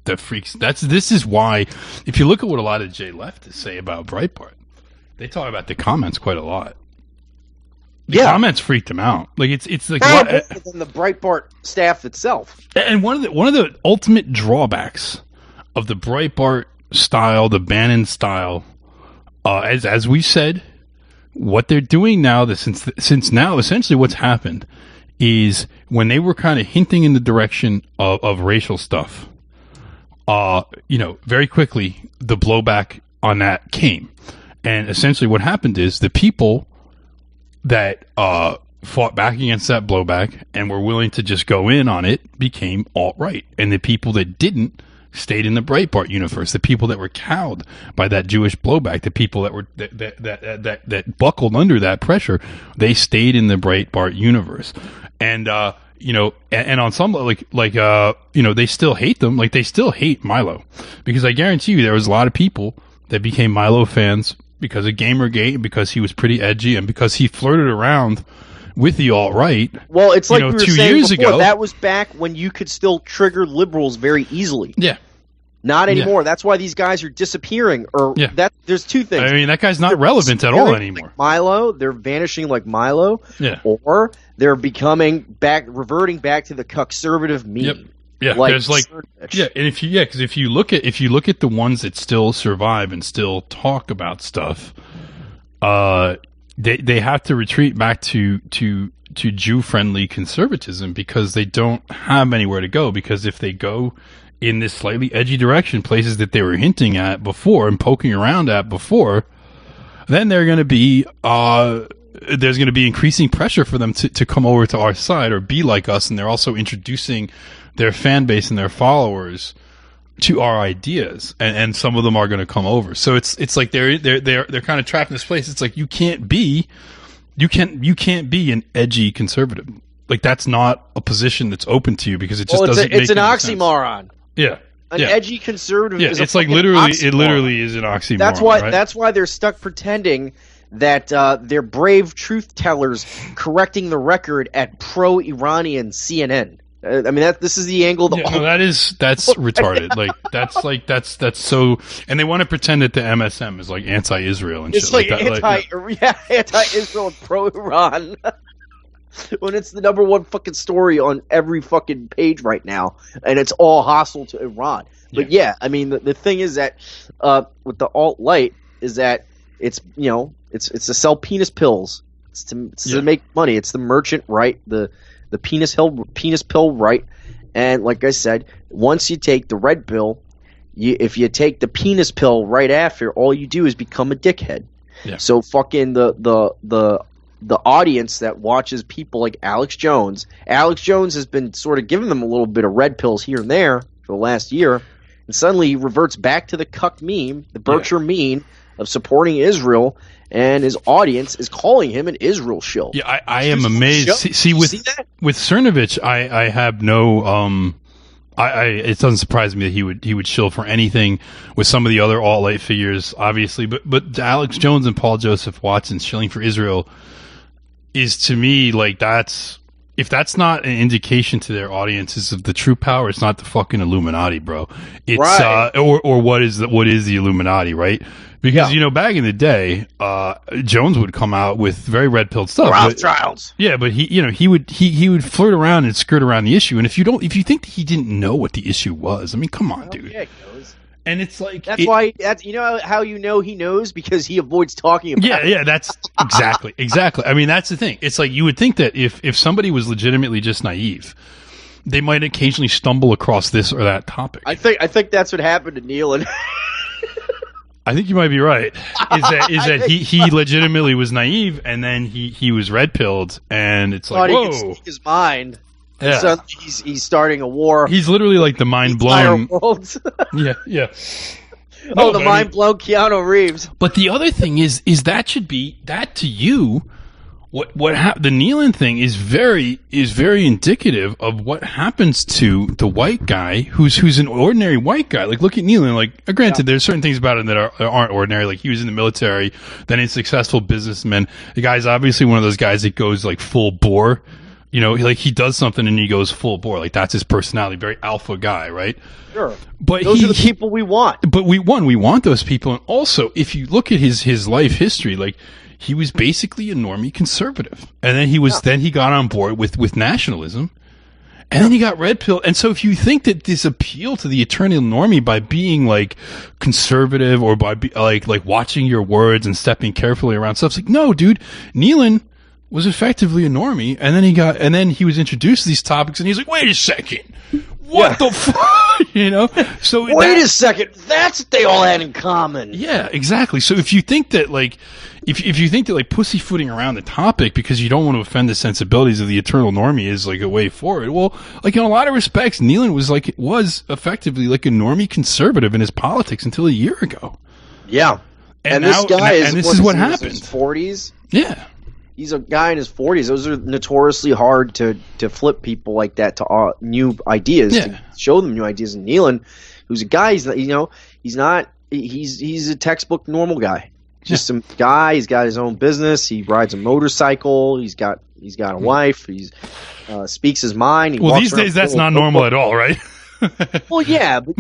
that freaks. This is why, if you look at what a lot of J leftists say about Breitbart, they talk about the comments quite a lot. The comments freaked him out. Like it's like more than the Breitbart staff itself. And one of the ultimate drawbacks of the Breitbart style, the Bannon style, as we said, what they're doing now, since now essentially what's happened is when they were kind of hinting in the direction of racial stuff, very quickly the blowback on that came, and essentially what happened is the people that fought back against that blowback and were willing to just go in on it became alt-right. And the people that didn't stayed in the Breitbart universe. The people that were cowed by that Jewish blowback, the people that were that buckled under that pressure, they stayed in the Breitbart universe. And and on some they still hate them. Like, they still hate Milo, because I guarantee you there was a lot of people that became Milo fans because of Gamergate, because he was pretty edgy, and because he flirted around with the alt-right. Well, it's like we were 2 saying years before, ago. that was back when you could still trigger liberals very easily. Yeah. Not anymore. Yeah. That's why these guys are disappearing. There's two things. I mean, that guy's not relevant at all anymore. Like Milo, they're vanishing like Milo. Yeah. Or they're reverting back to the conservative meme. Yep. Yeah, like, there's like, yeah, and because if you look at the ones that still survive and still talk about stuff, they have to retreat back to Jew-friendly conservatism, because they don't have anywhere to go. Because if they go in this slightly edgy direction, places that they were hinting at before and poking around at before, then they're going to be there's going to be increasing pressure for them to come over to our side or be like us, and they're also introducing their fan base and their followers to our ideas, and some of them are going to come over. So it's like they're kind of trapped in this place. It's like you can't be an edgy conservative. Like, that's not a position that's open to you, because it just doesn't make any sense. It's an oxymoron. Yeah. An edgy conservative is it's like literally is an oxymoron. That's why they're stuck pretending that they're brave truth tellers correcting the record at pro-Iranian CNN. I mean, this is the angle. That's retarded. That's so, and they want to pretend that the MSM is like anti-Israel and it's shit like that. Anti-Israel and pro-Iran. When it's the number one fucking story on every fucking page right now, and it's all hostile to Iran. But I mean, the thing is that with the alt-right is that it's to sell penis pills. It's to make money. It's the merchant right, the penis pill right. And like I said, once you take the red pill, if you take the penis pill right after, all you do is become a dickhead. Yeah. So fucking the audience that watches people like Alex Jones has been sort of giving them a little bit of red pills here and there for the last year, and suddenly he reverts back to the cuck meme, the Berkshire meme of supporting Israel, and his audience is calling him an Israel shill. Yeah, I am amazed. See, with Cernovich, I have no it doesn't surprise me that he would shill for anything with some of the other alt-right figures, obviously, but Alex Jones and Paul Joseph Watson shilling for Israel is, to me, like, if that's not an indication to their audiences of the true power, it's not the fucking Illuminati, bro. It's right. Or what is the Illuminati, right? Because back in the day, Jones would come out with very red pilled stuff. Rothschilds. Yeah, but he would flirt around and skirt around the issue. And if you think that he didn't know what the issue was, I mean, come on, dude. Yeah, he knows. And it's like that's how he knows, because he avoids talking about it. Yeah, that's exactly. I mean, that's the thing. It's like, you would think that if somebody was legitimately just naive they might occasionally stumble across this or that topic. I think that's what happened to Nealon. I think you might be right. Is that he legitimately was naive, and then he was red pilled, and it's like, whoa, he could speak his mind. Yeah. So he's starting a war. He's literally like the mind blown. Yeah. The mind blown Keanu Reeves. But the other thing is that should be that to you. The Nealon thing is very indicative of what happens to the white guy who's an ordinary white guy. Like, look at Nealon. Like, granted, there's certain things about him that aren't ordinary. Like, he was in the military, then he's a successful businessman. The guy's obviously one of those guys that goes like full bore. You know, like he does something and he goes full bore. Like, that's his personality. Very alpha guy, right? Sure. But those are the people we want. But we want those people. And also, if you look at his life history, like, he was basically a normie conservative, and then he got on board with nationalism, and then he got red pill. And so, if you think that this appeal to the eternal normie by being like conservative or by like watching your words and stepping carefully around stuff, it's like, no, dude, Nealon was effectively a normie, and then he was introduced to these topics, and he's like, wait a second, what the fuck, you know? So wait a second, that's what they all had in common. Yeah, exactly. So if you think that like. If you think that like pussyfooting around the topic because you don't want to offend the sensibilities of the eternal normie is like a way forward, well, like in a lot of respects, Nealon was effectively like a normie conservative in his politics until a year ago. Yeah, and this guy this is what happened. 40s. Yeah, he's a guy in his 40s. Those are notoriously hard to flip people like that to new ideas. Yeah. To show them new ideas. And Nealon, who's a guy, he's a textbook normal guy. Just some guy. He's got his own business. He rides a motorcycle. He's got a wife. He's speaks his mind. These days that's not normal at all, right? Well, yeah, but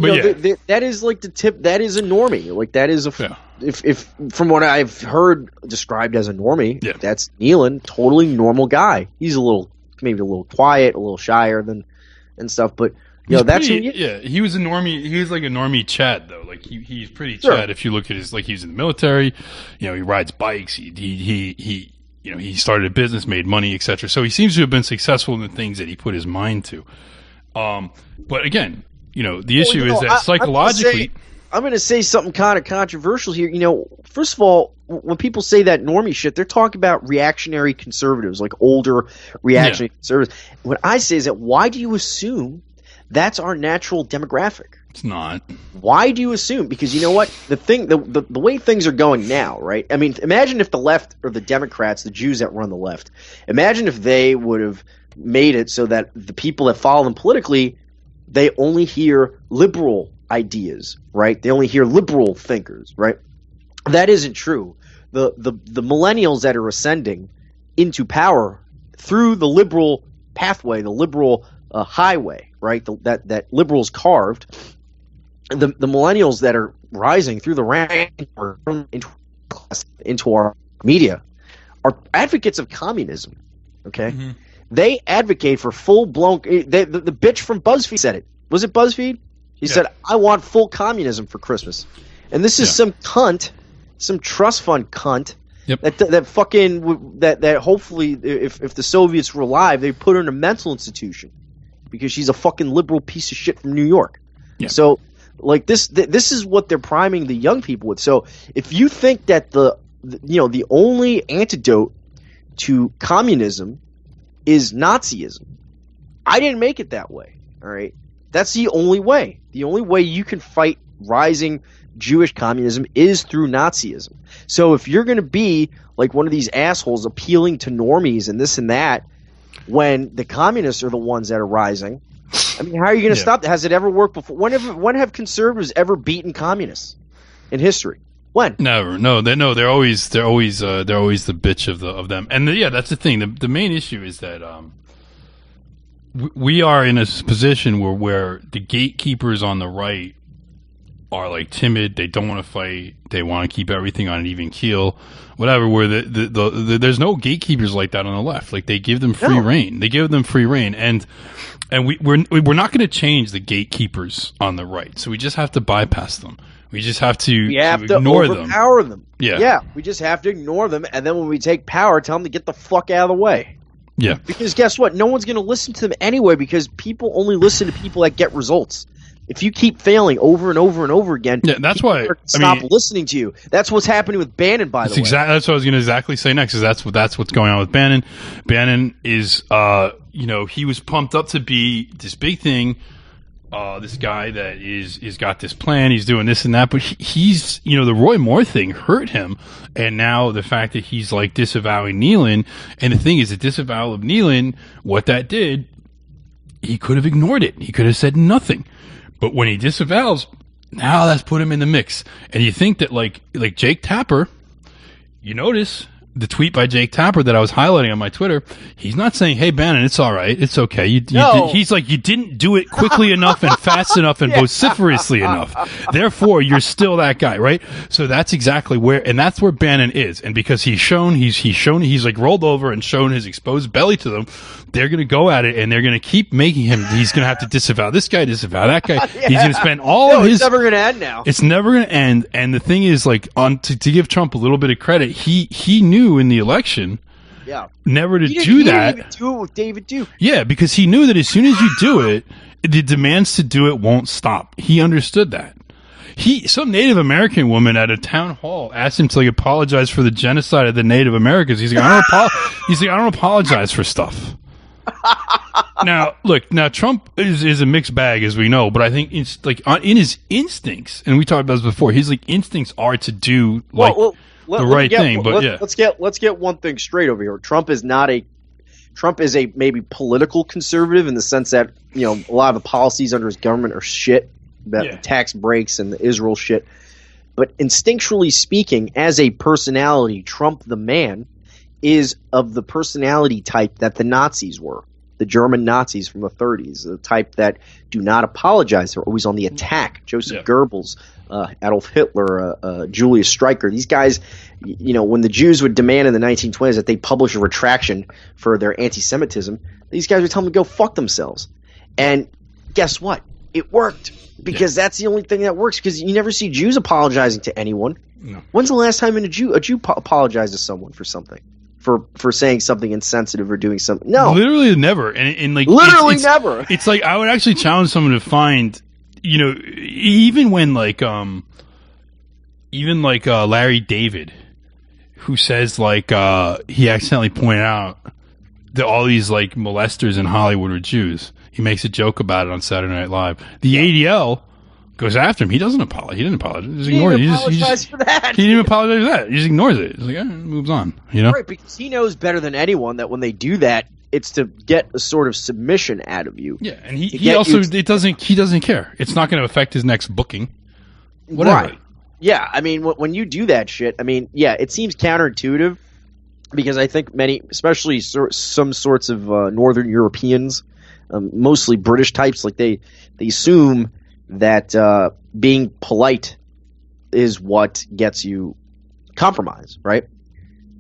that is like the tip. That is a normie. Like that is if from what I've heard described as a normie, that's Nealon. Totally normal guy. He's maybe a little quiet, a little shyer and stuff, but. That's he was a normie. He was like a normie Chad though. Like he's pretty Chad. If you look at his, like, he's in the military. He rides bikes. He started a business, made money, etc. So he seems to have been successful in the things that he put his mind to. But again, the issue is that psychologically, I'm going to say something kind of controversial here. First of all, when people say that normie shit, they're talking about reactionary conservatives, like older reactionary conservatives. What I say is that why do you assume that's our natural demographic? It's not. Why do you assume? Because you know what? The way things are going now, right? I mean, imagine if the left or the Democrats, the Jews that run the left, imagine if they would have made it so that the people that follow them politically, they only hear liberal ideas, right? They only hear liberal thinkers, right? That isn't true. The millennials that are ascending into power through the liberal pathway, the liberal highway, right? That liberals carved. The millennials that are rising through the ranks into our media are advocates of communism. Okay, They advocate for full blown. The bitch from BuzzFeed said it. Was it BuzzFeed? He said, "I want full communism for Christmas," and this is some cunt, some trust fund cunt. Yep. That hopefully, if the Soviets were alive, they put her in a mental institution. Because she's a fucking liberal piece of shit from New York. Yeah. So, like this is what they're priming the young people with. So, if you think that the only antidote to communism is Nazism, I didn't make it that way. All right, that's the only way. The only way you can fight rising Jewish communism is through Nazism. So, if you're going to be like one of these assholes appealing to normies and this and that, when the communists are the ones that are rising, I mean, how are you going to stop that? Has it ever worked before? When have conservatives ever beaten communists in history? When? Never. No. They're always the bitch of them. And that's the thing. The main issue is that we are in a position where the gatekeepers on the right are like timid. They don't want to fight. They want to keep everything on an even keel. Whatever. Where there's no gatekeepers like that on the left. Like they give them free reign. They give them free reign, and we're not going to change the gatekeepers on the right. So we just have to bypass them. We just have to ignore them. Overpower them. Yeah. We just have to ignore them, and then when we take power, tell them to get the fuck out of the way. Yeah. Because guess what? No one's going to listen to them anyway because people only listen to people that get results. If you keep failing over and over and over again, that's why stop listening to you. That's what's happening with Bannon, by the way. That's what I was going to exactly say next. Is that's what's going on with Bannon. Bannon is, he was pumped up to be this big thing. This guy that is got this plan. He's doing this and that, but he's the Roy Moore thing hurt him, and now the fact that he's like disavowing Nealon, and the thing is, the disavowal of Nealon, what that did, he could have ignored it. He could have said nothing. But when he disavows, now that's put him in the mix. And you think that like Jake Tapper, you notice the tweet by Jake Tapper that I was highlighting on my Twitter, he's not saying, "Hey Bannon, it's all right, it's okay." He's like, you didn't do it quickly enough and fast enough and vociferously enough. Therefore, you're still that guy, right? So that's exactly and that's where Bannon is. And because he's like rolled over and shown his exposed belly to them, they're going to go at it and they're going to keep making him. He's going to have to disavow this guy, disavow that guy. He's going to spend all of his. It's never going to end now. It's never going to end. And the thing is, like, to give Trump a little bit of credit, he knew in the election, never to do that. He didn't even do it with David Duke. Yeah, because he knew that as soon as you do it, the demands to do it won't stop. He understood that. Some Native American woman at a town hall asked him to like apologize for the genocide of the Native Americans. He's like, I don't apologize for stuff. Now Trump is a mixed bag, as we know, but I think it's like in his instincts, and we talked about this before. His like instincts are to do the right thing. But let's get one thing straight over here. Trump is a maybe political conservative in the sense that a lot of the policies under his government are shit, the tax breaks and the Israel shit. But instinctually speaking, as a personality, Trump the man is of the personality type that the Nazis were, the German Nazis from the 30s, the type that do not apologize. They're always on the attack. Joseph Goebbels, Adolf Hitler, Julius Streicher. These guys, when the Jews would demand in the 1920s that they publish a retraction for their anti-Semitism, these guys would tell them to go fuck themselves. And guess what? It worked because that's the only thing that works, because you never see Jews apologizing to anyone. No. When's the last time a Jew apologized to someone for something? For saying something insensitive or doing something. No. Literally never. And like literally never. It's like I would actually challenge someone to find, even when Larry David, who says like he accidentally pointed out that all these like molesters in Hollywood were Jews. He makes a joke about it on Saturday Night Live. The ADL goes after him. He doesn't apologize. He didn't apologize. He just ignores it. He didn't even apologize for that. He just ignores it. He's like, moves on. Right, because he knows better than anyone that when they do that, it's to get a sort of submission out of you. Yeah, and he doesn't care. It's not going to affect his next booking. Whatever. Right. Yeah, I mean, when you do that shit, I mean, yeah, it seems counterintuitive because I think many, especially some sorts of Northern Europeans, mostly British types, like they assume that being polite is what gets you compromise, right?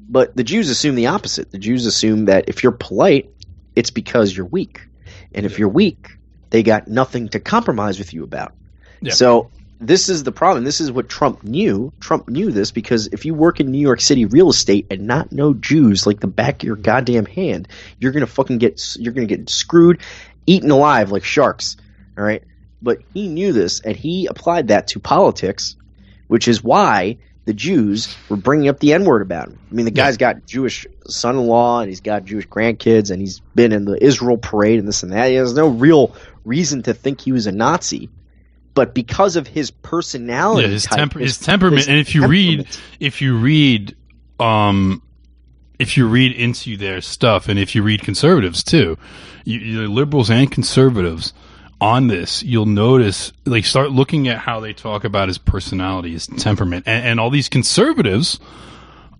But the Jews assume the opposite. The Jews assume that if you're polite, it's because you're weak. And if you're weak, they got nothing to compromise with you about. Yeah. So this is the problem. This is what Trump knew. Trump knew this because if you work in New York City real estate and not know Jews like the back of your goddamn hand, you're going to get screwed, eaten alive like sharks, all right? But he knew this, and he applied that to politics, which is why the Jews were bringing up the N-word about him. I mean, the guy's got Jewish son-in-law, and he's got Jewish grandkids, and he's been in the Israel parade and this and that. There's no real reason to think he was a Nazi. But because of his personality, his temperament, and if you read into their stuff, and if you read conservatives too, liberals and conservatives on this, you'll notice, like, start looking at how they talk about his personality, his temperament, and all these conservatives,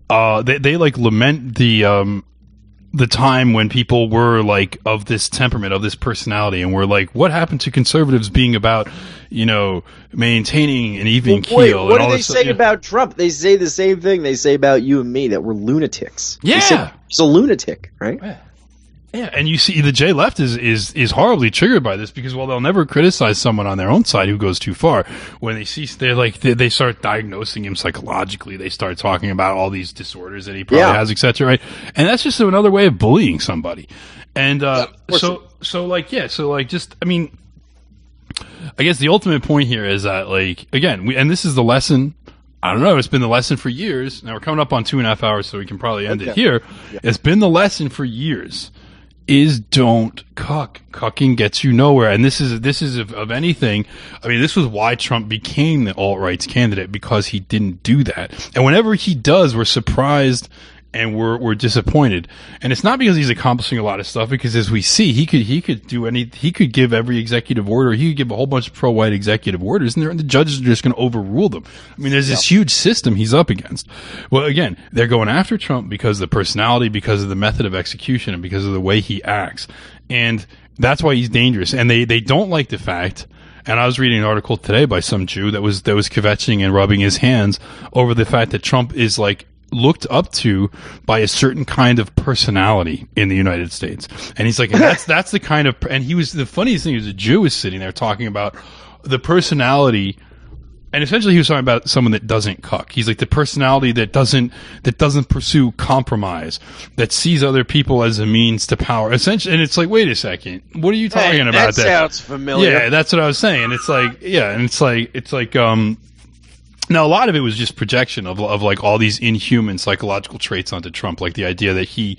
they like lament the time when people were like of this temperament, of this personality, and we're like, what happened to conservatives being about, maintaining an even keel? What do they say about Trump? They say the same thing they say about you and me, that we're lunatics. Yeah, he's a lunatic, right? Yeah. Yeah, and you see the J left is horribly triggered by this because while they'll never criticize someone on their own side who goes too far, when they see they start diagnosing him psychologically, they start talking about all these disorders that he probably has, etc. Right, and that's just another way of bullying somebody. And just I mean, I guess the ultimate point here is that and this is the lesson. I don't know. It's been the lesson for years. Now we're coming up on 2.5 hours, so we can probably end it here. Yeah. It's been the lesson for years. Is don't cuck. Cucking gets you nowhere. And this is of anything. I mean, this was why Trump became the alt-right's candidate, because he didn't do that. And whenever he does, we're surprised and we're disappointed. And it's not because he's accomplishing a lot of stuff, because as we see, he could give every executive order. He could give a whole bunch of pro-white executive orders, and the judges are just going to overrule them. I mean, there's this huge system he's up against. Well, again, they're going after Trump because of the personality, because of the method of execution, and because of the way he acts. And that's why he's dangerous. And they don't like the fact. And I was reading an article today by some Jew that was kvetching and rubbing his hands over the fact that Trump is looked up to by a certain kind of personality in the United States. And he's like, and that's the kind of, and he was, the funniest thing is a Jew was sitting there talking about the personality, and essentially he was talking about someone that doesn't cuck. He's like the personality that doesn't pursue compromise, that sees other people as a means to power. Essentially, and it's like, wait a second, what are you talking about? That sounds familiar. Yeah, that's what I was saying. It's like, yeah, and it's like, now, a lot of it was just projection of all these inhuman psychological traits onto Trump, like the idea that he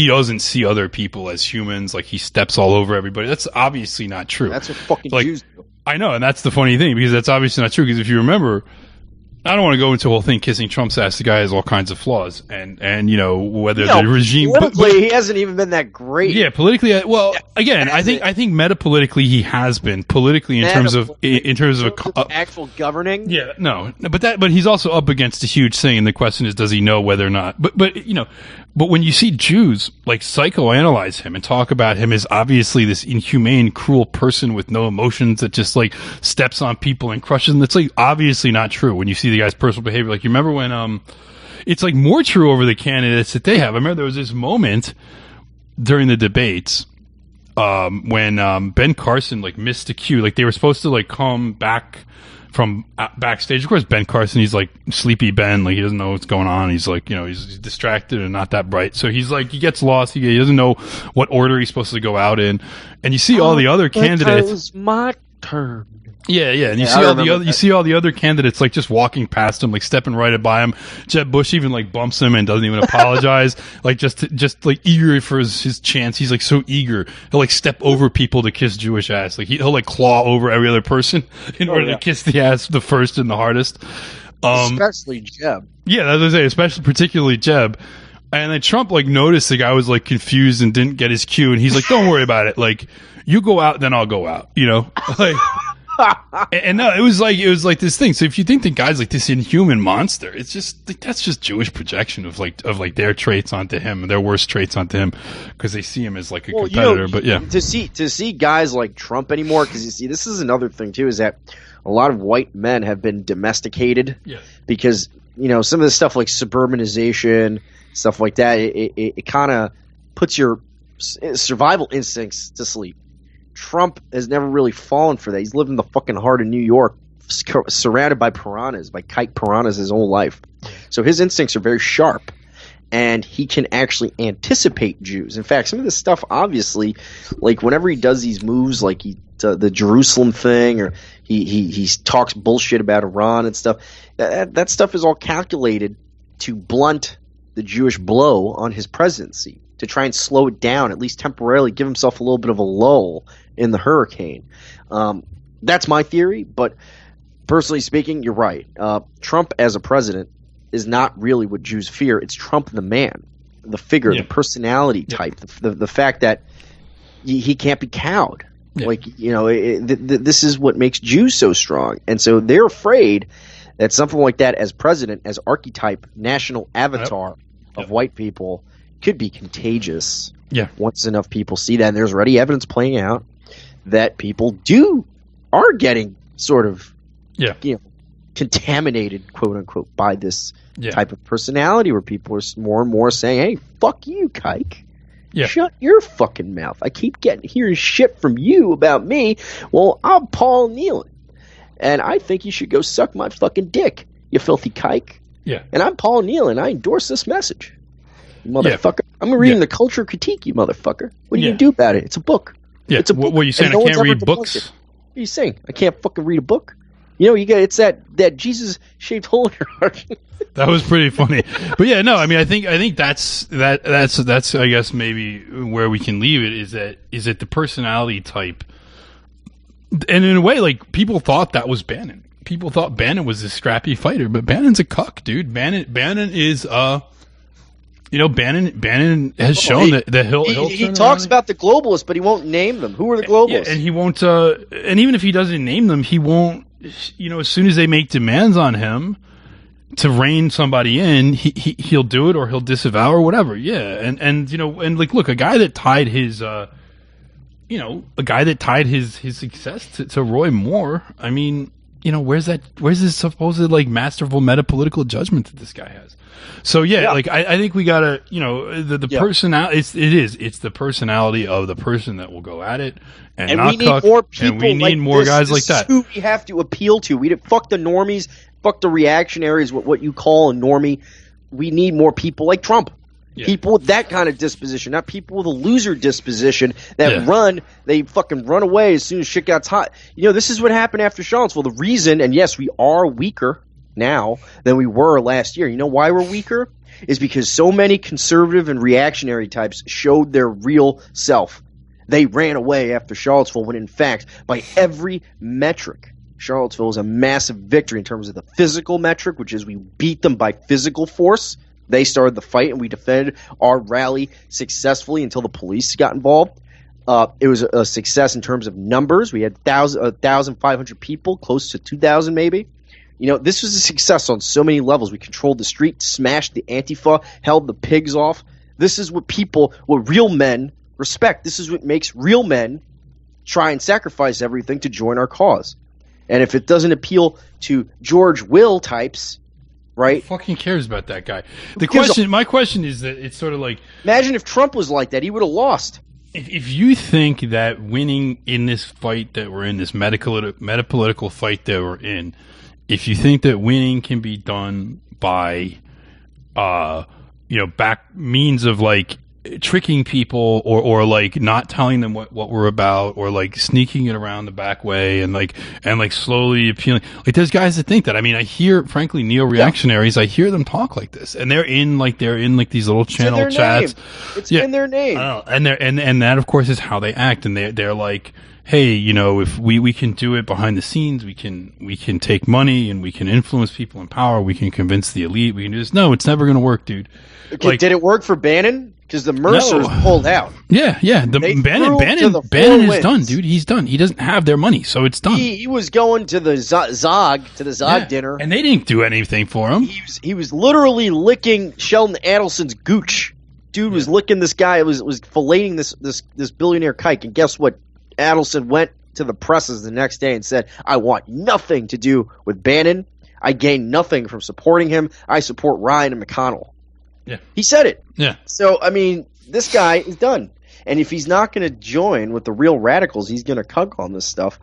doesn't see other people as humans, like he steps all over everybody. That's obviously not true. That's what fucking Jews do. I know, and that's the funny thing, because that's obviously not true, because if you remember, I don't want to go into the whole thing kissing Trump's ass. The guy has all kinds of flaws, and whether the regime politically he hasn't even been that great. Yeah, politically, well, again, I think metapolitically he has been politically in terms of actual governing. Yeah, no, but he's also up against a huge thing, and the question is, does he know whether or not? But when you see Jews psychoanalyze him and talk about him as obviously this inhumane, cruel person with no emotions that just steps on people and crushes them, that's obviously not true. When you see the guy's personal behavior, you remember when it's more true over the candidates that they have. I remember there was this moment during the debates when Ben Carson missed a cue. They were supposed to come back from backstage. Of course, Ben Carson, he's sleepy Ben, he doesn't know what's going on. He's he's distracted and not that bright. So he's he gets lost. He doesn't know what order he's supposed to go out in. And you see all the other candidates. It was my turn. Yeah, and you see all the other candidates just walking past him, stepping right by him. Jeb Bush even bumps him and doesn't even apologize, just eager for his chance. He's so eager. He'll step over people to kiss Jewish ass. He'll claw over every other person in order to kiss the ass the first and the hardest. Especially Jeb. Yeah, that's what I say. Particularly Jeb. And then Trump noticed the guy was confused and didn't get his cue, and he's don't worry about it. You go out, then I'll go out. And no, it was this thing. So if you think the guy's this inhuman monster, it's just that's just Jewish projection of their traits onto him, their worst traits onto him, because they see him as a competitor. But yeah, to see guys like Trump anymore, because you see, this is another thing too, is that a lot of white men have been domesticated. Yeah. Because some of the stuff like suburbanization, stuff like that, it kind of puts your survival instincts to sleep. Trump has never really fallen for that. He's lived in the fucking heart of New York, surrounded by piranhas, by kite piranhas his whole life. So his instincts are very sharp, and he can actually anticipate Jews. In fact, some of this stuff, obviously, whenever he does these moves, the Jerusalem thing, or he talks bullshit about Iran and stuff, that stuff is all calculated to blunt the Jewish blow on his presidency, to try and slow it down, at least temporarily, give himself a little bit of a lull in the hurricane. That's my theory, but personally speaking, you're right. Trump as a president is not really what Jews fear. It's Trump the man, the figure, the personality type, the fact that he can't be cowed. Yeah. This is what makes Jews so strong. And so they're afraid that something like that as president, as archetype, national avatar of white people, could be contagious. Yeah. Once enough people see that, and there's already evidence playing out that people are getting sort of contaminated, quote unquote, by this type of personality, where people are more and more saying, "Hey, fuck you, kike," Yeah. Shut your fucking mouth. I keep hearing shit from you about me. Well, I'm Paul Nealon, and I think you should go suck my fucking dick, you filthy kike. Yeah. And I'm Paul Nealon. I endorse this message, you motherfucker. Yeah. I'm reading the Culture Critique, you motherfucker. What are you gonna do about it? It's a book. Yeah. It's a book. What are you saying? I can't read books? What are you saying? I can't fucking read a book? It's that Jesus-shaped hole in your heart. That was pretty funny. But yeah, no, I mean, I think that's I guess maybe where we can leave it is that the personality type, and in a way, like, people thought that was Bannon. People thought Bannon was this scrappy fighter, but Bannon's a cuck, dude. Bannon is Bannon has shown that he talks about the globalists, but he won't name them. Who are the globalists? Yeah, and he won't. And even if he doesn't name them, he won't. As soon as they make demands on him to rein somebody in, he'll do it or he'll disavow or whatever. Yeah, and like, look, a guy that tied his success to Roy Moore. I mean, where's this supposed, like, masterful metapolitical judgment that this guy has? So like, I think we gotta, the personality. It's the personality of the person that will go at it, and not we need more people. And we need more guys like that. Who we have to appeal to. Fuck the normies, fuck the reactionaries. What you call a normie. We need more people like Trump. Yeah. People with that kind of disposition, not people with a loser disposition that they fucking run away as soon as shit gets hot. This is what happened after Charlottesville. The reason, and yes, we are weaker now than we were last year. You know why we're weaker? Is because so many conservative and reactionary types showed their real self. They ran away after Charlottesville when, in fact, by every metric, Charlottesville was a massive victory in terms of the physical metric, which is we beat them by physical force. They started the fight, and we defended our rally successfully until the police got involved. It was a success in terms of numbers. We had 1,500 people, close to 2,000 maybe. This was a success on so many levels. We controlled the street, smashed the Antifa, held the pigs off. This is what real men respect. This is what makes real men try and sacrifice everything to join our cause. And if it doesn't appeal to George Will types, right? Who fucking cares about that guy? My question is that it's sort of like, imagine if Trump was like that, he would have lost. If you think that winning in this fight that we're in, this metapolitical fight that we're in, if you think that winning can be done by, back means of, like, tricking people or like not telling them what we're about, or like sneaking it around the back way and slowly appealing, like, there's guys that think that. I mean, I hear, frankly, neo-reactionaries, I hear them talk like this, and they're in these little channel chats. It's in their name. And that, of course, is how they act, and they're like, hey, if we can do it behind the scenes, we can take money and we can influence people in power, we can convince the elite, we can do this. No, it's never going to work, dude. Okay, did it work for Bannon? Because the Mercers pulled out. Yeah. Bannon is done, dude. He's done. He doesn't have their money, so it's done. He was going to the Zog dinner, and they didn't do anything for him. He was literally licking Sheldon Adelson's gooch. Dude was licking this guy. Was filleting this billionaire kike, and guess what? Adelson went to the presses the next day and said, "I want nothing to do with Bannon. I gain nothing from supporting him. I support Ryan and McConnell." Yeah. He said it. Yeah. So, I mean, this guy is done. And if he's not going to join with the real radicals, he's going to cuck on this stuff.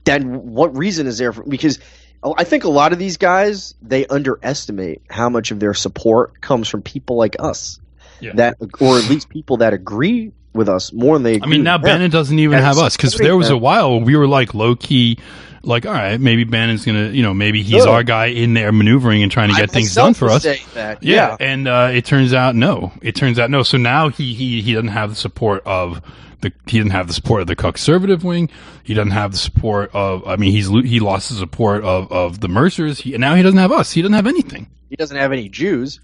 Then what reason is there? Because I think a lot of these guys, they underestimate how much of their support comes from people like us. Yeah. Or at least people that agree with us more than they agree. I mean, now Bannon doesn't even have us, because there was a while we were like low-key, like, all right, maybe Bannon's going to, maybe he's our guy in there maneuvering and trying to get things done for us. Yeah. And it turns out no. So now he doesn't have the support of the conservative wing. He doesn't have the support of, I mean, he lost the support of the Mercers. Now he doesn't have us. He doesn't have anything. He doesn't have any Jews.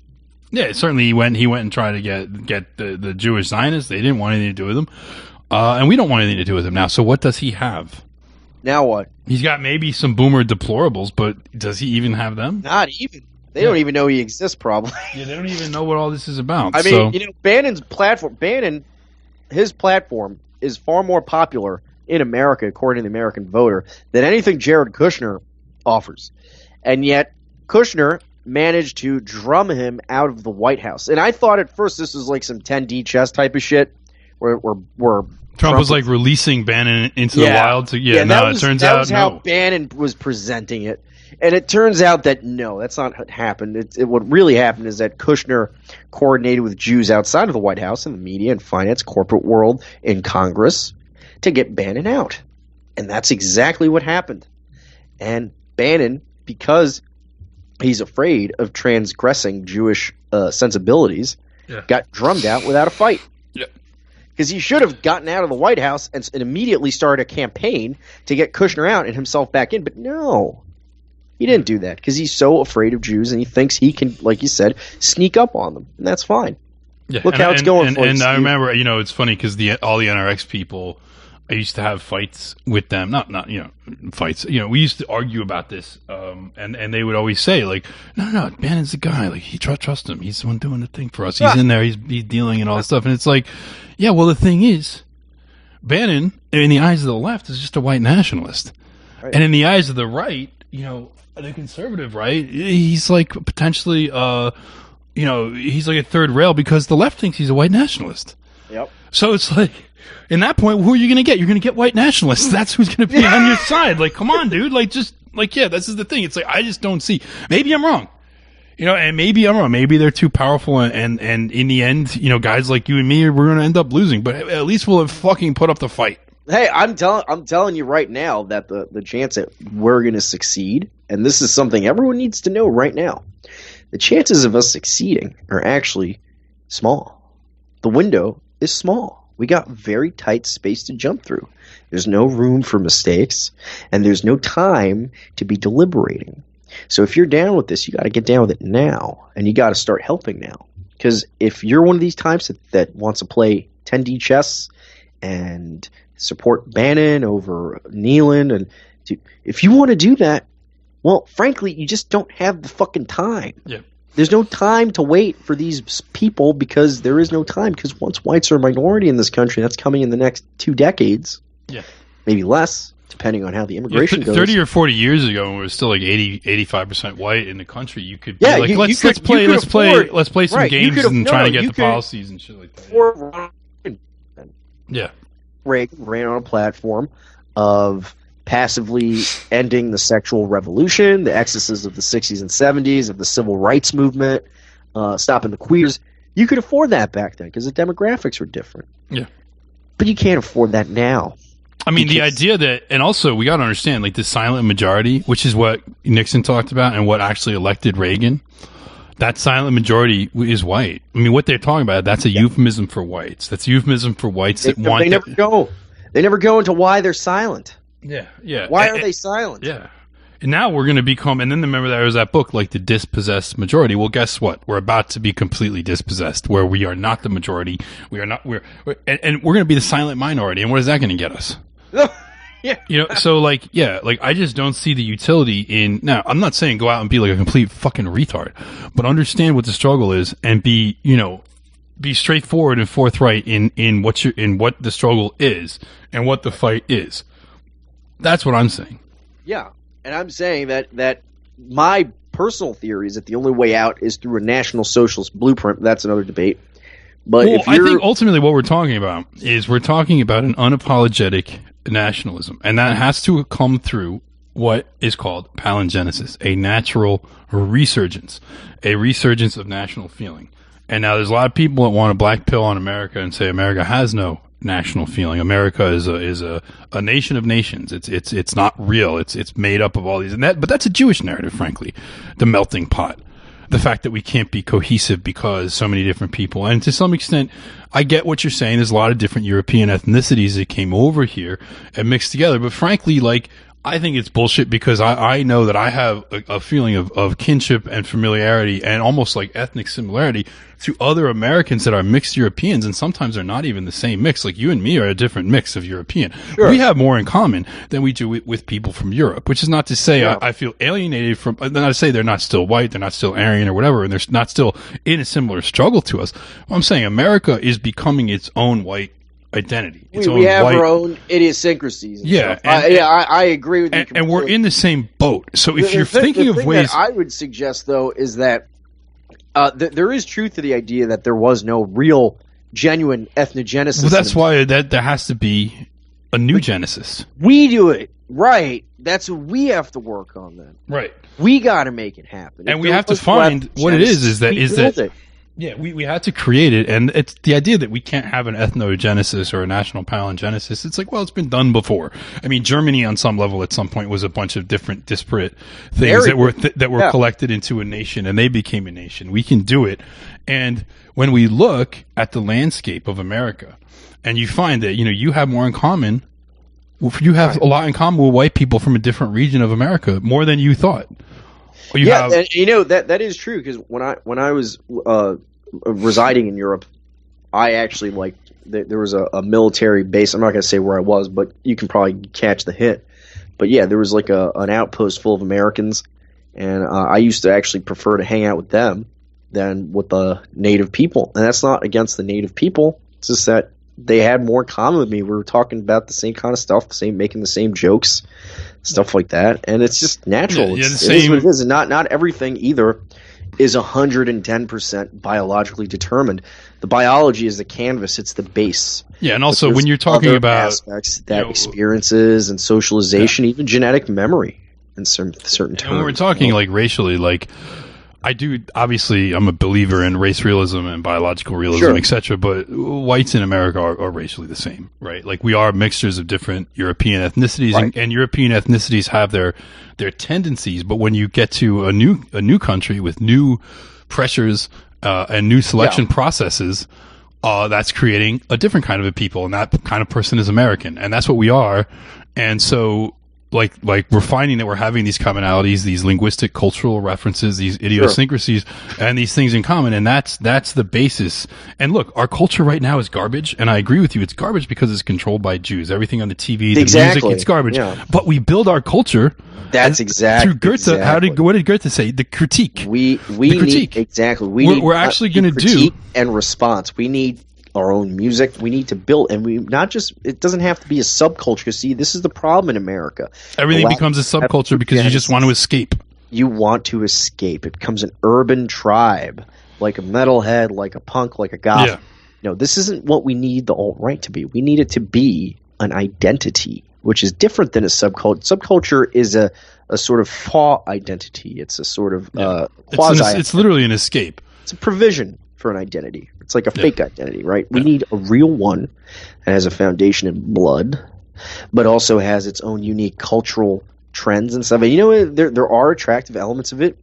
Yeah, certainly he went and tried to get the Jewish Zionists. They didn't want anything to do with him. And we don't want anything to do with him now. So what does he have? Now what? He's got maybe some boomer deplorables, but does he even have them? Not even. They don't even know he exists, probably. Yeah, they don't even know what all this is about. I mean, Bannon's platform, his platform is far more popular in America, according to the American voter, than anything Jared Kushner offers. And yet, Kushner managed to drum him out of the White House. And I thought at first this was like some 10D chess type of shit, where Trump was like releasing Bannon into the wild. So it turns out that was how Bannon was presenting it. And it turns out that no, that's not what happened. What really happened is that Kushner coordinated with Jews outside of the White House in the media and finance corporate world in Congress to get Bannon out. And that's exactly what happened. And Bannon, because he's afraid of transgressing Jewish sensibilities, got drummed out without a fight. Because he should have gotten out of the White House and immediately started a campaign to get Kushner out and himself back in. But no. He didn't do that because he's so afraid of Jews and he thinks he can, like you said, sneak up on them, and that's fine. Yeah, Look how it's going for And I remember, it's funny because all the NRX people, I used to have fights with them. Not fights. We used to argue about this, and they would always say like, no, Bannon's the guy. Like, he trust him. He's the one doing the thing for us. He's in there. He's dealing and all this stuff. And it's like, yeah, well, the thing is, Bannon, in the eyes of the left, is just a white nationalist, right. And in the eyes of the right, the conservative right, he's like potentially, he's like a third rail because the left thinks he's a white nationalist. Yep. So it's like, in that point, who are you going to get? You're going to get white nationalists. That's who's going to be on your side. Like, come on, dude. Like, just like, this is the thing. It's like, I just don't see. Maybe I'm wrong. And maybe I'm wrong. Maybe they're too powerful, and in the end, guys like you and me, we're going to end up losing. But at least we'll have fucking put up the fight. Hey, I'm telling you right now that the chance that we're going to succeed, and this is something everyone needs to know right now, the chances of us succeeding are actually small. The window is small. We got very tight space to jump through. There's no room for mistakes, and there's no time to be deliberating. So if you're down with this, you got to get down with it now, and you got to start helping now. Because if you're one of these types that wants to play 10D chess and support Bannon over Nealon, and if you want to do that, well, frankly, you just don't have the fucking time. Yeah. There's no time to wait for these people because there is no time. Because once whites are a minority in this country, that's coming in the next 2 decades. Yeah. Maybe less, depending on how the immigration goes. 30 or 40 years ago, when it was still like 85% white in the country, you could be like, let's play some games and try to get the policies and shit like that. Yeah. Reagan ran on a platform of passively ending the sexual revolution, the excesses of the 60s and 70s, of the civil rights movement, stopping the queers. You could afford that back then because the demographics were different. Yeah. But you can't afford that now. I mean, the idea that, and also we got to understand, like the silent majority, which is what Nixon talked about and what actually elected Reagan, that silent majority is white. I mean, what they're talking about, that's a euphemism for whites. That's a euphemism for whites that want... They never go into why they're silent. Yeah. Why are they silent? Yeah. And now we're going to become... And then remember there was that book, like the dispossessed majority. Well, guess what? We're about to be completely dispossessed, where we are not the majority. We are not... And we're going to be the silent minority. And what is that going to get us? Yeah. So I just don't see the utility in. Now, I'm not saying go out and be like a complete fucking retard, but understand what the struggle is and be straightforward and forthright in what the struggle is and what the fight is. That's what I'm saying. Yeah, and I'm saying that my personal theory is that the only way out is through a national socialist blueprint. That's another debate. But I think ultimately what we're talking about is we're talking about an unapologetic nationalism, and that has to come through what is called palingenesis, a natural resurgence of national feeling. And now there's a lot of people that want to black pill on America and say America has no national feeling. America is a nation of nations. It's not real. It's made up of all these, but that's a Jewish narrative, frankly, the melting pot. The fact that we can't be cohesive because so many different people. And to some extent, I get what you're saying. There's a lot of different European ethnicities that came over here and mixed together. But frankly, I think it's bullshit because I know that I have a feeling of kinship and familiarity and almost like ethnic similarity to other Americans that are mixed Europeans, and sometimes they're not even the same mix. Like you and me are a different mix of European. Sure. We have more in common than we do with people from Europe, which is not to say I feel alienated from, not to say they're not still white, they're not still Aryan or whatever, and they're not still in a similar struggle to us. Well, I'm saying America is becoming its own white identity. We have our own idiosyncrasies. Yeah, I agree with you. And we're in the same boat. So if you're thinking of ways, that I would suggest though is that there is truth to the idea that there was no real, genuine ethnogenesis. Well, that's why there has to be a new genesis. We do it right. That's what we have to work on then. Right. We got to make it happen. And we have to find what it is that. Yeah, we had to create it, and it's the idea that we can't have an ethnogenesis or a national palingenesis. It's like, well, it's been done before. I mean, Germany on some level at some point was a bunch of different disparate things that were collected into a nation, and they became a nation. We can do it. And when we look at the landscape of America, and you find that, you have more in common, you have a lot in common with white people from a different region of America, more than you thought. That is true, because when I was residing in Europe, I actually there was a military base. I'm not going to say where I was, but you can probably catch the hint. But yeah, there was an outpost full of Americans, and I used to actually prefer to hang out with them than with the native people. And that's not against the native people. It's just that they had more in common with me. We were talking about the same kind of stuff, making the same jokes, stuff like that, and it's just natural. It is what it is. And not everything either is 110% biologically determined. The biology is the canvas; it's the base. Yeah, and also when you're talking about aspects, experiences and socialization, even genetic memory, in certain terms. And when we're talking racially, I'm a believer in race realism and biological realism, etc. But whites in America are racially the same, right? We are mixtures of different European ethnicities, right. and European ethnicities have their tendencies. But when you get to a new country with new pressures and new selection processes, that's creating a different kind of a people, and that kind of person is American, and that's what we are. And so, we're finding that we're having these commonalities, these linguistic, cultural references, these idiosyncrasies, and these things in common, and that's the basis. And look, our culture right now is garbage, and I agree with you. It's garbage because it's controlled by Jews. Everything on the TV, the music, it's garbage. Yeah. But we build our culture. That's exactly through Goethe. Exactly. What did Goethe say? The critique. We need exactly. We're actually going to do and response. We need our own music. We need to build, and we not just. It doesn't have to be a subculture. See, this is the problem in America. Everything becomes a subculture because you just want to escape. You want to escape. It becomes an urban tribe, like a metalhead, like a punk, like a goth. Yeah. No, this isn't what we need the alt-right to be. We need it to be an identity, which is different than a subculture. Subculture is a sort of faux identity. It's a sort of quasi. It's literally an escape. It's a provision for an identity. It's like a fake identity, right? We need a real one that has a foundation in blood, but also has its own unique cultural trends and stuff. And there are attractive elements of it.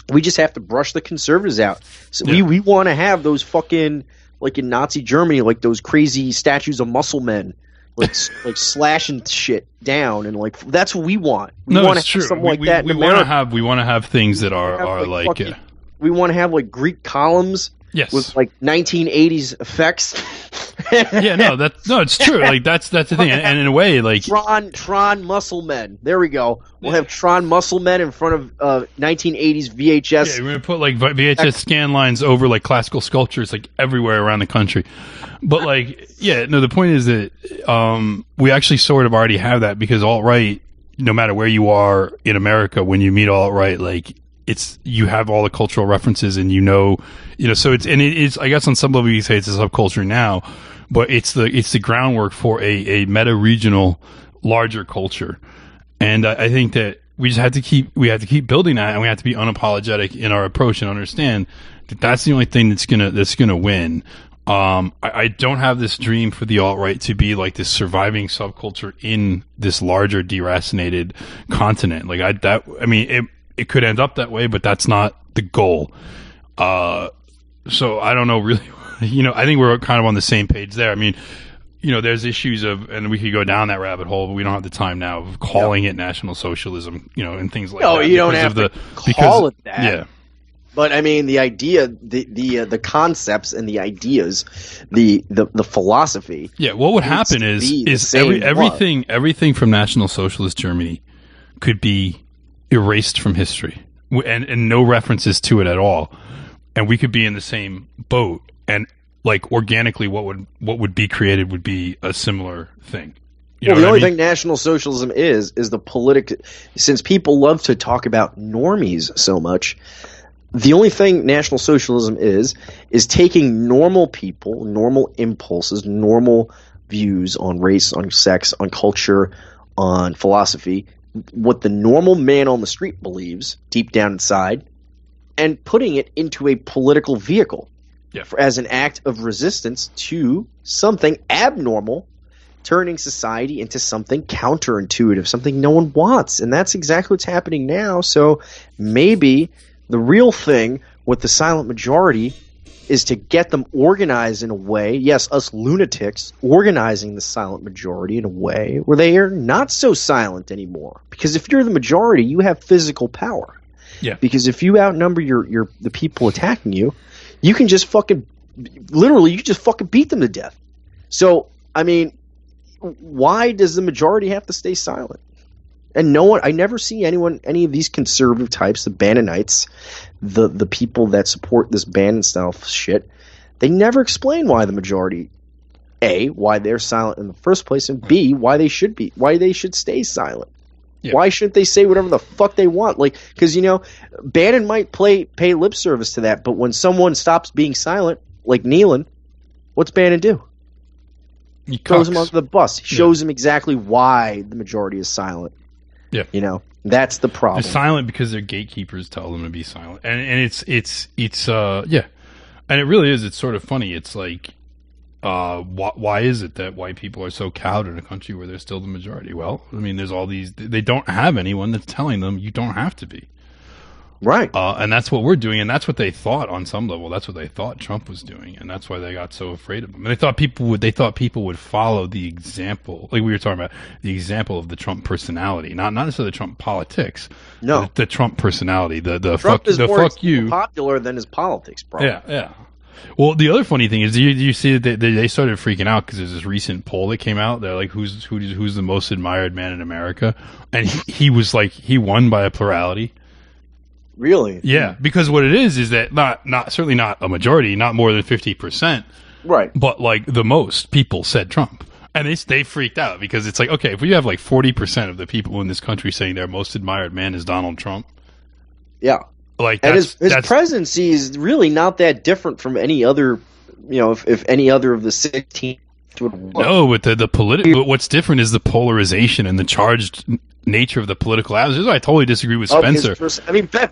We just have to brush the conservatives out. So we want to have those fucking, like in Nazi Germany, like those crazy statues of muscle men, like slashing shit down, and that's what we want. We want to have something like that. We want to have things that are like. We want to have Greek columns. Yes. With 1980s effects. It's true. That's the thing, and in a way, Tron muscle men. There we go. We'll have Tron muscle men in front of 1980s VHS. Yeah, we're gonna put VHS scan lines over classical sculptures everywhere around the country. But the point is that we actually sort of already have that, because alt-right, no matter where you are in America, when you meet alt-right, you have all the cultural references, and so it is, I guess on some level you say it's a subculture now, but it's the groundwork for a meta-regional larger culture. And I think that we just have to keep building that, and we have to be unapologetic in our approach and understand that that's the only thing that's gonna win. I don't have this dream for the alt-right to be this surviving subculture in this larger deracinated continent. It could end up that way, but that's not the goal. So I don't know really, I think we're kind of on the same page there. There's issues of, and we could go down that rabbit hole, but we don't have the time now, of calling it National Socialism, and things like that. No, you don't have to call it that. Yeah. But the idea, the concepts and the ideas, the philosophy. Yeah, what would happen is everything from National Socialist Germany could be erased from history, and no references to it at all, and we could be in the same boat. And like organically what would be created would be a similar thing. You know well, the only I mean? thing National Socialism is the since people love to talk about normies so much, the only thing National Socialism is taking normal people, normal impulses, normal views on race, on sex, on culture, on philosophy, what the normal man on the street believes deep down inside, and putting it into a political vehicle as an act of resistance to something abnormal, turning society into something counterintuitive, something no one wants. And that's exactly what's happening now. So maybe the real thing with the silent majority is to get them organized in a way, yes, us lunatics, organizing the silent majority in a way where they are not so silent anymore. Because if you're the majority, you have physical power. Yeah. Because if you outnumber the people attacking you, you can just literally beat them to death. So, I mean, why does the majority have to stay silent? And I never see any of these conservative types, the Bannonites, the people that support this Bannon style shit, they never explain why the majority, A, why they're silent in the first place, and B, why they should stay silent. Yeah. Why shouldn't they say whatever the fuck they want? Like, because, Bannon might pay lip service to that, but when someone stops being silent, like Nealon, what's Bannon do? He throws him onto the bus. He shows him exactly why the majority is silent. Yeah. That's the problem. They're silent because their gatekeepers tell them to be silent. And it's And it really is. It's sort of funny. It's like, why is it that white people are so cowed in a country where they're still the majority? Well, I mean, there's all these, they don't have anyone that's telling them you don't have to be. Right. And that's what we're doing, and that's what they thought on some level. That's what they thought Trump was doing, and that's why they got so afraid of him. And they thought people would follow the example, like we were talking about, the example of the Trump personality, not necessarily the Trump politics. No, the Trump personality. The Trump fuck, is the more fuck you popular than his politics, bro. Yeah. Well, the other funny thing is, do you see that they started freaking out because there's this recent poll that came out. They're like, who's the most admired man in America? And he was like, he won by a plurality. Really? Yeah, because what it is that not certainly not a majority, not more than 50%, right? But like the most people said Trump, and they freaked out because it's like, okay, if we have like 40% of the people in this country saying their most admired man is Donald Trump, yeah, like and his presidency is really not that different from any other, if any other of the 16 would work. No, but the political, what's different is the polarization and the charged nature of the political atmosphere. I totally disagree with Spencer.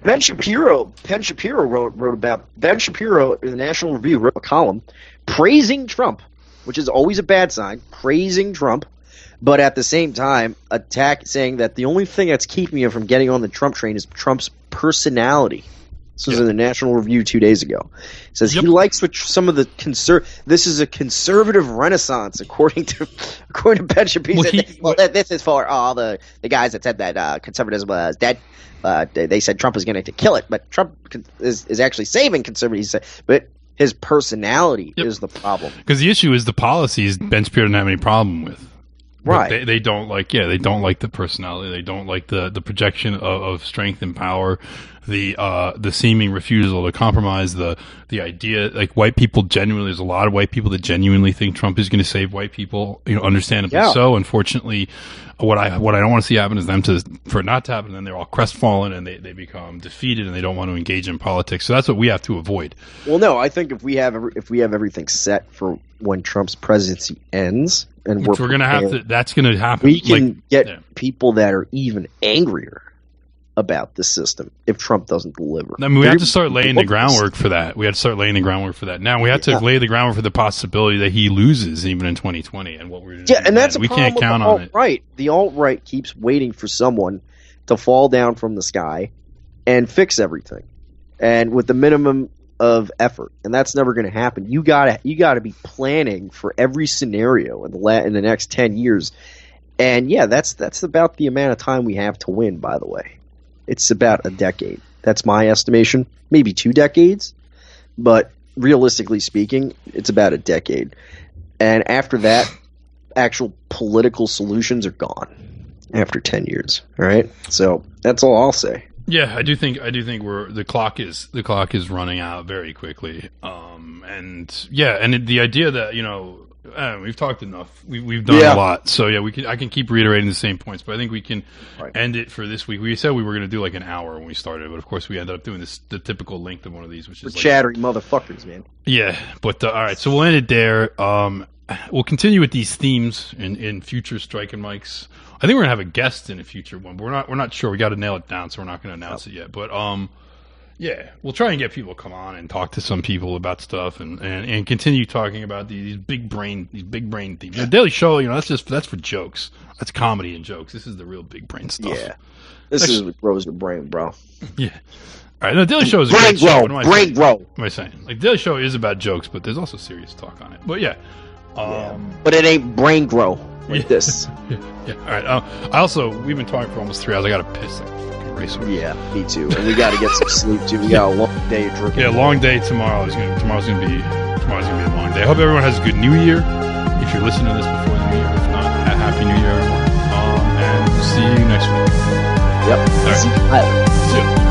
Ben Shapiro wrote about Ben Shapiro in the National Review wrote a column praising Trump, which is always a bad sign, praising Trump, but at the same time saying that the only thing that's keeping him from getting on the Trump train is Trump's personality. This was in the National Review 2 days ago. It says he likes what some of the this is a conservative renaissance, according to Ben Shapiro. This is for all the guys that said that conservatism was dead. They said Trump is going to kill it, but Trump is actually saving conservatives. But his personality is the problem. Because the issue is the policies Ben Shapiro didn't have any problem with. Right. They don't like the personality. They don't like the projection of strength and power, the seeming refusal to compromise, the idea, like white people genuinely, there's a lot of white people that genuinely think Trump is going to save white people, understandably so. Unfortunately, what I don't want to see happen is for it not to happen, then they're all crestfallen and they become defeated and they don't want to engage in politics. So that's what we have to avoid. Well, no, I think if we have everything set for when Trump's presidency ends, and we're going to have to, that's going to happen. We can get people that are even angrier about the system if Trump doesn't deliver. I mean, we have to start laying the groundwork for that. We have to start laying the groundwork for that. Now we have to lay the groundwork for the possibility that he loses even in 2020, and what we're doing. Yeah, and that's we can't count on it. Right, the alt-right keeps waiting for someone to fall down from the sky and fix everything, and with the minimum of effort, and that's never going to happen. You gotta be planning for every scenario in the next 10 years, and that's about the amount of time we have to win. By the way, it's about a decade. That's my estimation, maybe 2 decades, but realistically speaking, it's about a decade. And after that, actual political solutions are gone after 10 years. All right, so that's all I'll say. Yeah, I do think the clock is running out very quickly. And the idea that we've talked enough. We've done a lot. So yeah, I can keep reiterating the same points, but I think we can end it for this week. We said we were going to do like an hour when we started, but of course we ended up doing the typical length of one of these, which is chattery motherfuckers, man. Yeah, but all right, so we'll end it there. We'll continue with these themes in future Striking Mics. I think we're gonna have a guest in a future one, but we're not sure. We got to nail it down, so we're not going to announce it yet. But yeah, we'll try and get people to come on and talk to some people about stuff and continue talking about these big brain themes. The Daily Show, that's for jokes. That's comedy and jokes. This is the real big brain stuff. Yeah, this is what grows your brain, bro. Yeah. All right, the Daily Show is a great show. What am I saying? Like, the Daily Show is about jokes, but there's also serious talk on it. But yeah. But it ain't brain grow like this. Yeah. All right. We've been talking for almost 3 hours. I got to piss like a fucking racehorse. Yeah, me too. And we got to get some sleep too. We got a long day of drinking. Yeah, long day tomorrow. Tomorrow's gonna be a long day. I hope everyone has a good New Year. If you're listening to this before the New Year, if not, a Happy New Year, everyone. And we'll see you next week. Yep. All right. See you.